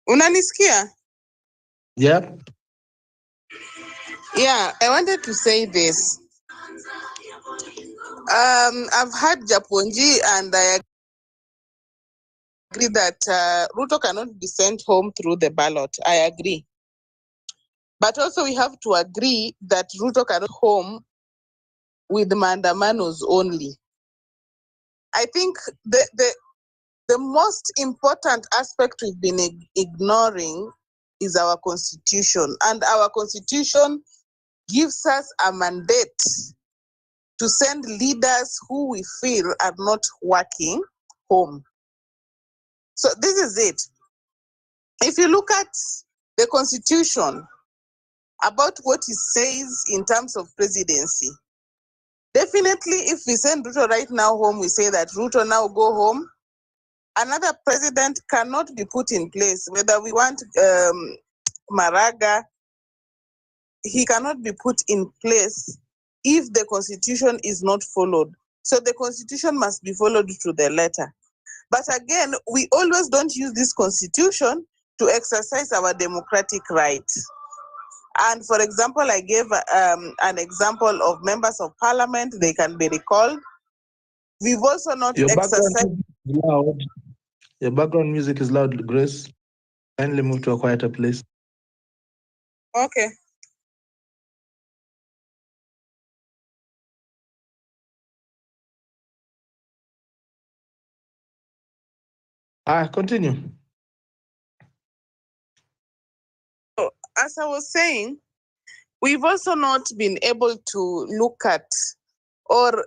Unanisikia? Yeah. Yeah, I wanted to say this. I've heard Japonji, and I agree that Ruto cannot be sent home through the ballot. I agree. But also we have to agree that Ruto cannot home with mandamanos only. I think the most important aspect we've been ignoring is our constitution. And our constitution gives us a mandate to send leaders who we feel are not working home. So this is it. If you look at the constitution about what it says in terms of presidency, definitely if we send Ruto right now home, we say that Ruto now go home. Another president cannot be put in place, whether we want Maraga, he cannot be put in place if the constitution is not followed. So the constitution must be followed to the letter. But again, we always don't use this constitution to exercise our democratic rights. And for example, I gave an example of members of parliament, they can be recalled. We've also not Your background exercised. is loud. Your background music is loud, Grace. Kindly move to a quieter place. Okay. Continue. So, as I was saying, we've also not been able to look at or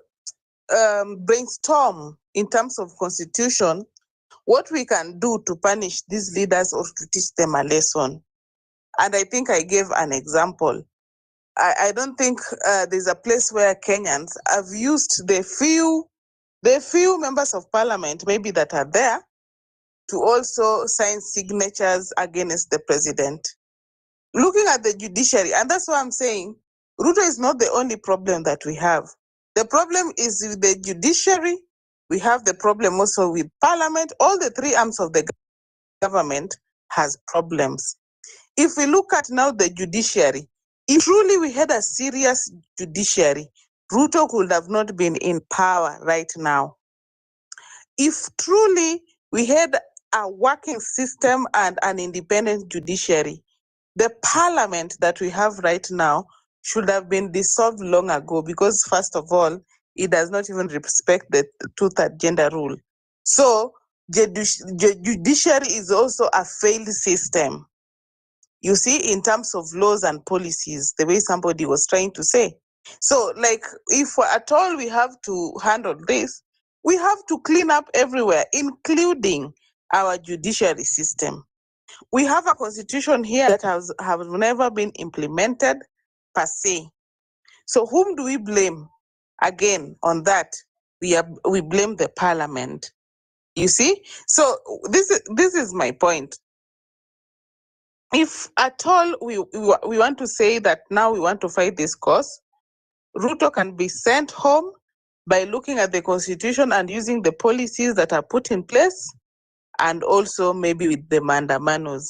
brainstorm in terms of constitution what we can do to punish these leaders or to teach them a lesson. And I think I gave an example. I don't think there's a place where Kenyans have used the few members of parliament maybe that are there to also sign signatures against the president. Looking at the judiciary, and that's why I'm saying Ruto is not the only problem that we have. The problem is with the judiciary. We have the problem also with parliament. All the three arms of the government has problems. If we look at now the judiciary, if truly we had a serious judiciary, Ruto could have not been in power right now. If truly we had a working system and an independent judiciary, the parliament that we have right now should have been dissolved long ago because, first of all, it does not even respect the two-third gender rule. So, judiciary is also a failed system. You see, in terms of laws and policies, the way somebody was trying to say. So, like, if at all we have to handle this, we have to clean up everywhere, including our judiciary system. We have a constitution here that have never been implemented per se. So whom do we blame? Again, on that, we blame the parliament. You see? So this is my point. If at all we want to say that now we want to fight this cause, Ruto can be sent home by looking at the constitution and using the policies that are put in place, and also maybe with the mandamanos.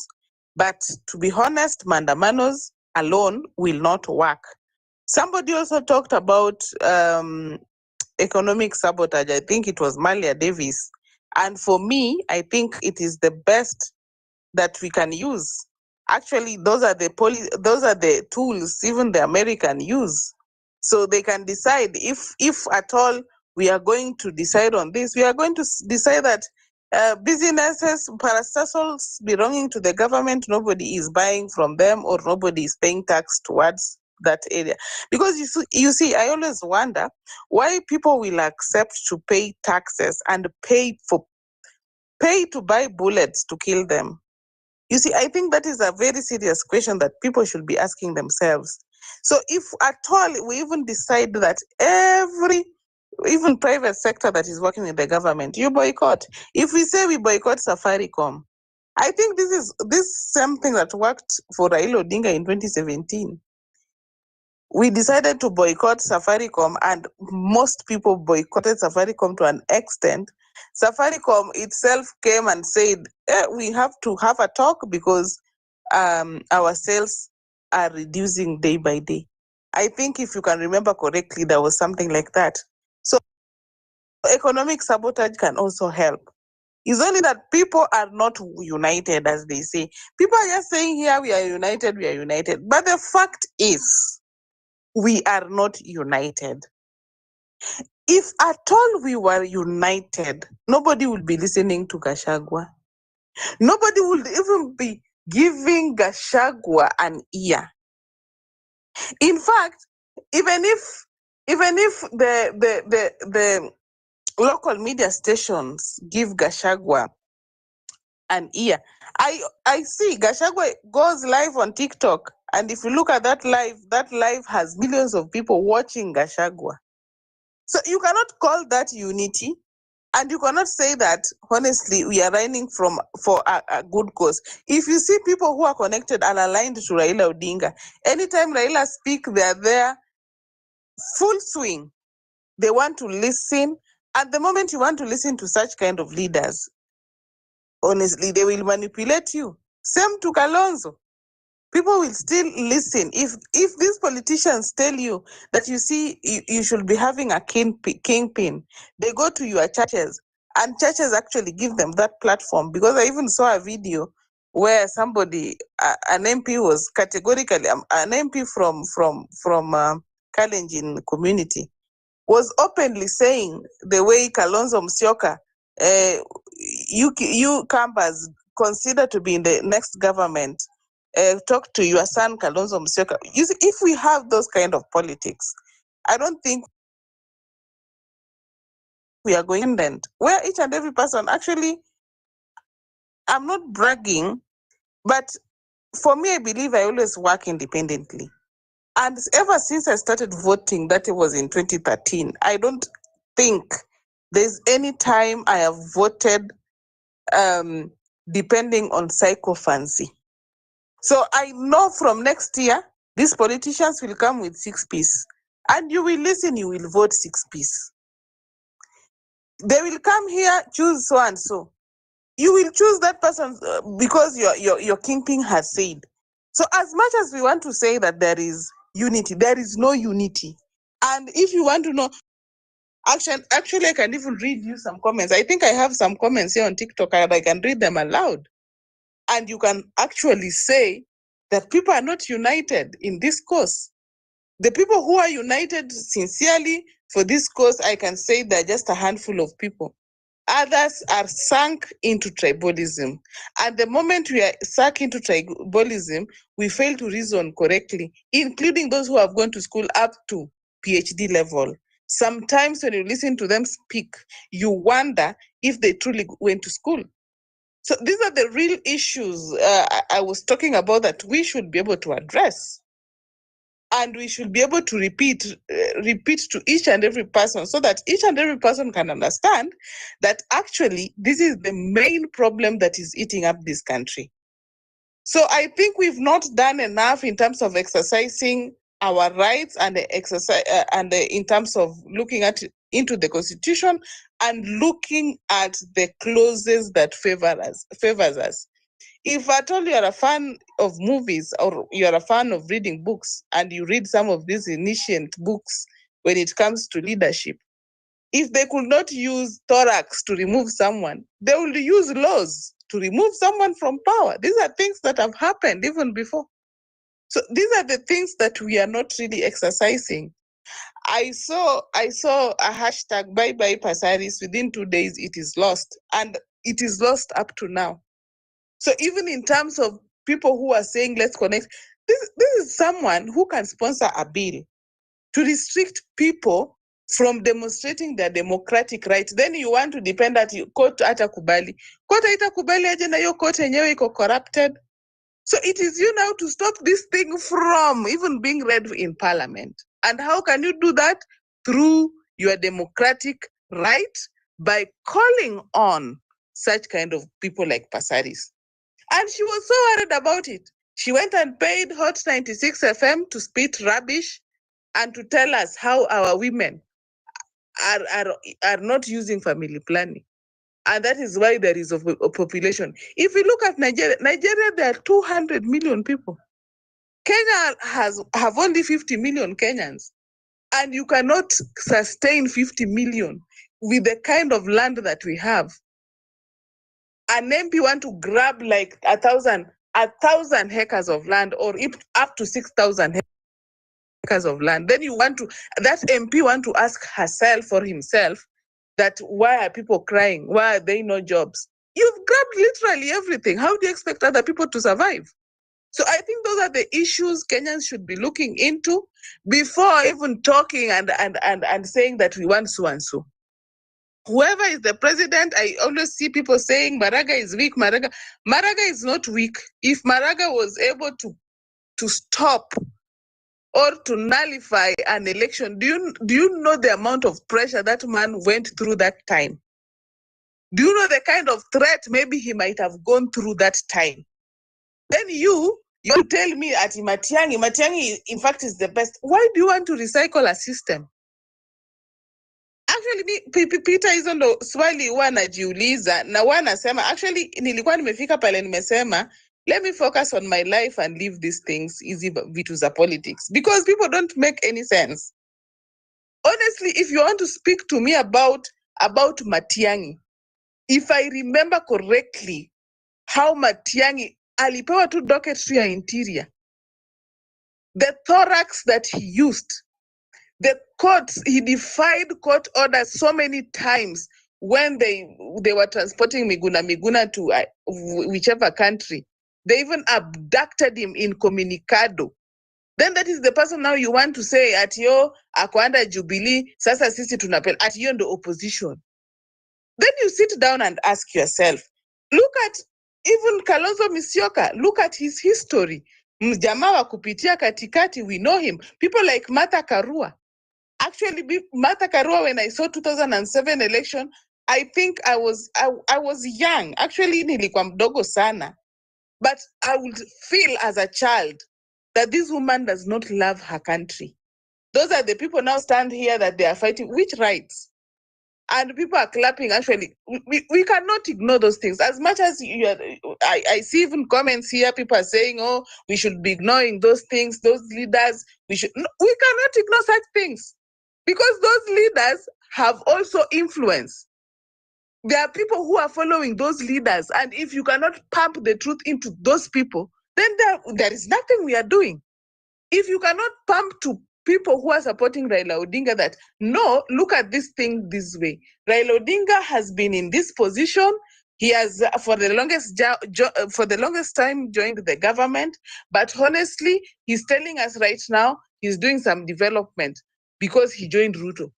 But to be honest, mandamanos alone will not work. Somebody also talked about economic sabotage. I think it was Malia Davis. And for me, I think it is the best that we can use. Actually, those are the tools even the American use. So they can decide if at all we are going to decide on this, we are going to decide that businesses, parastatals belonging to the government, nobody is buying from them or nobody is paying tax towards that area. Because you see, I always wonder why people will accept to pay taxes and pay to buy bullets to kill them. You see, I think that is a very serious question that people should be asking themselves. So if at all we even decide that even private sector that is working with the government, you boycott. If we say we boycott Safaricom, I think this is something that worked for Raila Odinga in 2017. We decided to boycott Safaricom, and most people boycotted Safaricom to an extent. Safaricom itself came and said, we have to have a talk because our sales are reducing day by day. I think if you can remember correctly, there was something like that. So economic sabotage can also help. It's only that people are not united, as they say. People are just saying here, we are united. But the fact is, we are not united. If at all we were united, nobody would be listening to Gachagua. Nobody would even be giving Gachagua an ear. In fact, even if the local media stations give Gachagua an ear, I see Gachagua goes live on TikTok, and if you look at that live has millions of people watching Gachagua. So you cannot call that unity, and you cannot say that, honestly, we are running for a good cause. If you see people who are connected and aligned to Raila Odinga, anytime Raila speaks, they are there full swing. They want to listen. At the moment you want to listen to such kind of leaders, honestly, they will manipulate you. Same to Kalonzo. People will still listen. If these politicians tell you that you should be having a kingpin, they go to your churches, and churches actually give them that platform. Because I even saw a video where somebody, an MP was categorically, an MP from Kalenjin community, was openly saying the way Kalonzo Musyoka, you campers consider to be in the next government, talk to your son Kalonzo Musyoka. You see, if we have those kind of politics, I don't think we are going to end where each and every person actually, I'm not bragging, but for me, I believe I always work independently. And ever since I started voting, that it was in 2013, I don't think there's any time I have voted depending on psychophancy. So I know from next year, these politicians will come with 6 piece. And you will listen, you will vote 6 piece. They will come here, choose so and so. You will choose that person because your kingpin has said. So as much as we want to say that there is unity, there is no unity. And if you want to know, actually I can even read you some comments. I think I have some comments here on TikTok and I can read them aloud. And you can actually say that people are not united in this cause. The people who are united sincerely for this cause, I can say they're just a handful of people. Others are sunk into tribalism. And the moment we are sunk into tribalism, we fail to reason correctly, including those who have gone to school up to PhD level. Sometimes when you listen to them speak, you wonder if they truly went to school. So these are the real issues I was talking about that we should be able to address. And we should be able to repeat to each and every person so that each and every person can understand that actually this is the main problem that is eating up this country. So I think we've not done enough in terms of exercising our rights and in terms of looking into the Constitution and looking at the clauses that favors us. If at all you are a fan of movies or you are a fan of reading books and you read some of these ancient books when it comes to leadership, if they could not use thorax to remove someone, they will use laws to remove someone from power. These are things that have happened even before. So these are the things that we are not really exercising. I saw a hashtag bye bye Pasaris. Within 2 days, it is lost, and it is lost up to now. So even in terms of people who are saying let's connect, this is someone who can sponsor a bill to restrict people from demonstrating their democratic right. Then you want to depend that court hatakubali. Court haitakubali aje na hiyo court yenyewe iko corrupted. So it is you now to stop this thing from even being read in parliament. And how can you do that? Through your democratic right by calling on such kind of people like Pasaris. And she was so worried about it. She went and paid Hot 96 FM to spit rubbish and to tell us how our women are not using family planning. And that is why there is a population. If you look at Nigeria, there are 200 million people. Kenya have only 50 million Kenyans. And you cannot sustain 50 million with the kind of land that we have. An MP want to grab like 1,000 hectares of land, or up to 6,000 hectares of land. Then that MP want to ask herself or himself that why are people crying? Why are there no jobs? You've grabbed literally everything. How do you expect other people to survive? So I think those are the issues Kenyans should be looking into before even talking and saying that we want so and so. Whoever is the president, I always see people saying Maraga is weak. Maraga is not weak. If Maraga was able to stop or to nullify an election, do you know the amount of pressure that man went through that time? Do you know the kind of threat maybe he might have gone through that time? Then you You tell me at Matiang'i in fact is the best. Why do you want to recycle a system? Actually, Peter hizo ndo swali huwa najiuliza na huwa nasema actually nilikuwa nimefika pale nimesema let me focus on my life and leave these things hizi vitu za politics because people don't make any sense. Honestly, if you want to speak to me about Matiang'i, if I remember correctly how Matiang'i alipewa tu docket ya interior, the thorax that he used, the courts, he defied court orders so many times when they were transporting Miguna to whichever country. They even abducted him incommunicado. Then that is the person now you want to say at yo akwanda Jubilee, sasa sisi tunapel at yo ndo opposition. Then you sit down and ask yourself, look at even Kalonzo Musyoka, look at his history. Mjamaa wa kupitia katikati, we know him. People like Martha Karua. Actually, Martha Karua, when I saw 2007 election, I think I was young. Actually, nilikuwa mdogo sana. But I would feel as a child that this woman does not love her country. Those are the people now stand here that they are fighting. Which rights? And people are clapping. Actually, we cannot ignore those things. As much as I see even comments here, people are saying, oh, we should be ignoring those things, those leaders. We cannot ignore such things. Because those leaders have also influence. There are people who are following those leaders. And if you cannot pump the truth into those people, then there is nothing we are doing. If you cannot pump to people who are supporting Raila Odinga that, no, look at this thing this way. Raila Odinga has been in this position. He has, for the longest time, joined the government. But honestly, he's telling us right now, he's doing some development because he joined Ruto.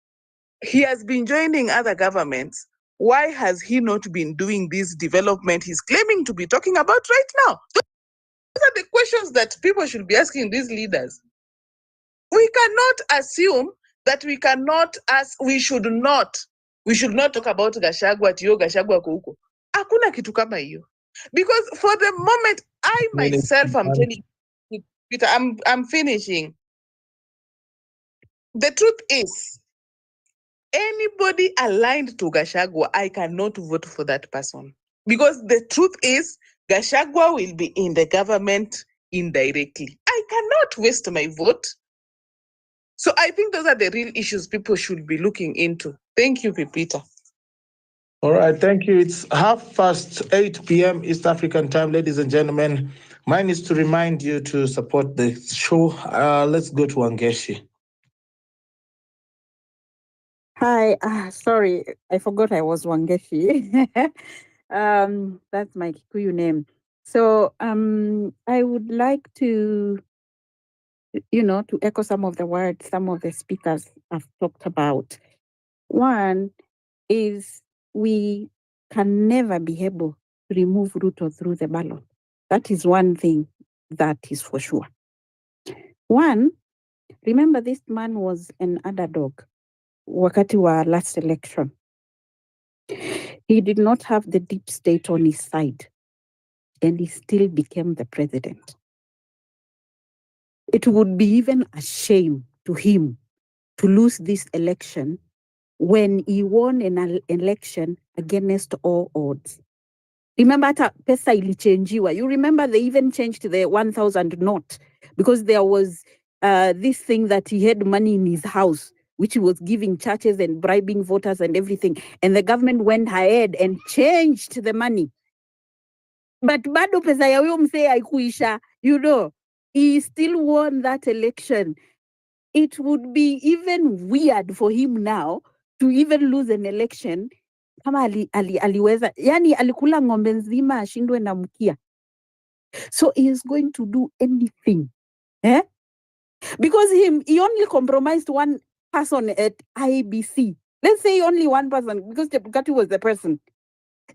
He has been joining other governments. Why has he not been doing this development he's claiming to be talking about right now? Those are the questions that people should be asking these leaders. We cannot assume that we should not talk about Gachagua, atiyo Gachagua huko. Hakuna kitu kama hiyo. Because for the moment, I myself am telling you, Peter, I'm finishing. The truth is, anybody aligned to Gachagua, I cannot vote for that person. Because the truth is, Gachagua will be in the government indirectly. I cannot waste my vote. So I think those are the real issues people should be looking into. Thank you, Pipita. All right, thank you. It's 8:30 p.m. East African time, ladies and gentlemen. Mine is to remind you to support the show. Let's go to Wangeshi. Hi, sorry, I forgot I was Wangeshi. That's my Kikuyu name. So I would like to echo some of the words some of the speakers have talked about. One is we can never be able to remove Ruto through the ballot. That is one thing that is for sure. One, remember this man was an underdog wakati wa last election. He did not have the deep state on his side, and he still became the president. It would be even a shame to him to lose this election when he won an election against all odds. Remember hata pesa ilichangiwa. You remember they even changed the 1,000 note because there was this thing that he had money in his house, which he was giving churches and bribing voters and everything. And the government went ahead and changed the money. But bado pesa ya huyo mzee haikuisha, he still won that election. It would be even weird for him now to even lose an election kama aliweza, yani alikula ng'ombe nzima ashindwe na mkia. So he is going to do anything. Because he only compromised one person at IBC. Let's say only one person, because Chebukati was the person.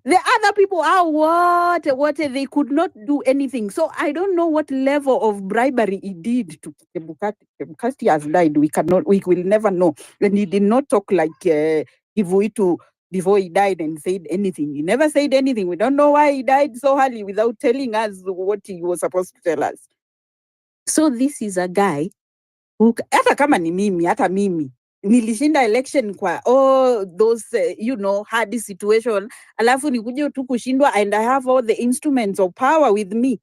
The other people are what they could not do anything. So I don't know what level of bribery he did to Chebukati. Chebukati has died. We will never know. And he did not talk like Kivuitu before he died and said anything. He never said anything. We don't know why he died so early without telling us what he was supposed to tell us. So this is a guy who, hata kama ni mimi, hata mimi nilishinda election kwa those hard situation, alafu nikuje tu kushindwa and I have all the instruments of power with me.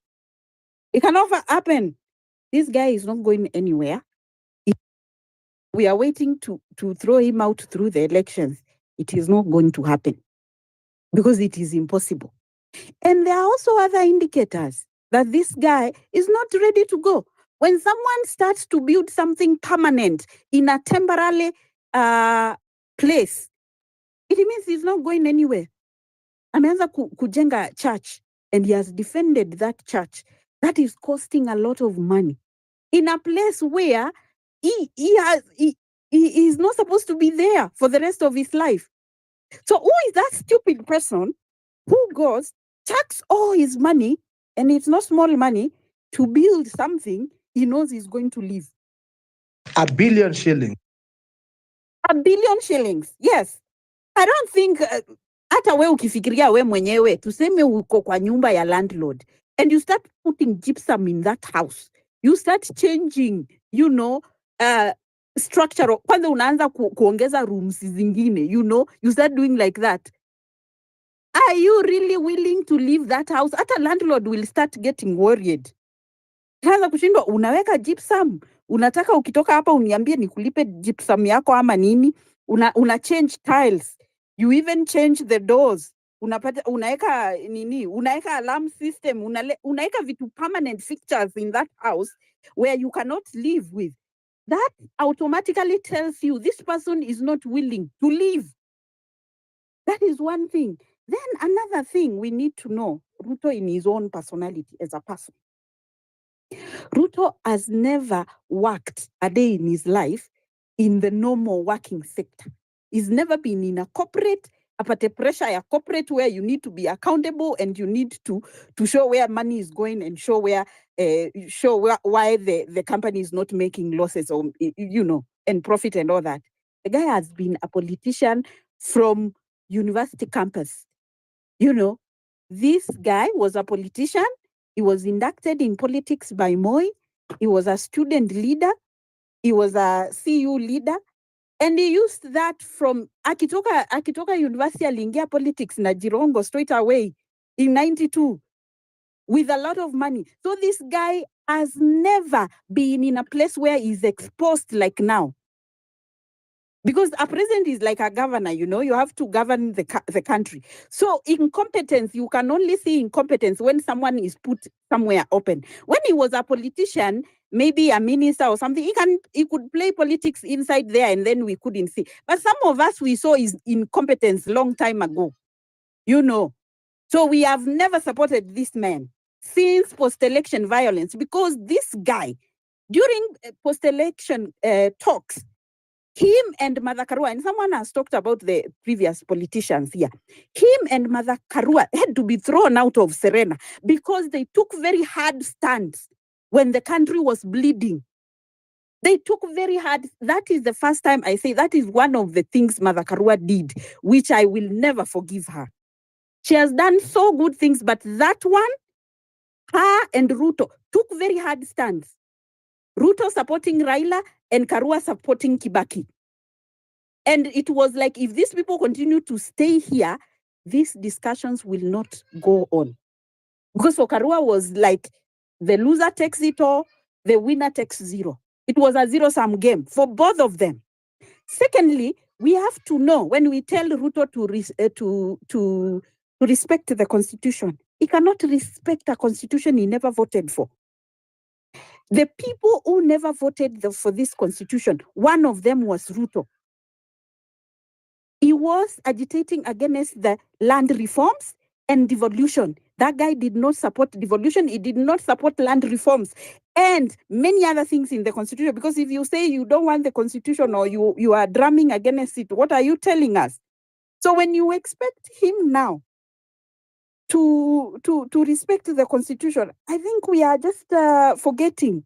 It cannot happen. This guy is not going anywhere. We are waiting to throw him out through the elections. It is not going to happen because it is impossible. And there are also other indicators that this guy is not ready to go. When someone starts to build something permanent in a temporary place, it means he's not going anywhere. Ameanza kujenga church and he has defended that church. That is costing a lot of money in a place where he is not supposed to be there for the rest of his life. So who is that stupid person who goes, chucks all his money, and it's not small money, to build something he knows he's going to leave? $1 billion shillings. $1 billion, yes. I don't think hata we ukifikiria we mwenyewe tuseme uko kwa nyumba ya landlord and you start putting gypsum in that house, you start changing structure, kwanza unaanza kuongeza rooms zingine, you start doing like that. Are you really willing to leave that house? Hata landlord will start getting worried. Kaanza kushindwa, unaweka gypsum, unataka ukitoka hapa uniambie nikulipe gypsum yako ama nini? Una change tiles, you even change the doors, unaweka nini, unaweka alarm system, unaweka vitu permanent fixtures in that house where you cannot live with. That automatically tells you this person is not willing to leave. That is one thing. Then another thing we need to know, Ruto in his own personality as a person. Ruto has never worked a day in his life in the normal working sector. He's never been in a corporate, apate pressure ya corporate where you need to be accountable and you need to show where money is going and show why the company is not making losses or and profit and all that. The guy has been a politician from university campus. This guy was a politician. He was inducted in politics by Moi. He was a student leader. He was a CU leader. And he used that from akitoka university aliingia politics na Jirongo straight away in 92 with a lot of money. So this guy has never been in a place where he's exposed like now. Because a president is like a governor, you have to govern the country. So incompetence, you can only see incompetence when someone is put somewhere open. When he was a politician, maybe a minister or something, he could play politics inside there and then we couldn't see. But some of us, we saw his incompetence long time ago, So we have never supported this man since post-election violence, because this guy, during post-election talks, him and Mother Karua, and someone has talked about the previous politicians here, him and Mother Karua had to be thrown out of Serena because they took very hard stands when the country was bleeding. They took very hard. That is the first time I say that is one of the things Mother Karua did, which I will never forgive her. She has done so good things, but that one, her and Ruto took very hard stands. Ruto supporting Raila and Karua supporting Kibaki. And it was like, if these people continue to stay here, these discussions will not go on. Because for Karua was like, the loser takes it all, the winner takes zero. It was a zero-sum game for both of them. Secondly, we have to know, when we tell Ruto to respect the constitution, he cannot respect a constitution he never voted for. The people who never voted for this constitution, one of them was Ruto. He was agitating against the land reforms and devolution. That guy did not support devolution. He did not support land reforms and many other things in the constitution. Because if you say you don't want the constitution or you are drumming against it, what are you telling us? So when you expect him now to respect the constitution, I think we are just forgetting.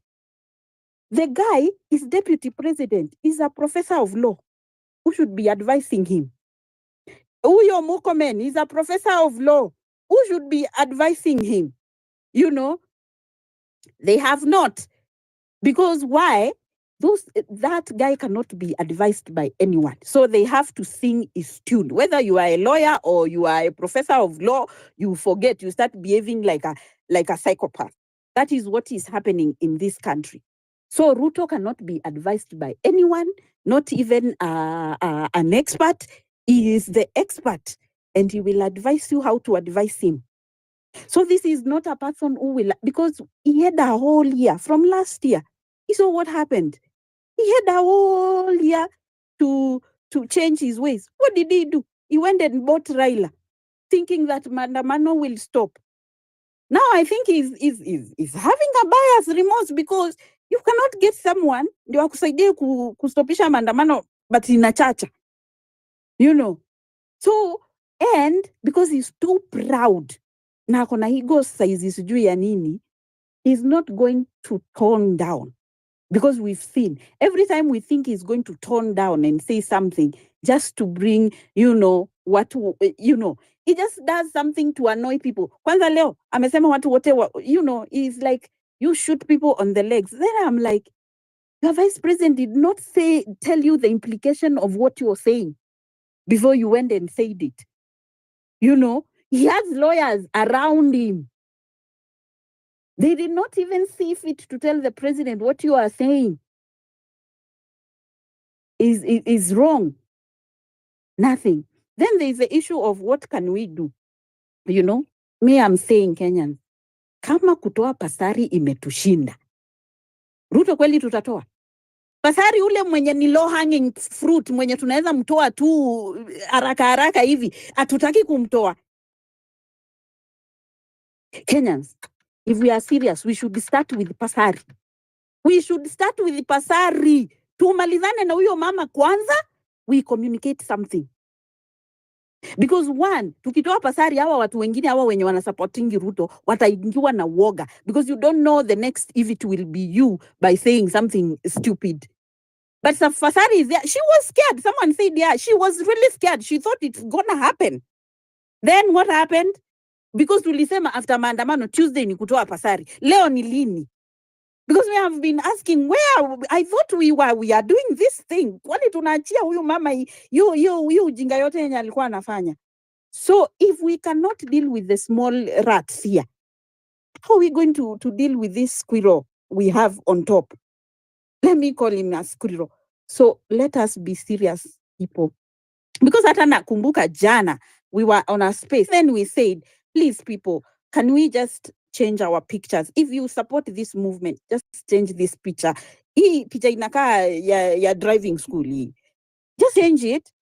The guy is deputy president, is a professor of law. Who should be advising him? Uyo Mukomen is a professor of law. Who should be advising him? They have not. Because why? That guy cannot be advised by anyone. So they have to sing his tune. Whether you are a lawyer or you are a professor of law, you forget, you start behaving like a psychopath. That is what is happening in this country. So Ruto cannot be advised by anyone, not even an expert. He is the expert and he will advise you how to advise him. So this is not a person who will, because he had a whole year from last year. You saw what happened. He had a whole year to change his ways. What did he do? He went and bought Raila, thinking that Mandamano will stop. Now I think he's having a bias remorse, because you cannot get someone ndio akusaidie kustopisha Mandamano but inachacha. You know. So, and because he's too proud, na kona ego size sijui ya nini, he's not going to tone down. Because we've seen, every time we think he's going to tone down and say something just to bring, he just does something to annoy people. Kwanza leo, amesema watu wote, he's like, you shoot people on the legs. Then I'm like, your vice president did not tell you the implication of what you're saying before you went and said it. He has lawyers around him. They did not even see fit to tell the president what you are saying is wrong. Nothing. Then there is the issue of what can we do? Me, I'm saying Kenyans, kama kutoa pasari imetushinda, Ruto kweli tutatoa pasari? Ule mwenye ni low hanging fruit, mwenye tunaweza mtoa tu haraka hivi, hatutaki kumtoa. Kenyans, if we are serious, we should start with pasari. We should start with pasari. Tumalizane na huyo mama kwanza, we communicate something. Because one, tukitoa pasari, hawa watu wengine hawa wenye wanasupporting Ruto wataingiwa na woga, because you don't know the next if it will be you by saying something stupid. But Pasari is there. She was scared. Someone said, yeah, she was really scared. She thought it's gonna happen. Then what happened? Because tulisema after maandamano Tuesday ni kutoa pasari. Leo ni lini? Because we have been asking where. I thought we are doing this thing. Kwani tunaachia huyu mama hiyo ujinga yote yenye alikuwa anafanya. So if we cannot deal with the small rats here, how are we going to deal with this squirrel we have on top? Let me call him a squirrel. So let us be serious, people. Because hata nakumbuka jana, we were on a space. Then we said, please, people, can we just change our pictures? If you support this movement, just change this picture. Hii picha inakaa ya driving school hii. Just change it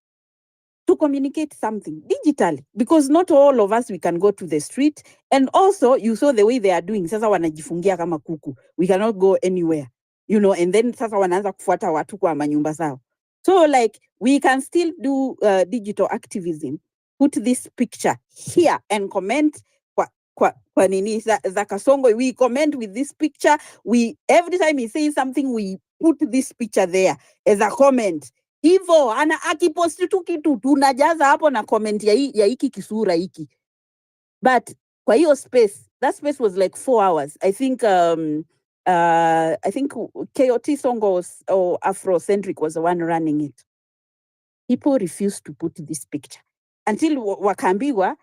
to communicate something digitally, because not all of us, we can go to the street. And also, you saw the way they are doing. Sasa wanajifungia kama kuku. We cannot go anywhere. And then sasa wanaanza kufuata watu kwa manyumba zao. So like, we can still do digital activism. Put this picture here and comment kwa nini za Kasongo. We comment with this picture. Every time he says something, we put this picture there as a comment. Hivo, akiposti tu kitu, tunajaza hapo na comment ya hiki kisura hiki. But kwa hiyo space, that space was like 4 hours. I think KOT Songo or Afrocentric was the one running it. People refused to put this picture until wakaambiwa,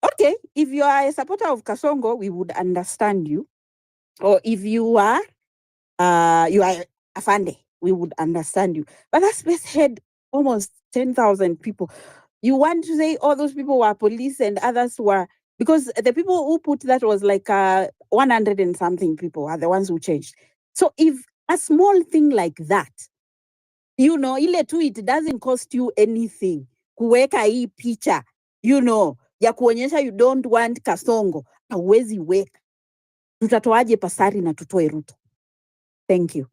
okay, if you are a supporter of Kasongo, we would understand you. Or if you are Afande, we would understand you. But that space had almost 10,000 people. You want to say all those people were police and others were, because the people who put that was like 100 and something people are the ones who changed. So if a small thing like that, ile tu, it doesn't cost you anything. Kuweka hii picha, ya kuonyesha you don't want Kasongo, hauwezi weka. Tutatoaje pasari na tutoe Ruto? Thank you.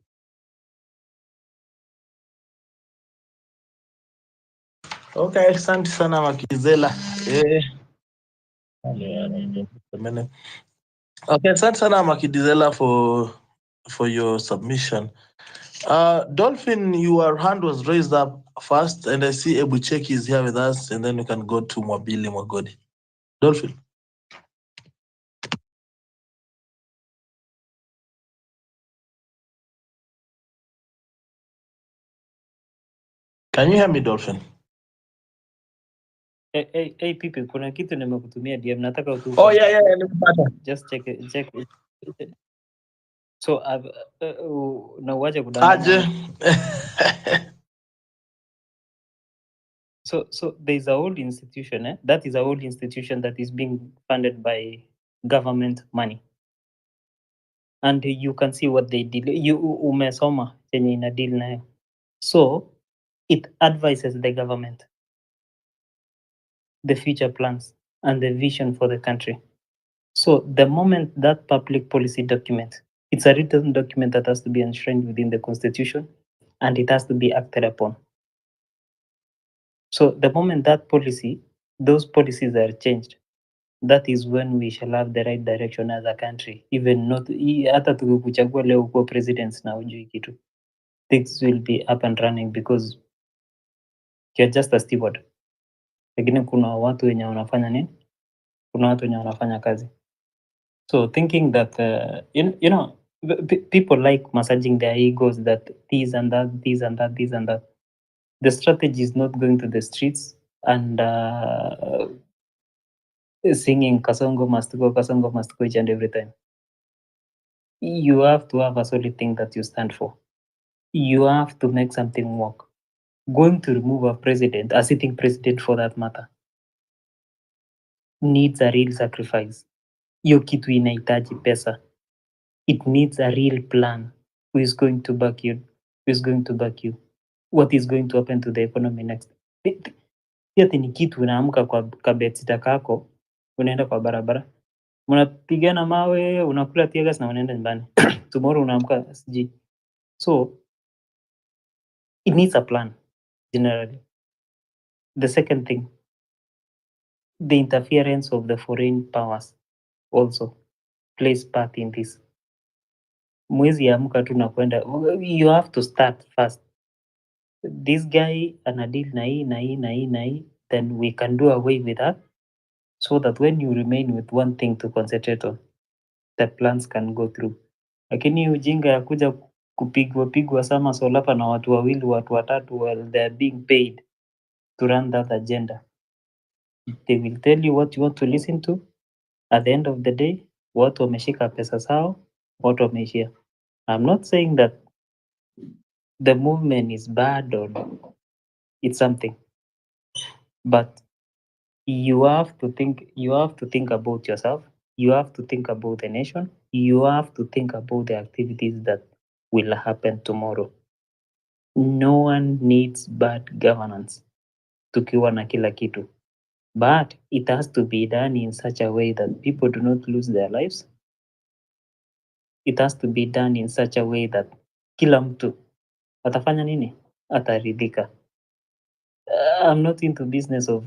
Okay, asante sana Makizela. Okay, asante sana Makizela for your submission. Dolphin, your hand was raised up first, and I see Ebucheki is here with us, and then we can go to Mwabili Mwagodi. Dolphin. Can you hear me, Dolphin? Hey, pipi, kuna kitu nimekutumia DM nataka Oh, utupe. yeah, nimepata. Just check it. So na uache kudanganya. Aje. So there's a whole institution, that is a whole institution that is being funded by government money. And you can see what they did. You umesoma chenye ina deal nayo. So it advises the government the future plans and the vision for the country. So the moment that public policy document, it's a written document that has to be enshrined within the constitution and it has to be acted upon. So the moment that those policies are changed, that is when we shall have the right direction as a country. Even not hata tukikuchagua leo kuwa presidents na ujui kitu, things will be up and running because you're just a steward. Lakini kuna watu wenye wanafanya nini? Kuna watu wenye wanafanya kazi. So thinking that you know people like massaging their egos that this and that, this and that, this and that. The strategy is not going to the streets and singing Kasongo must go each and every time. You have to have a solid thing that you stand for. You have to make something work. Going to remove a president, a sitting president for that matter, needs a real sacrifice. Hiyo kitu inahitaji pesa. It needs a real plan. Who is going to back you? Who is going to back you? What is going to happen to the economy next? Ati ni kitu unaamka kwa kabetsita kako, unaenda kwa barabara, mnapigana mawe, unakula tear gas na unaenda nyumbani. Tomorrow unaamka siji. So it needs a plan generally. The second thing, the interference of the foreign powers also plays part in this. Mwezi amka tu na kwenda, you have to start first. This guy ana deal na hii, then we can do away with that so that when you remain with one thing to concentrate on, the plans can go through. Lakini ujinga ya kuja kupigwa sama solapa na watu wawili, watu watatu, while they are being paid to run that agenda. They will tell you what you want to listen to. At the end of the day, watu wameshika pesa zao, watu wameishia. I'm not saying that the movement is bad or it's something, but you have to think about yourself. You have to think about the nation. You have to think about the activities that will happen tomorrow. No one needs bad governance tukiwa na kila kitu, but it has to be done in such a way that people do not lose their lives. It has to be done in such a way that kila mtu atafanya nini? Ataridhika. I'm not into business of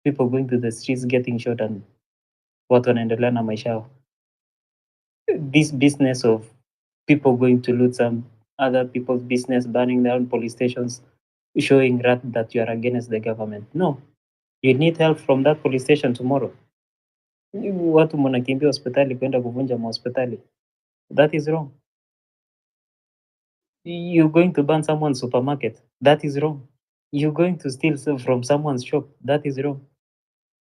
people going to the streets getting shot and watu wanaendelea na maisha yao. This business of people going to loot some other people's business, burning their own police stations, showing that you are against the government. No, you need help from that police station tomorrow. Watu mnakimbia hospitali kwenda kuvunja mahospitali. That is wrong. You're going to burn someone's supermarket. That is wrong. You're going to steal from someone's shop. That is wrong.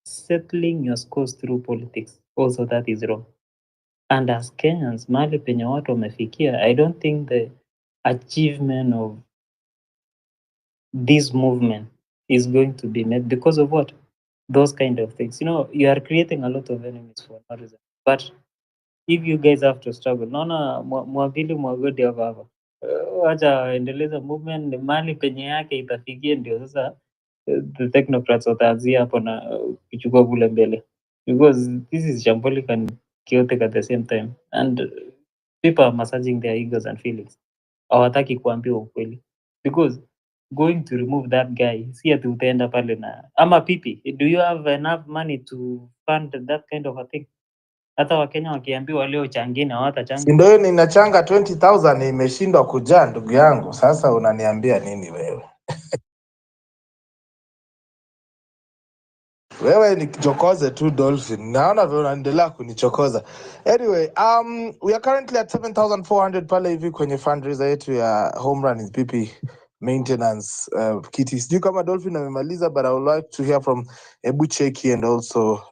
Settling your scores through politics. Also, that is wrong. And as Kenyans, mahali penye watu wamefikia, I don't think the achievement of this movement is going to be met because of what? Those kind of things. You know, you are creating a lot of enemies for no reason. But if you guys have to struggle, naona mwabili mwagodi hapa. Wacha endeleza movement mahali penye yake itafikia, ndio sasa the technocrats wataanzia hapo na kuchukua kule mbele, because this is shambolic and chaotic at the same time, and people are massaging their egos and feelings. Hawataki kuambiwa ukweli, because going to remove that guy, si ati utaenda pale na ama pipi. Do you have enough money to fund that kind of a thing? Hata Wakenya wakiambiwa leo changine hawatachanga. Ndio ninachanga 20,000 imeshindwa kujaa, ndugu yangu. Sasa unaniambia nini wewe? Wewe nichokoze tu Dolphin. Naona vile unaendelea kunichokoza. Anyway, we are currently at 7,400 pale hivi kwenye fundraiser yetu ya Home Run is PP maintenance kiti. Sijui kama Dolphin amemaliza, but I would like to hear from Ebu Cheki and also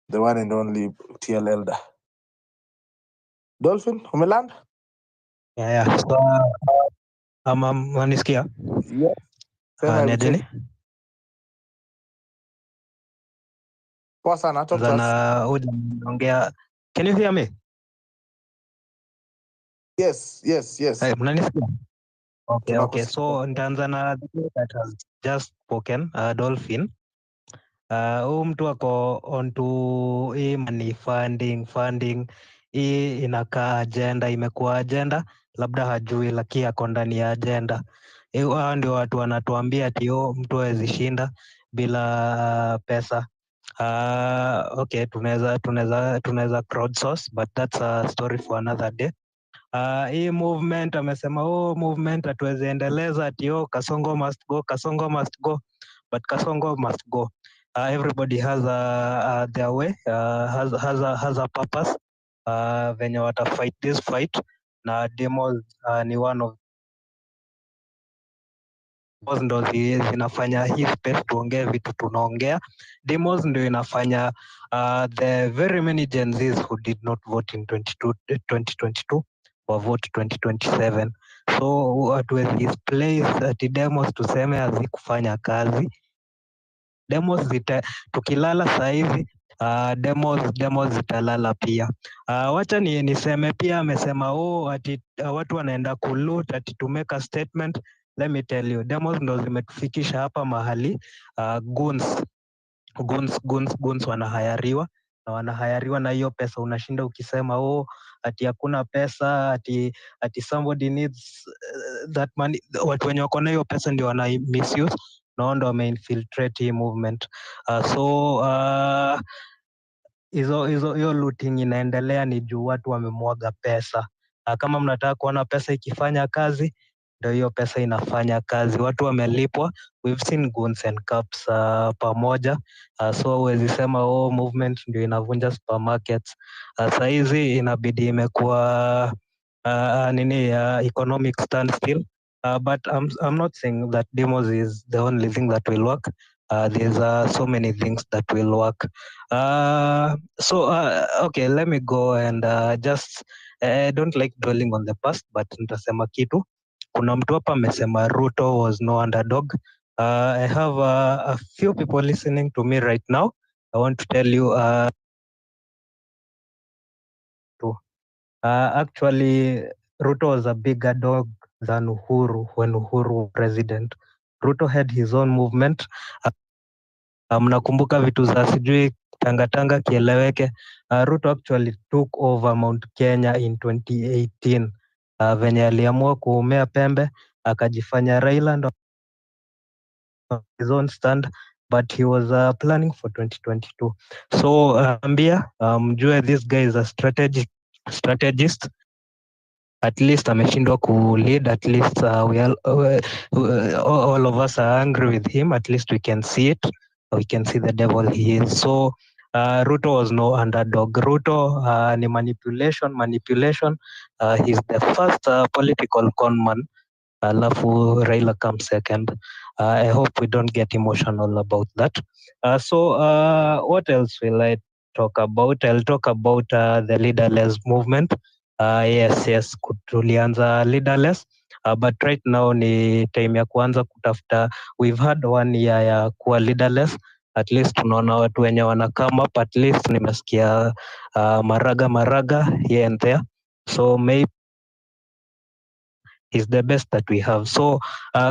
the one and only TL Elder. Dolphin, umeland? Yeah. So, manisikia? Yeah. Sema Ebu Niajeni? Cheki. Poa sana, talk to us. Ongea. Can you hear me? Yes. Hey, mnanisikia? Okay. Tunakusikia. So, nitaanza na the guy that has just spoken, Dolphin. Huyu mtu ako onto hii money funding. Hii inakaa agenda, imekuwa agenda, labda hajui, lakini ako ndani ya agenda. Hao ndio watu wanatuambia ati mtu hawezi shinda bila pesa. Okay, tunaweza crowdsource, but that's a story for another day. Hii movement amesema movement hatuwezi endeleza ati Kasongo must go, but Kasongo must go. Everybody has their way, has a purpose. Venye wata fight this fight, na demos ni one of ndo zinafanya hii space tuongee vitu tunaongea. Demos ndio inafanya the very many Gen Zs who did not vote in 2022 or vote 2027. So hatuwezi place ati demos tuseme hazikufanya kazi. Demos tukilala saa hizi demos zitalala pia. Wacha niseme pia amesema ati watu wanaenda kuloot ati to make a statement. Let me tell you, demos ndo zimetufikisha hapa mahali. Goons wanahayariwa na hiyo pesa. Unashinda ukisema ati hakuna pesa, ati somebody needs that money. Watu wenye wako na hiyo pesa ndio wana misuse, na ndo wameinfiltrate hii movement. Hiyo looting inaendelea ni juu watu wamemwaga pesa. Kama mnataka kuona pesa ikifanya kazi, ndio hiyo pesa inafanya kazi. Watu wamelipwa. We've seen goons and cops pamoja. So huwezi sema movement ndio inavunja supermarkets. Saa hizi inabidi imekuwa economic standstill. But I'm not saying that demos is the only thing that will work. There's so many things that will work. Okay, let me go and just I don't like dwelling on the past, but nitasema kitu. Kuna mtu hapa amesema Ruto was no underdog. I have a few people listening to me right now. I want to tell you actually Ruto was a bigger dog than Uhuru when Uhuru was president. Ruto had his own movement. Mnakumbuka vitu za sijui tangatanga kieleweke. Ruto actually took over Mount Kenya in 2018. Venye aliamua kuumea pembe, akajifanya Raila ndo his own stand, but he was planning for 2022. So ambia mjue this guy is a strategist. At least ameshindwa kulead. At least all of us are angry with him. At least we can see it. We can see the devil he is. So Ruto was no underdog. Ruto ni manipulation. He's the first political conman. Alafu Raila comes second. I hope we don't get emotional about that. So what else will I talk about? I'll talk about the leaderless movement. Yes, tulianza leaderless. But right now ni time ya kuanza kutafuta. We've had 1 year ya kuwa leaderless. At least tunaona watu wenye wana come up. At least nimesikia maraga here and there. So maybe is the best that we have. So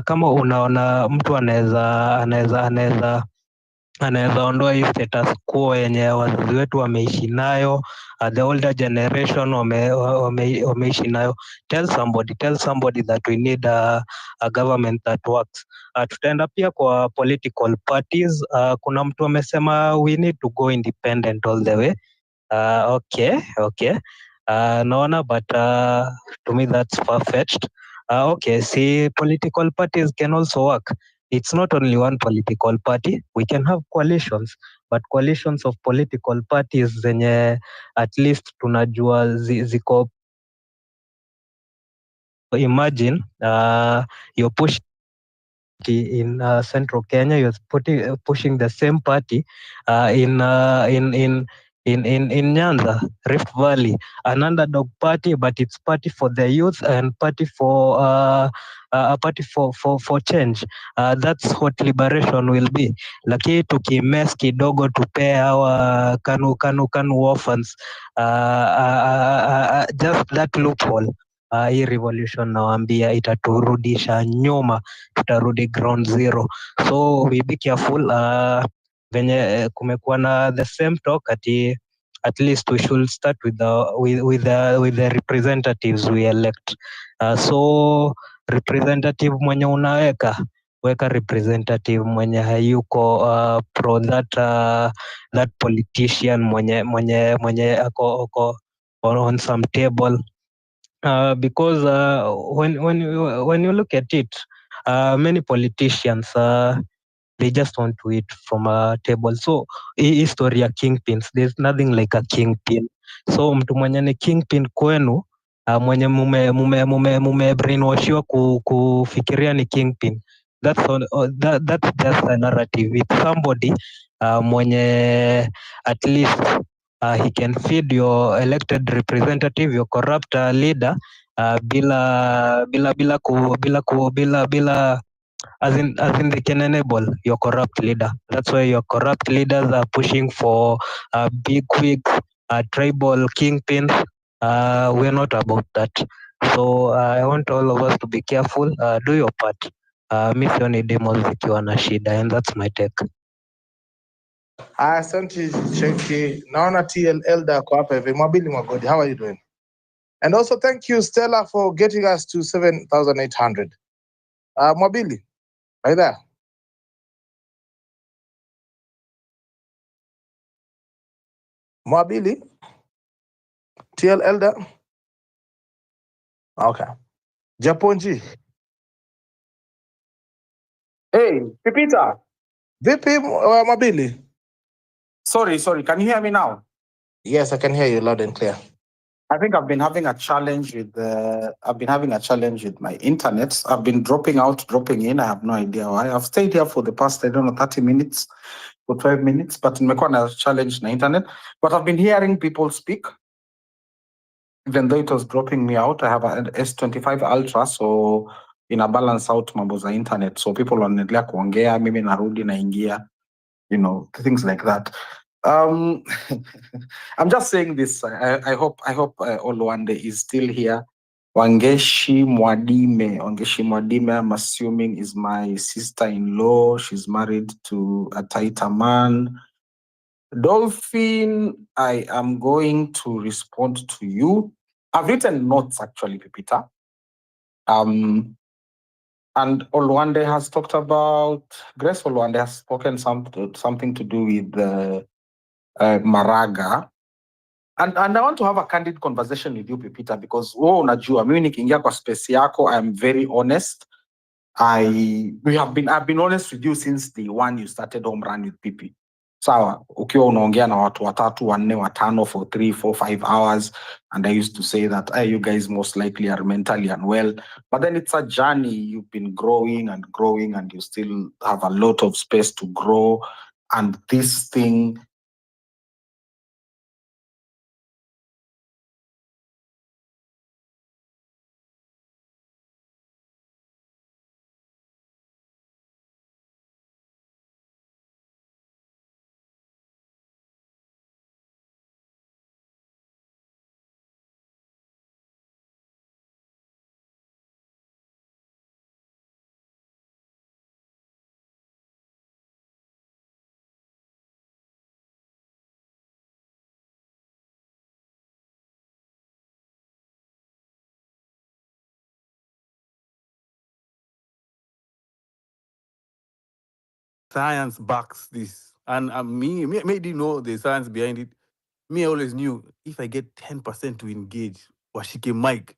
kama unaona mtu anaweza ondoa hii status quo yenye wazazi wetu wameishi nayo, the older generation wameishi nayo, tell somebody that we need a government that works. Tutaenda pia kwa political parties. Kuna mtu amesema we need to go independent all the way. Okay. Naona, but to me that's far-fetched. Okay, see, political parties can also work. It's not only one political party. We can have coalitions, but coalitions of political parties zenye at least tunajua ziko Imagine you're pushing in Central Kenya, you're pushing the same party in Nyanza, Rift Valley, an underdog party, but it's party for the youth and party for a party for change. That's what liberation will be. Lakini tukimes kidogo tupe hawa kanu orphans just that loophole. Hii revolution nawaambia itaturudisha nyuma, tutarudi ground zero. So we be careful. Venye kumekuwa na the same talk at least we should start with the representatives we elect. So representative mwenye unaweka weka representative mwenye hayuko pro that politician mwenye ako on some table. Because when you look at it, many politicians they just want to eat from a table. So hii story ya kingpins, there's nothing like a kingpin. So mtu mwenye ni kingpin kwenu, mwenye mume brainwashiwa kufikiria ni kingpin, that's just a narrative. It's somebody mwenye at least he can feed your elected representative, your corrupt leader bila as in they can enable your corrupt leader. That's why your corrupt leaders are pushing for big wigs, tribal kingpins. We're not about that. So I want all of us to be careful. Do your part. Misioni demos zikiwa na shida, and that's my take. Asante Cheki. Naona TL Elder kwa hapa hivi. Mwabili Mwagodi, how are you doing? And also thank you Stella for getting us to 7,800. Mwabili, right there. Mwabili? TL Elder? Okay. Japonji. Hey, Pipita. Vipi Mwabili? Sorry. Can you hear me now? Yes, I can hear you loud and clear. I think I've been having a challenge with my internet. I've been dropping out, dropping in. I have no idea why. I've stayed here for the past 30 minutes or 12 minutes, but nimekuwa na challenge na internet. But I've been hearing people speak, even though it was dropping me out. I have an S25 Ultra, so ina balance out mambo za internet. So people wanaendelea kuongea, mimi narudi naingia, things like that. I'm just saying this. I hope Olwande is still here. Wangeshi Mwadime, I'm assuming, is my sister-in-law. She's married to a Taita man. Dolphin, I am going to respond to you. I've written notes actually, Pipita. And Olwande has talked about, Grace Olwande has spoken something to do with Maraga. And I want to have a candid conversation with you, Pipita, because unajua mimi nikiingia kwa space yako, I am very honest. I've been honest with you since the one you started Home Run with Pipi. Sawa, ukiwa unaongea na watu 3, 4, 5 for 3, 4, 5 hours, and I used to say that you guys most likely are mentally unwell. But then it's a journey. You've been growing, and you still have a lot of space to grow. And this thing, science backs this. And me didn't know the science behind it. Me, I always knew if I get 10% to engage, washike mic,